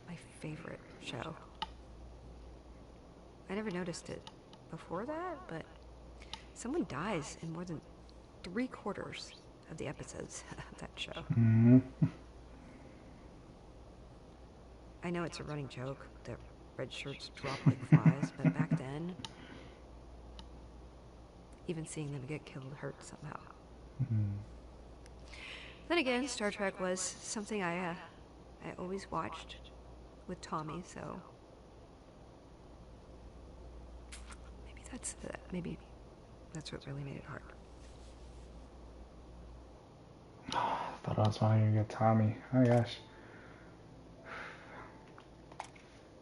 [SPEAKER 2] my favorite show. I never noticed it before that, but someone dies in more than 3/4 of the episodes of that show. I know it's a running joke that red shirts drop like flies, but back then, even seeing them get killed hurt somehow. Then again, Star Trek was something I always watched with Tommy, so maybe that's what really made it hard.
[SPEAKER 1] I thought I was finally gonna get Tommy. Oh gosh.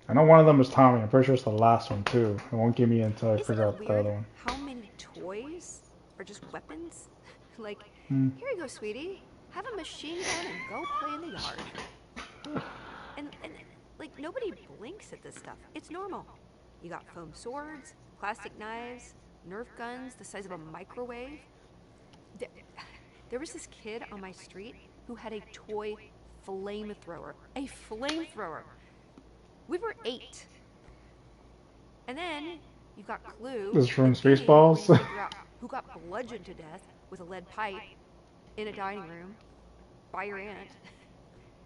[SPEAKER 1] I know one of them is Tommy. I'm pretty sure it's the last one too. It won't give me until I figure out the other one.
[SPEAKER 2] How many toys are just weapons? Like, here you go, sweetie. Have a machine gun and go play in the yard. And like, nobody blinks at this stuff. It's normal. You got foam swords, plastic knives, Nerf guns the size of a microwave. There was this kid on my street who had a toy flamethrower. A flamethrower. We were 8. And then you've got Clue.
[SPEAKER 1] This is from Spaceballs.
[SPEAKER 2] Who got bludgeoned to death with a lead pipe in a dining room by your aunt.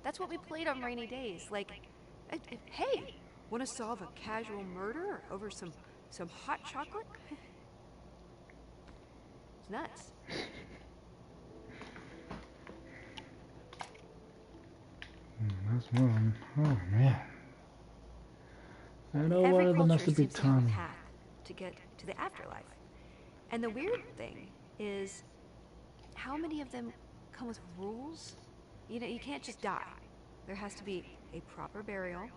[SPEAKER 2] That's what we played on rainy days. Like, hey, want to solve a casual murder over some hot chocolate? It's nuts.
[SPEAKER 1] That's one. Oh man. I know one of them has to be Tommy.
[SPEAKER 2] Path to get to the afterlife. And the weird thing is, how many of them come with rules? You know, you can't just die. There has to be a proper burial,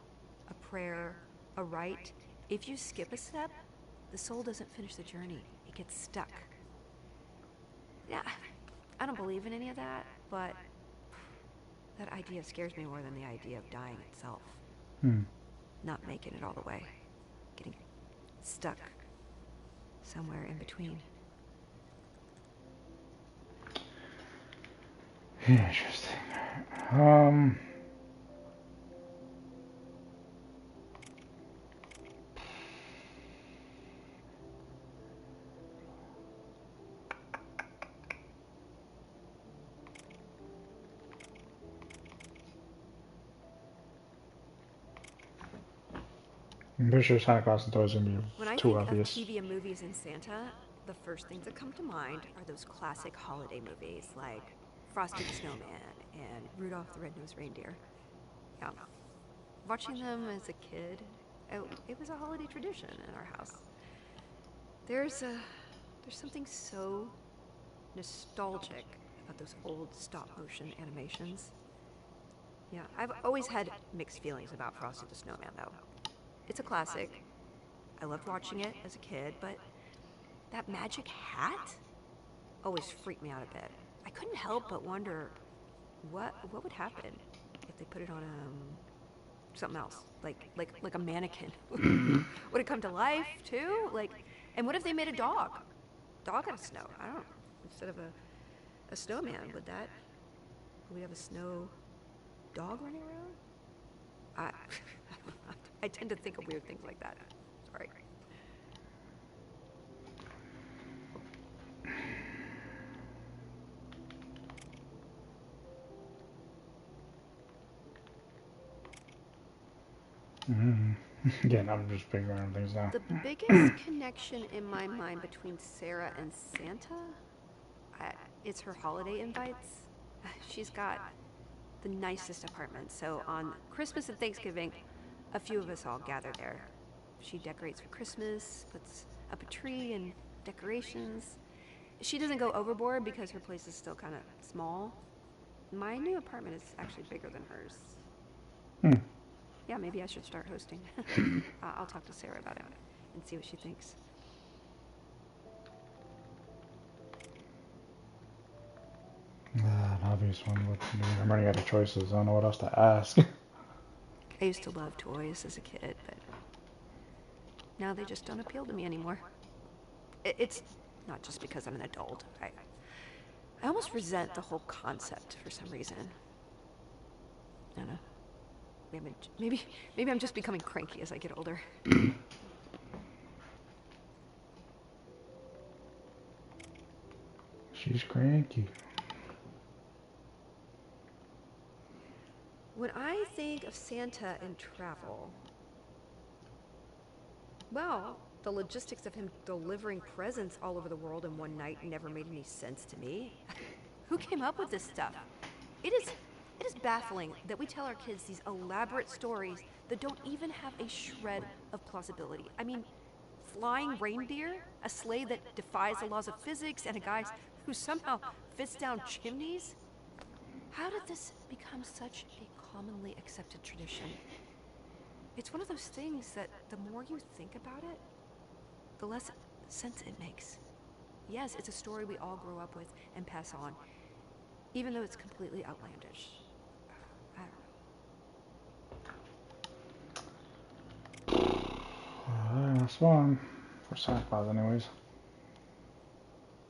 [SPEAKER 2] a prayer, a rite. If you skip a step, the soul doesn't finish the journey. It gets stuck. Yeah, I don't believe in any of that, but that idea scares me more than the idea of dying itself. Not making it all the way. Getting stuck somewhere in between.
[SPEAKER 1] Interesting. I'm pretty sure Santa Claus and Toys are gonna be too obvious.
[SPEAKER 2] When I think of TV and movies and Santa, the first things that come to mind are those classic holiday movies like Frosty the Snowman and Rudolph the Red-Nosed Reindeer. Yeah. Watching them as a kid, it was a holiday tradition in our house. There's something so nostalgic about those old stop-motion animations. Yeah, I've always had mixed feelings about Frosty the Snowman, though. It's a classic. I loved watching it as a kid, but that magic hat always freaked me out a bit. I couldn't help but wonder what would happen if they put it on something else, like a mannequin. Would it come to life too? And what if they made a dog out of snow? I don't know. Instead of a snowman, would we have a snow dog running around? I tend to think of weird things like that. Sorry.
[SPEAKER 1] Again, I'm just figuring things out.
[SPEAKER 2] The biggest connection in my mind between Sarah and Santa, it's her holiday invites. She's got the nicest apartment, so on Christmas and Thanksgiving, a few of us all gather there. She decorates for Christmas, puts up a tree and decorations. She doesn't go overboard because her place is still kind of small. My new apartment is actually bigger than hers. Yeah, maybe I should start hosting. I'll talk to Sarah about it and see what she thinks.
[SPEAKER 1] An obvious one, but I'm running out of choices. I don't know what else to ask.
[SPEAKER 2] I used to love toys as a kid, but now they just don't appeal to me anymore. It's not just because I'm an adult. I almost resent the whole concept for some reason. I don't know. Maybe I'm just becoming cranky as I get older.
[SPEAKER 1] She's cranky.
[SPEAKER 2] When I think of Santa and travel, well, the logistics of him delivering presents all over the world in one night never made any sense to me. Who came up with this stuff? It is baffling that we tell our kids these elaborate stories that don't even have a shred of plausibility. I mean, flying reindeer, a sleigh that defies the laws of physics, and a guy who somehow fits down chimneys? How did this become such a commonly accepted tradition? It's one of those things that the more you think about it, the less sense it makes. Yes, it's a story we all grow up with and pass on, even though it's completely outlandish. I don't know.
[SPEAKER 1] Last one. For Santa Claus, anyways.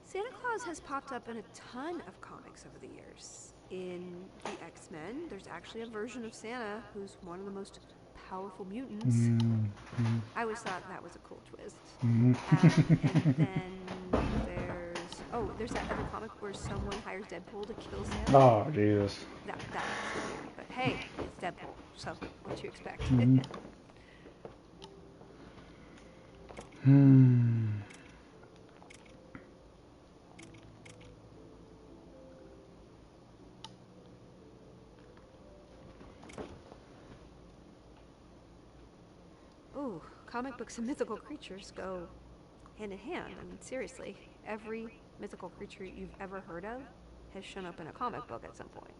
[SPEAKER 2] Santa Claus has popped up in a ton of comics over the years. In the X-Men, there's actually a version of Santa who's one of the most powerful mutants. I always thought that was a cool twist. And then there's that other comic where someone hires Deadpool to kill Santa.
[SPEAKER 1] Oh, Jesus.
[SPEAKER 2] That was weird, but hey, it's Deadpool, so what do you expect? Ooh, comic books and mythical creatures go hand in hand. I mean, seriously, every mythical creature you've ever heard of has shown up in a comic book at some point.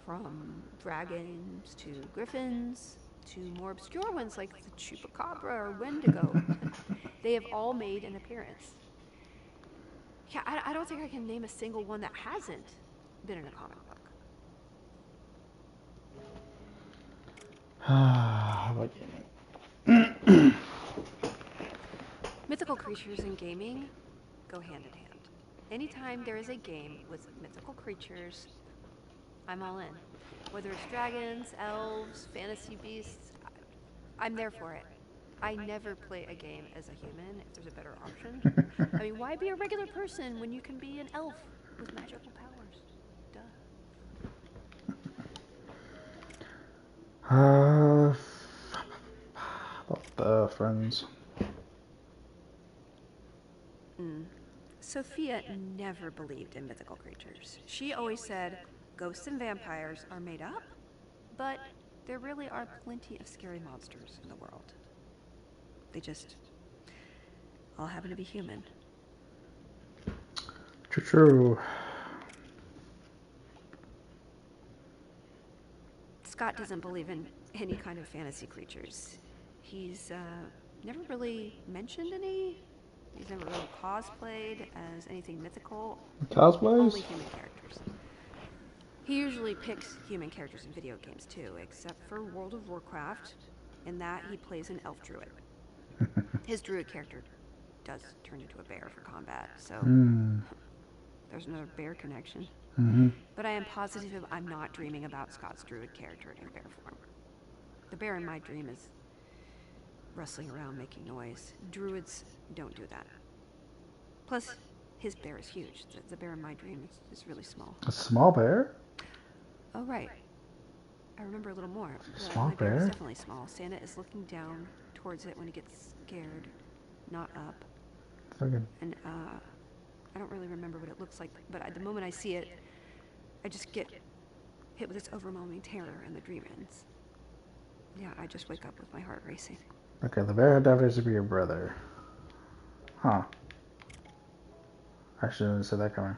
[SPEAKER 2] From dragons to griffins to more obscure ones like the chupacabra or wendigo. They have all made an appearance. Yeah, I don't think I can name a single one that hasn't been in a comic book.
[SPEAKER 1] How about gaming?
[SPEAKER 2] Mythical creatures and gaming go hand in hand. Anytime there is a game with mythical creatures, I'm all in. Whether it's dragons, elves, fantasy beasts, I'm there for it. I never play a game as a human if there's a better option. I mean, why be a regular person when you can be an elf with magical powers? Duh.
[SPEAKER 1] About the friends.
[SPEAKER 2] Sophia never believed in mythical creatures. She always said, ghosts and vampires are made up, but there really are plenty of scary monsters in the world. They just all happen to be human.
[SPEAKER 1] True.
[SPEAKER 2] Scott doesn't believe in any kind of fantasy creatures. He's never really mentioned any. He's never really cosplayed as anything mythical. Only
[SPEAKER 1] Cosplays?
[SPEAKER 2] human characters. He usually picks human characters in video games too, except for World of Warcraft. In that, he plays an elf druid. His druid character does turn into a bear for combat, so there's another bear connection. But I am positive I'm not dreaming about Scott's druid character in bear form. The bear in my dream is rustling around making noise. Druids don't do that. Plus, his bear is huge. The bear in my dream is really small.
[SPEAKER 1] A small bear?
[SPEAKER 2] Oh, right. I remember a little more.
[SPEAKER 1] Small
[SPEAKER 2] my bear is
[SPEAKER 1] bear?
[SPEAKER 2] definitely small. Santa is looking down towards it when he gets scared, not up. And I don't really remember what it looks like, but the moment I see it, I just get hit with this overwhelming terror and the dream ends. Yeah, I just wake up with my heart racing.
[SPEAKER 1] Okay, the bear definitely should be your brother. Huh. I shouldn't have said that coming.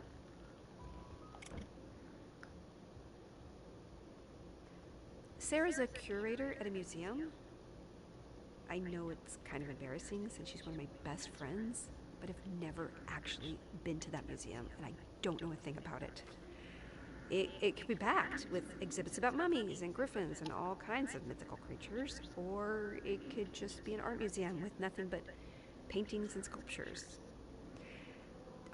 [SPEAKER 2] Sarah's a curator at a museum. I know it's kind of embarrassing since she's one of my best friends, but I've never actually been to that museum, and I don't know a thing about it. It could be packed with exhibits about mummies and griffins and all kinds of mythical creatures, or it could just be an art museum with nothing but paintings and sculptures.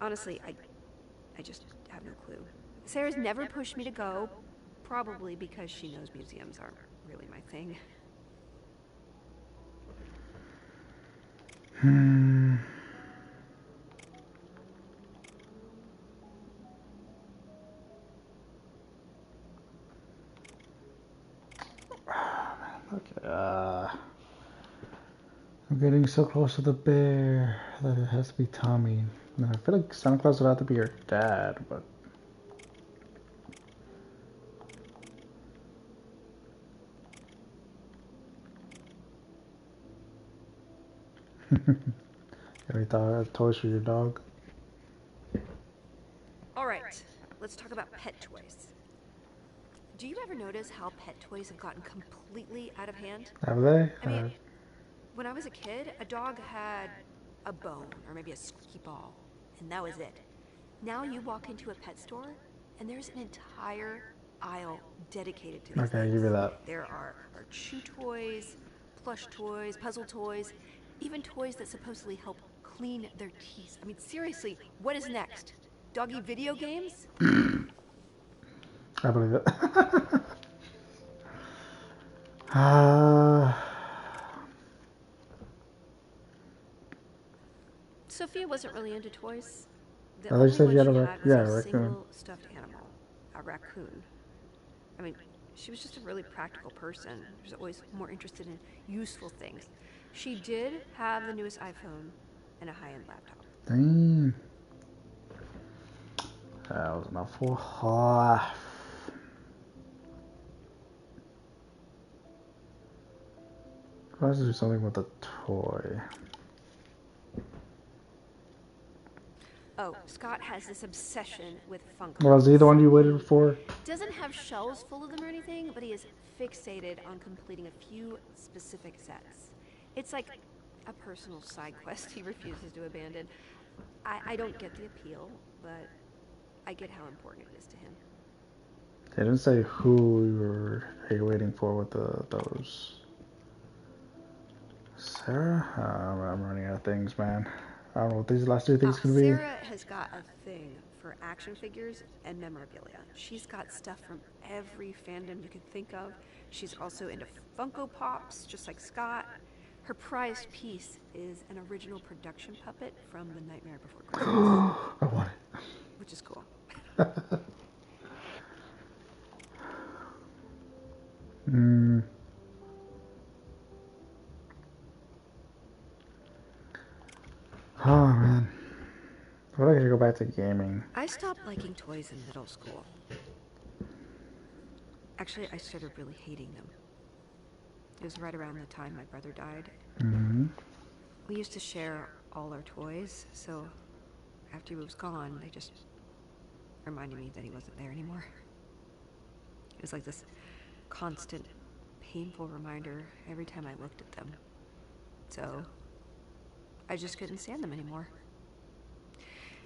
[SPEAKER 2] Honestly, I just have no clue. Sarah's never pushed me to go, probably because she knows museums aren't really my thing.
[SPEAKER 1] Okay, I'm getting so close to the bear that it has to be Tommy. No, I feel like Santa Claus would have to be your dad, but... Any toys for your dog?
[SPEAKER 2] All right, let's talk about pet toys. Do you ever notice how pet toys have gotten completely out of hand?
[SPEAKER 1] Have they?
[SPEAKER 2] I mean, when I was a kid, a dog had a bone or maybe a squeaky ball, and that was it. Now you walk into a pet store, and there's an entire aisle dedicated to these
[SPEAKER 1] Okay,
[SPEAKER 2] things.
[SPEAKER 1] I'll give you that.
[SPEAKER 2] There are chew toys, plush toys, puzzle toys, even toys that supposedly help clean their teeth. I mean, seriously, what is next? Doggy video games?
[SPEAKER 1] I believe it.
[SPEAKER 2] Sophia wasn't really into toys. The
[SPEAKER 1] I thought you
[SPEAKER 2] only
[SPEAKER 1] said you
[SPEAKER 2] one
[SPEAKER 1] had
[SPEAKER 2] she
[SPEAKER 1] a
[SPEAKER 2] had was a
[SPEAKER 1] raccoon.
[SPEAKER 2] single stuffed animal, a raccoon. I mean, she was just a really practical person. She was always more interested in useful things. She did have the newest iPhone and a high-end laptop.
[SPEAKER 1] Dang. That was enough for half. Let's do something with a toy.
[SPEAKER 2] Oh, Scott has this obsession with Funko
[SPEAKER 1] Was he the one you waited for?
[SPEAKER 2] Doesn't have shelves full of them or anything, but he is fixated on completing a few specific sets. It's like a personal side quest he refuses to abandon. I don't get the appeal, but I get how important it is to him.
[SPEAKER 1] They didn't say who you were waiting for with those. Sarah? I'm running out of things, man. I don't know what these last two things can be.
[SPEAKER 2] Sarah has got a thing for action figures and memorabilia. She's got stuff from every fandom you can think of. She's also into Funko Pops, just like Scott. Her prized piece is an original production puppet from The Nightmare Before Christmas.
[SPEAKER 1] I want it.
[SPEAKER 2] Which is cool.
[SPEAKER 1] Oh, man. I feel like I should go back to gaming.
[SPEAKER 2] I stopped liking toys in middle school. Actually, I started really hating them. It was right around the time my brother died.
[SPEAKER 1] Mm-hmm.
[SPEAKER 2] We used to share all our toys, so after he was gone, they just reminded me that he wasn't there anymore. It was like this constant, painful reminder every time I looked at them. So I just couldn't stand them anymore.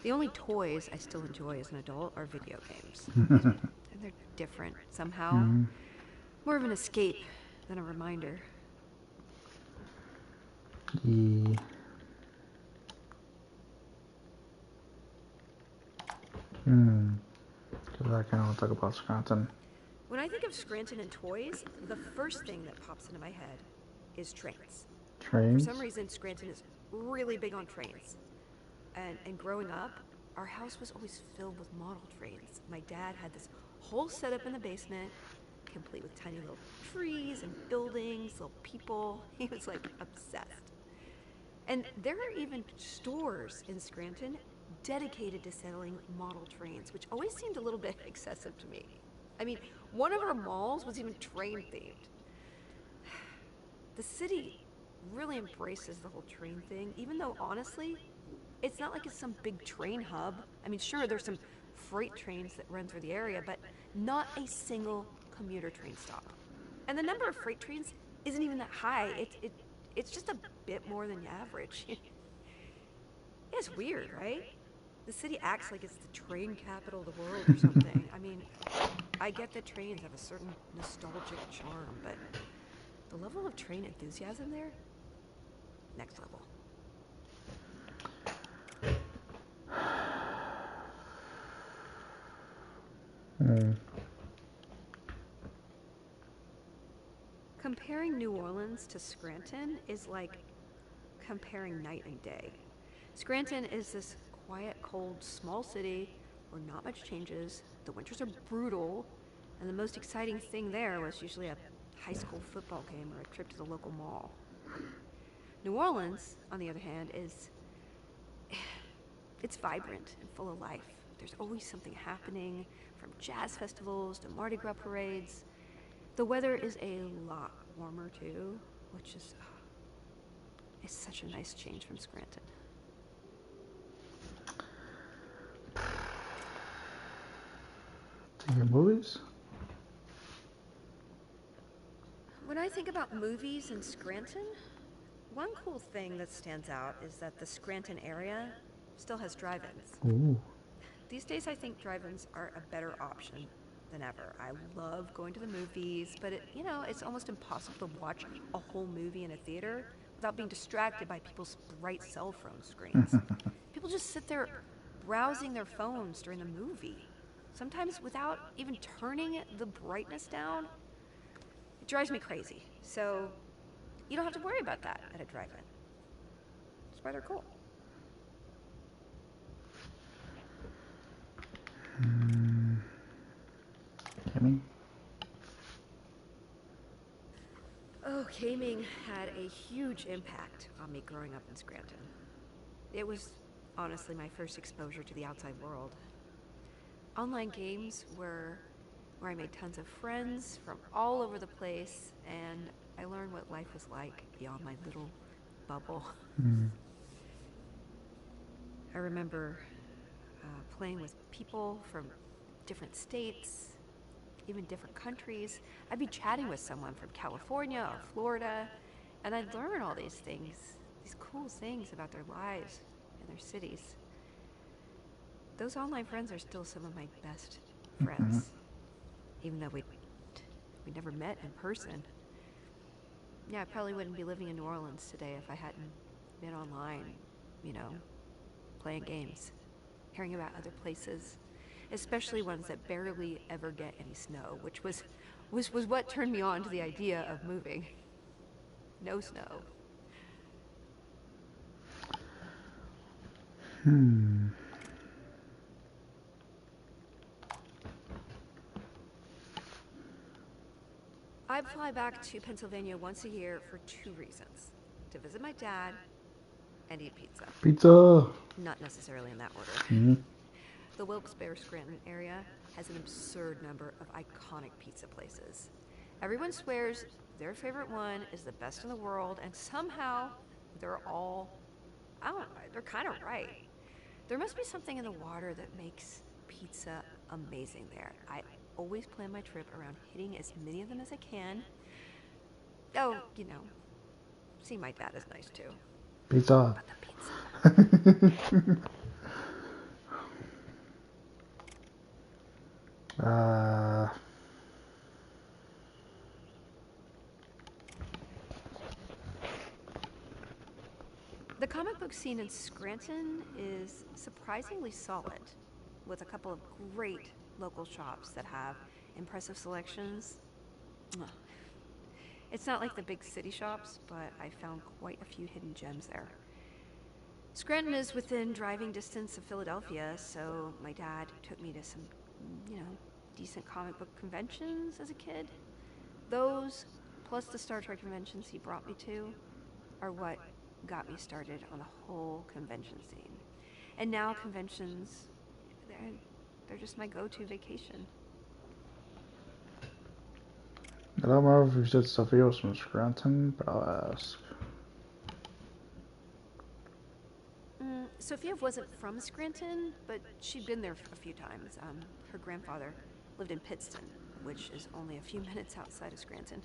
[SPEAKER 2] The only toys I still enjoy as an adult are video games. And they're different somehow.
[SPEAKER 1] Mm-hmm.
[SPEAKER 2] More of an escape than a reminder.
[SPEAKER 1] Yeah. Because I kind of want to talk about Scranton.
[SPEAKER 2] When I think of Scranton and toys, the first thing that pops into my head is trains. For
[SPEAKER 1] Trains?
[SPEAKER 2] some reason, Scranton is really big on trains. And growing up, our house was always filled with model trains. My dad had this whole setup in the basement, complete with tiny little trees and buildings, little people. He was like obsessed. And there are even stores in Scranton dedicated to selling model trains, which always seemed a little bit excessive to me. I mean, one of our malls was even train themed. The city really embraces the whole train thing, even though honestly, it's not like it's some big train hub. I mean, sure, there's some freight trains that run through the area, but not a single commuter train stop. And the number of freight trains isn't even that high. It's just a bit more than average. It's weird, right? The city acts like it's the train capital of the world or something. I mean, I get that trains have a certain nostalgic charm, but the level of train enthusiasm there, next level.
[SPEAKER 1] Mm.
[SPEAKER 2] Comparing New Orleans to Scranton is like comparing night and day. Scranton is this quiet, cold, small city where not much changes. The winters are brutal, and the most exciting thing there was usually a high school football game or a trip to the local mall. New Orleans, on the other hand, it's vibrant and full of life. There's always something happening, from jazz festivals to Mardi Gras parades. The weather is a lot warmer too, which is such a nice change from Scranton.
[SPEAKER 1] Thinking movies?
[SPEAKER 2] When I think about movies in Scranton, one cool thing that stands out is that the Scranton area still has drive-ins.
[SPEAKER 1] Ooh.
[SPEAKER 2] These days, I think drive-ins are a better option than ever. I love going to the movies, but it's almost impossible to watch a whole movie in a theater without being distracted by people's bright cell phone screens. People just sit there browsing their phones during the movie, sometimes without even turning the brightness down. It drives me crazy. So you don't have to worry about that at a drive-in. That's why they're cool.
[SPEAKER 1] Gaming?
[SPEAKER 2] Oh, gaming had a huge impact on me growing up in Scranton. It was honestly my first exposure to the outside world. Online games were where I made tons of friends from all over the place, and I learned what life was like beyond my little bubble.
[SPEAKER 1] Mm.
[SPEAKER 2] I remember playing with people from different states, even different countries. I'd be chatting with someone from California or Florida, and I'd learn all these things, these cool things about their lives and their cities. Those online friends are still some of my best friends, even though we never met in person. Yeah, I probably wouldn't be living in New Orleans today if I hadn't been online, playing games, hearing about other places, especially ones that barely ever get any snow, which was what turned me on to the idea of moving. No snow. I fly back to Pennsylvania once a year for 2 reasons: to visit my dad and eat pizza.
[SPEAKER 1] Pizza!
[SPEAKER 2] Not necessarily in that order.
[SPEAKER 1] Mm-hmm.
[SPEAKER 2] The Wilkes-Barre Scranton area has an absurd number of iconic pizza places. Everyone swears their favorite one is the best in the world, and somehow they're all, I don't know, they're kind of right. There must be something in the water that makes pizza amazing there. I always plan my trip around hitting as many of them as I can. Oh, seeing my dad is nice too.
[SPEAKER 1] Pizza.
[SPEAKER 2] But the pizza. The comic book scene in Scranton is surprisingly solid, with a couple of great local shops that have impressive selections. It's not like the big city shops, but I found quite a few hidden gems there. Scranton is within driving distance of Philadelphia, so my dad took me to some, decent comic book conventions as a kid. Those, plus the Star Trek conventions he brought me to, are what got me started on the whole convention scene. And now conventions, they're just my go-to vacation.
[SPEAKER 1] I don't remember if you said Sophia was from Scranton, but I'll ask.
[SPEAKER 2] Sophia wasn't from Scranton, but she'd been there a few times. Her grandfather lived in Pittston, which is only a few minutes outside of Scranton.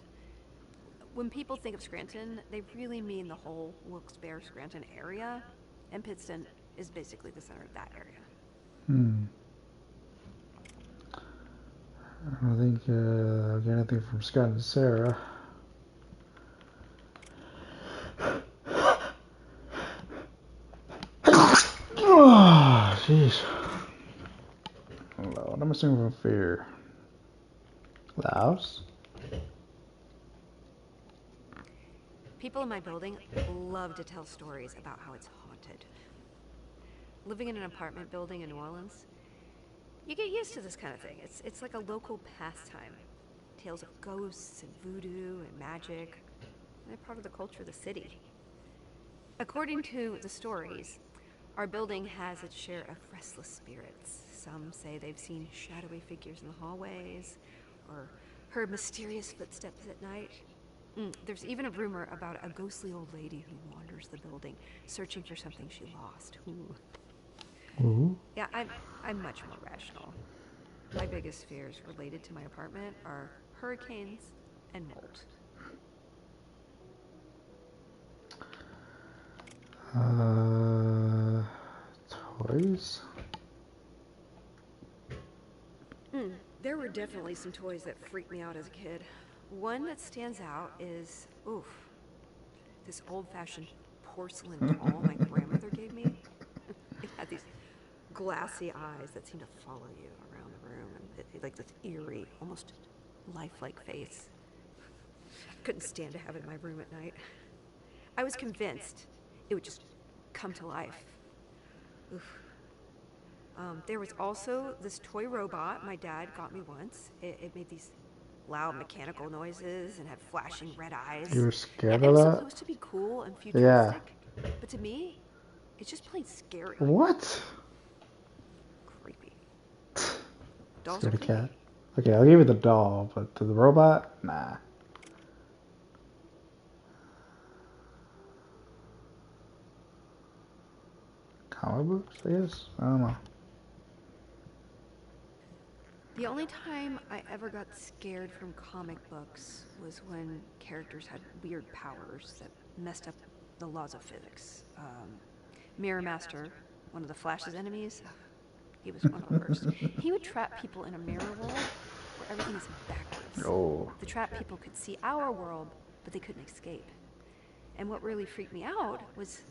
[SPEAKER 2] When people think of Scranton, they really mean the whole Wilkes-Barre Scranton area, and Pittston is basically the center of that area.
[SPEAKER 1] I don't think I'll get anything from Scott and Sarah. Oh, jeez. What am I missing from fear? Laos?
[SPEAKER 2] People in my building love to tell stories about how it's haunted. Living in an apartment building in New Orleans, you get used to this kind of thing. It's like a local pastime. Tales of ghosts and voodoo and magic. They're part of the culture of the city. According to the stories, our building has its share of restless spirits. Some say they've seen shadowy figures in the hallways, or heard mysterious footsteps at night. There's even a rumor about a ghostly old lady who wanders the building, searching for something she lost.
[SPEAKER 1] Ooh.
[SPEAKER 2] Yeah, I'm much more rational. My biggest fears related to my apartment are hurricanes and mold.
[SPEAKER 1] Toys?
[SPEAKER 2] There were definitely some toys that freaked me out as a kid. One that stands out is, this old-fashioned porcelain doll my grandmother gave me. It had these glassy eyes that seemed to follow you around the room, and like this eerie, almost lifelike face. Couldn't stand to have it in my room at night. I was convinced it would just come to life. There was also this toy robot my dad got me once. It made these loud mechanical noises and had flashing red eyes.
[SPEAKER 1] You were
[SPEAKER 2] Yeah,
[SPEAKER 1] scared
[SPEAKER 2] it
[SPEAKER 1] of
[SPEAKER 2] was
[SPEAKER 1] that?
[SPEAKER 2] supposed to be cool and
[SPEAKER 1] Yeah.
[SPEAKER 2] futuristic, but to me, it's just plain scary.
[SPEAKER 1] What?
[SPEAKER 2] Creepy. Dolls are
[SPEAKER 1] Scared a
[SPEAKER 2] creepy.
[SPEAKER 1] cat. Okay, I'll give you the doll, but to the robot, nah. Comic books, I guess? I don't know.
[SPEAKER 2] The only time I ever got scared from comic books was when characters had weird powers that messed up the laws of physics. Mirror Master, one of the Flash's enemies, he was one of the worst. He would trap people in a mirror world where everything is backwards.
[SPEAKER 1] Oh.
[SPEAKER 2] The trapped people could see our world, but they couldn't escape. And what really freaked me out was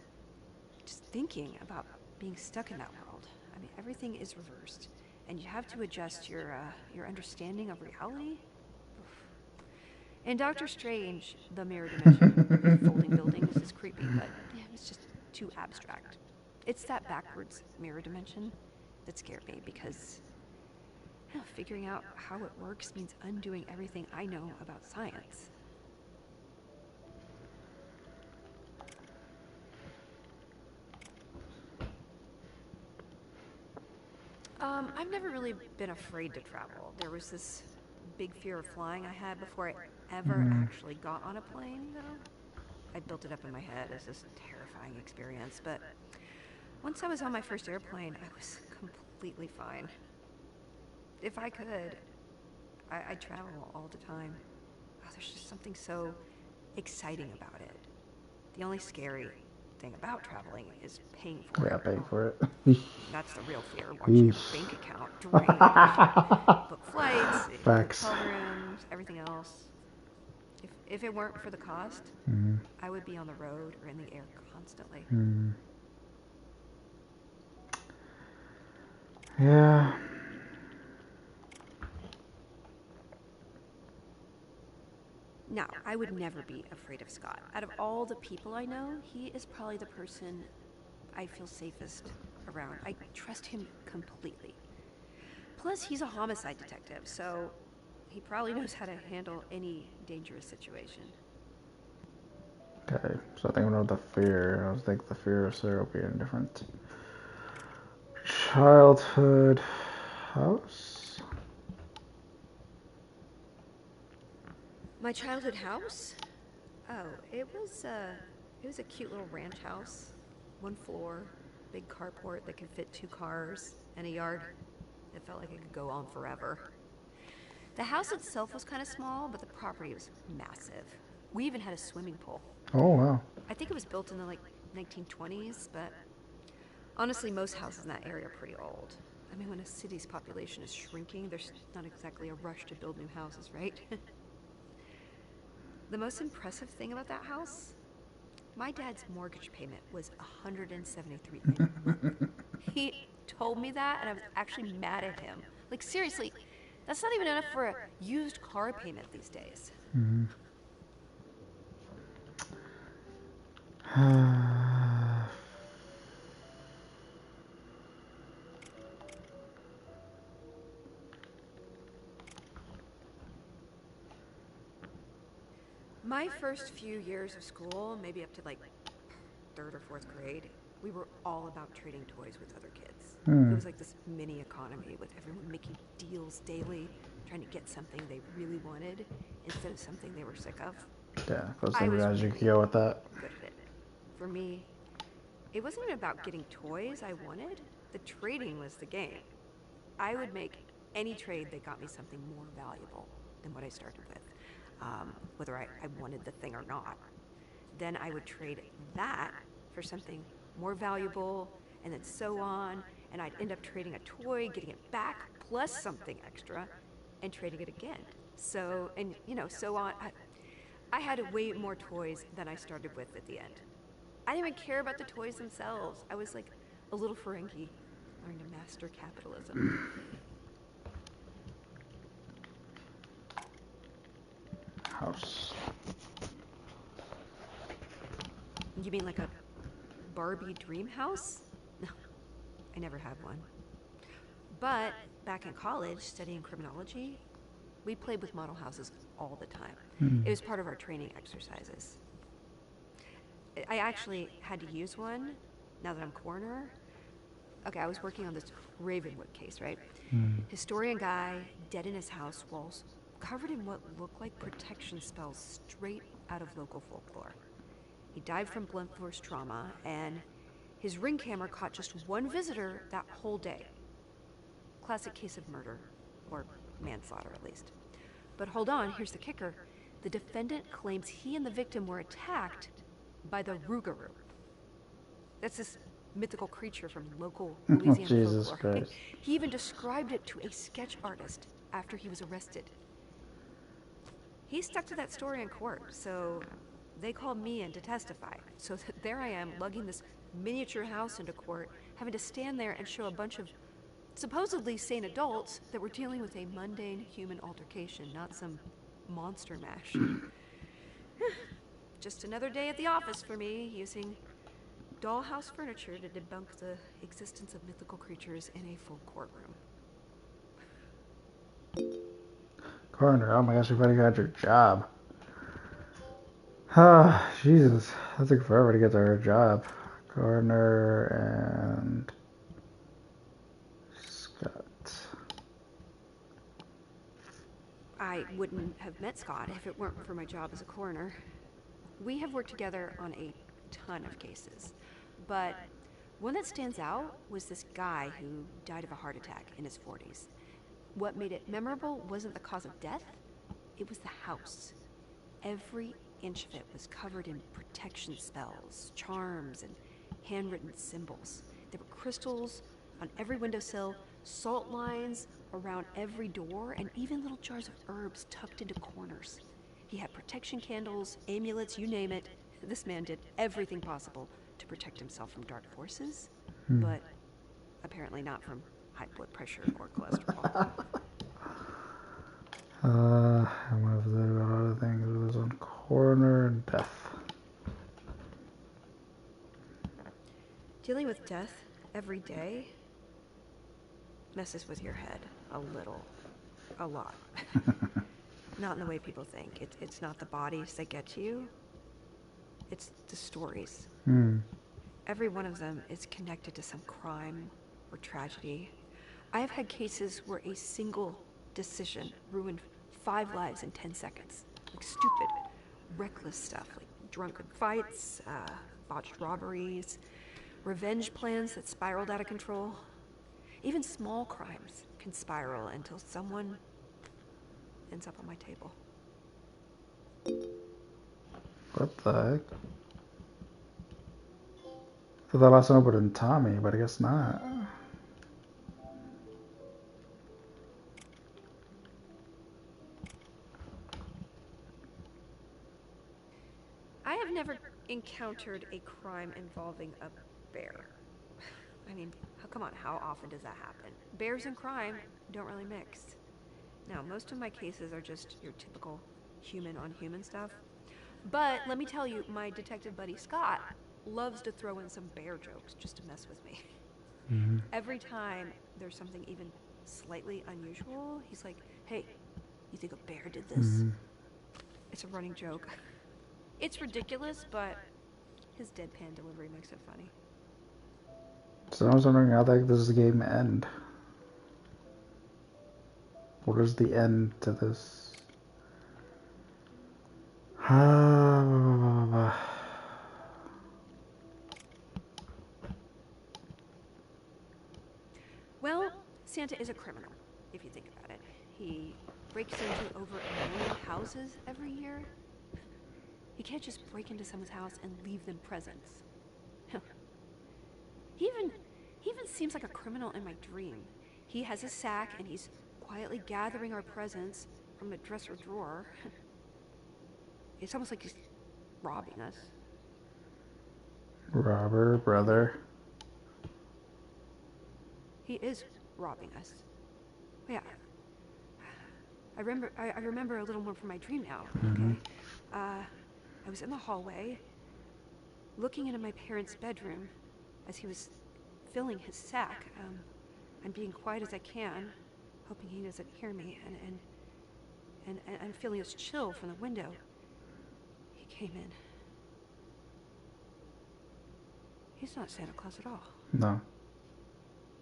[SPEAKER 2] just thinking about being stuck in that world. I mean, everything is reversed, and you have to adjust your understanding of reality. In Doctor Strange, the mirror dimension with folding buildings is creepy, but it's just too abstract. It's that backwards mirror dimension that scared me because figuring out how it works means undoing everything I know about science. I've never really been afraid to travel. There was this big fear of flying I had before I ever actually got on a plane, though. I built it up in my head as this terrifying experience, but once I was on my first airplane, I was completely fine. If I could, I'd travel all the time. Oh, there's just something so exciting about it. The only scary thing about traveling is paying for
[SPEAKER 1] Yeah,
[SPEAKER 2] it.
[SPEAKER 1] paying for it.
[SPEAKER 2] That's the real fear, watching your
[SPEAKER 1] Yeesh.
[SPEAKER 2] bank account drain. Book flights,
[SPEAKER 1] Facts.
[SPEAKER 2] hotel rooms, everything else. If it weren't for the cost, I would be on the road or in the air constantly.
[SPEAKER 1] Yeah.
[SPEAKER 2] Now, I would never be afraid of Scott. Out of all the people I know, he is probably the person I feel safest around. I trust him completely. Plus, he's a homicide detective, so he probably knows how to handle any dangerous situation.
[SPEAKER 1] Okay, so I think about the fear. I was thinking the fear of Sarah being different. Childhood house?
[SPEAKER 2] My childhood house? Oh, it was a cute little ranch house. One floor, big carport that could fit 2 cars, and a yard that felt like it could go on forever. The house itself was kind of small, but the property was massive. We even had a swimming pool.
[SPEAKER 1] Oh, wow.
[SPEAKER 2] I think it was built in the 1920s, but honestly, most houses in that area are pretty old. I mean, when a city's population is shrinking, there's not exactly a rush to build new houses, right? The most impressive thing about that house? My dad's mortgage payment was $173 a month. He told me that, and I was actually mad at him. Like, seriously, that's not even enough for a used car payment these days. My first few years of school, maybe up to 3rd or 4th grade, we were all about trading toys with other kids. It was like this mini economy with everyone making deals daily, trying to get something they really wanted instead of something they were sick of.
[SPEAKER 1] Yeah, close
[SPEAKER 2] I
[SPEAKER 1] to
[SPEAKER 2] was
[SPEAKER 1] as you
[SPEAKER 2] really
[SPEAKER 1] can go with that.
[SPEAKER 2] good at it. For me, it wasn't even about getting toys I wanted. The trading was the game. I would make any trade that got me something more valuable than what I started with, whether I wanted the thing or not. Then I would trade that for something more valuable, and then so on, and I'd end up trading a toy, getting it back, plus something extra, and trading it again. So, and so on. I had way more toys than I started with at the end. I didn't even care about the toys themselves. I was like a little Ferengi learning to master capitalism.
[SPEAKER 1] House.
[SPEAKER 2] You mean like a Barbie dream house? No, I never had one. But back in college, studying criminology, we played with model houses all the time. It was part of our training exercises. I actually had to use one now that I'm coroner. Okay, I was working on this Ravenwood case, right? Historian guy, dead in his house, walls covered in what looked like protection spells straight out of local folklore. He died from blunt force trauma, and his ring camera caught just one visitor that whole day. Classic case of murder, or manslaughter at least. But hold on, here's the kicker. The defendant claims he and the victim were attacked by the Rougarou. That's this mythical creature from local Louisiana
[SPEAKER 1] Jesus
[SPEAKER 2] folklore.
[SPEAKER 1] Christ.
[SPEAKER 2] He even described it to a sketch artist after he was arrested. He stuck to that story in court, so they called me in to testify. So there I am, lugging this miniature house into court, having to stand there and show a bunch of supposedly sane adults that were dealing with a mundane human altercation, not some monster mash. Just another day at the office for me, using dollhouse furniture to debunk the existence of mythical creatures in a full courtroom.
[SPEAKER 1] Coroner, oh my gosh, you finally got your job. Ah, Jesus. That took forever to get to her job. Coroner and Scott.
[SPEAKER 2] I wouldn't have met Scott if it weren't for my job as a coroner. We have worked together on a ton of cases, but one that stands out was this guy who died of a heart attack in his 40s. What made it memorable wasn't the cause of death, it was the house. Every inch of it was covered in protection spells, charms, and handwritten symbols. There were crystals on every windowsill, salt lines around every door, and even little jars of herbs tucked into corners. He had protection candles, amulets, you name it. This man did everything possible to protect himself from dark forces, but apparently not from high blood pressure or cholesterol.
[SPEAKER 1] I want to say about other things. It was on coroner and death.
[SPEAKER 2] Dealing with death every day messes with your head a little, a lot. Not in the way people think. It's not the bodies that get to you, it's the stories. Every one of them is connected to some crime or tragedy. I have had cases where a single decision ruined 5 lives in 10 seconds. Like stupid, reckless stuff, like drunken fights, botched robberies, revenge plans that spiraled out of control. Even small crimes can spiral until someone ends up on my table.
[SPEAKER 1] What the heck? I thought last time I put in Tommy, but I guess not.
[SPEAKER 2] I have never encountered a crime involving a bear. I mean, come on, how often does that happen? Bears and crime don't really mix. Now, most of my cases are just your typical human-on-human stuff. But let me tell you, my detective buddy Scott loves to throw in some bear jokes just to mess with me. Every time there's something even slightly unusual, he's like, hey, you think a bear did this? It's a running joke. It's ridiculous, but his deadpan delivery makes it funny.
[SPEAKER 1] So I was wondering how this game end. What is the end to this?
[SPEAKER 2] Well, Santa is a criminal, if you think about it. He breaks into over 1 million houses every year. You can't just break into someone's house and leave them presents. He even seems like a criminal in my dream. He has a sack and he's quietly gathering our presents from the dresser drawer. It's almost like he's robbing us.
[SPEAKER 1] Robber, brother.
[SPEAKER 2] He is robbing us. Yeah. I remember a little more from my dream now, okay? I was in the hallway, looking into my parents' bedroom as he was filling his sack. I'm being quiet as I can, hoping he doesn't hear me, and I'm feeling this chill from the window. He came in. He's not Santa Claus at all.
[SPEAKER 1] No.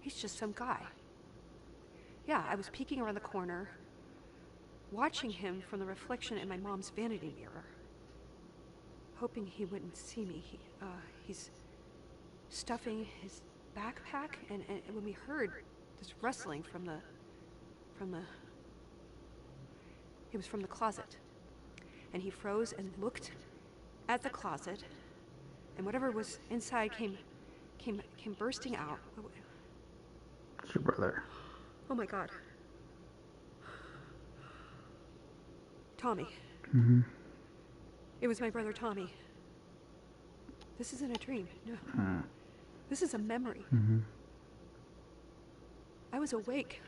[SPEAKER 2] He's just some guy. Yeah, I was peeking around the corner, watching him from the reflection in my mom's vanity mirror, hoping he wouldn't see me. He's stuffing his backpack, and when we heard this rustling it was from the closet. And he froze and looked at the closet, and whatever was inside came bursting out.
[SPEAKER 1] It's your brother.
[SPEAKER 2] Oh my God. Tommy. It was my brother Tommy. This isn't a dream, no. This is a memory. I was awake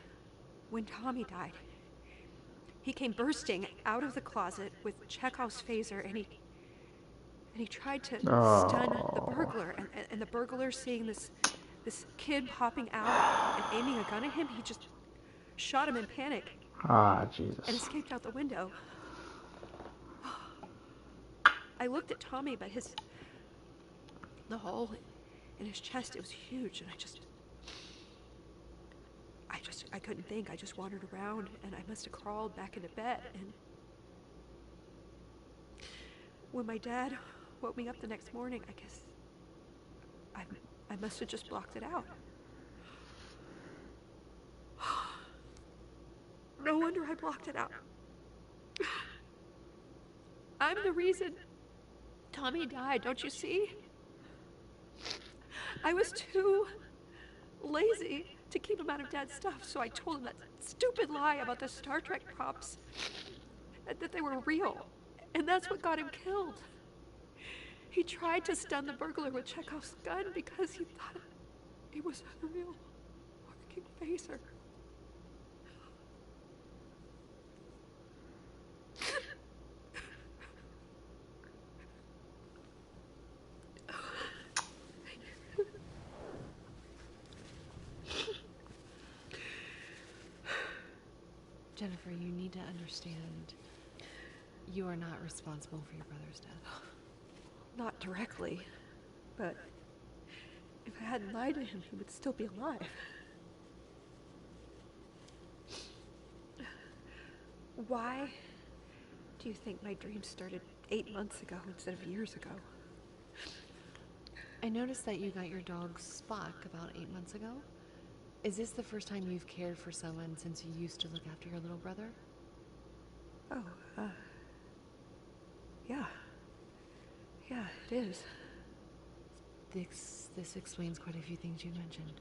[SPEAKER 2] when Tommy died. He came bursting out of the closet with Chekhov's phaser, and he tried to stun the burglar. And the burglar, seeing this kid popping out and aiming a gun at him, he just shot him in panic.
[SPEAKER 1] Jesus.
[SPEAKER 2] And escaped out the window. I looked at Tommy, but the hole in his chest, it was huge, and I I couldn't think. I just wandered around, and I must have crawled back into bed. And when my dad woke me up the next morning, I guess I must have just blocked it out. No wonder I blocked it out. I'm the reason Tommy died, don't you see? I was too lazy to keep him out of Dad's stuff, so I told him that stupid lie about the Star Trek props, and that they were real, and that's what got him killed. He tried to stun the burglar with Chekhov's gun because he thought it was a real working phaser.
[SPEAKER 3] Jennifer, you need to understand, you are not responsible for your brother's death.
[SPEAKER 2] Not directly, but if I hadn't lied to him, he would still be alive. Why do you think my dream started 8 months ago instead of years ago?
[SPEAKER 3] I noticed that you got your dog Spock about 8 months ago. Is this the first time you've cared for someone since you used to look after your little brother?
[SPEAKER 2] Oh, yeah. Yeah, it is.
[SPEAKER 3] This explains quite a few things you mentioned.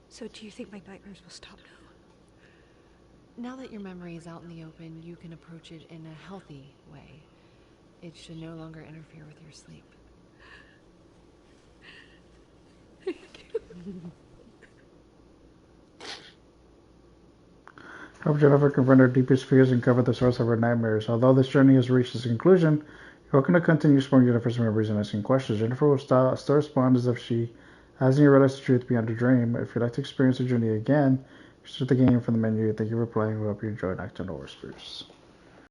[SPEAKER 2] So do you think my nightmares will stop now?
[SPEAKER 3] Now that your memory is out in the open, you can approach it in a healthy way. It should no longer interfere with your sleep.
[SPEAKER 2] Thank you.
[SPEAKER 1] Help Jennifer confront her deepest fears and cover the source of her nightmares. Although this journey has reached its conclusion, you're welcome to continue exploring Jennifer's memories and asking questions. Jennifer will still respond as if she hasn't realized the truth beyond her dream. If you'd like to experience the journey again, start the game from the menu. Thank you for playing. We hope you enjoyed Nocturnal Whispers.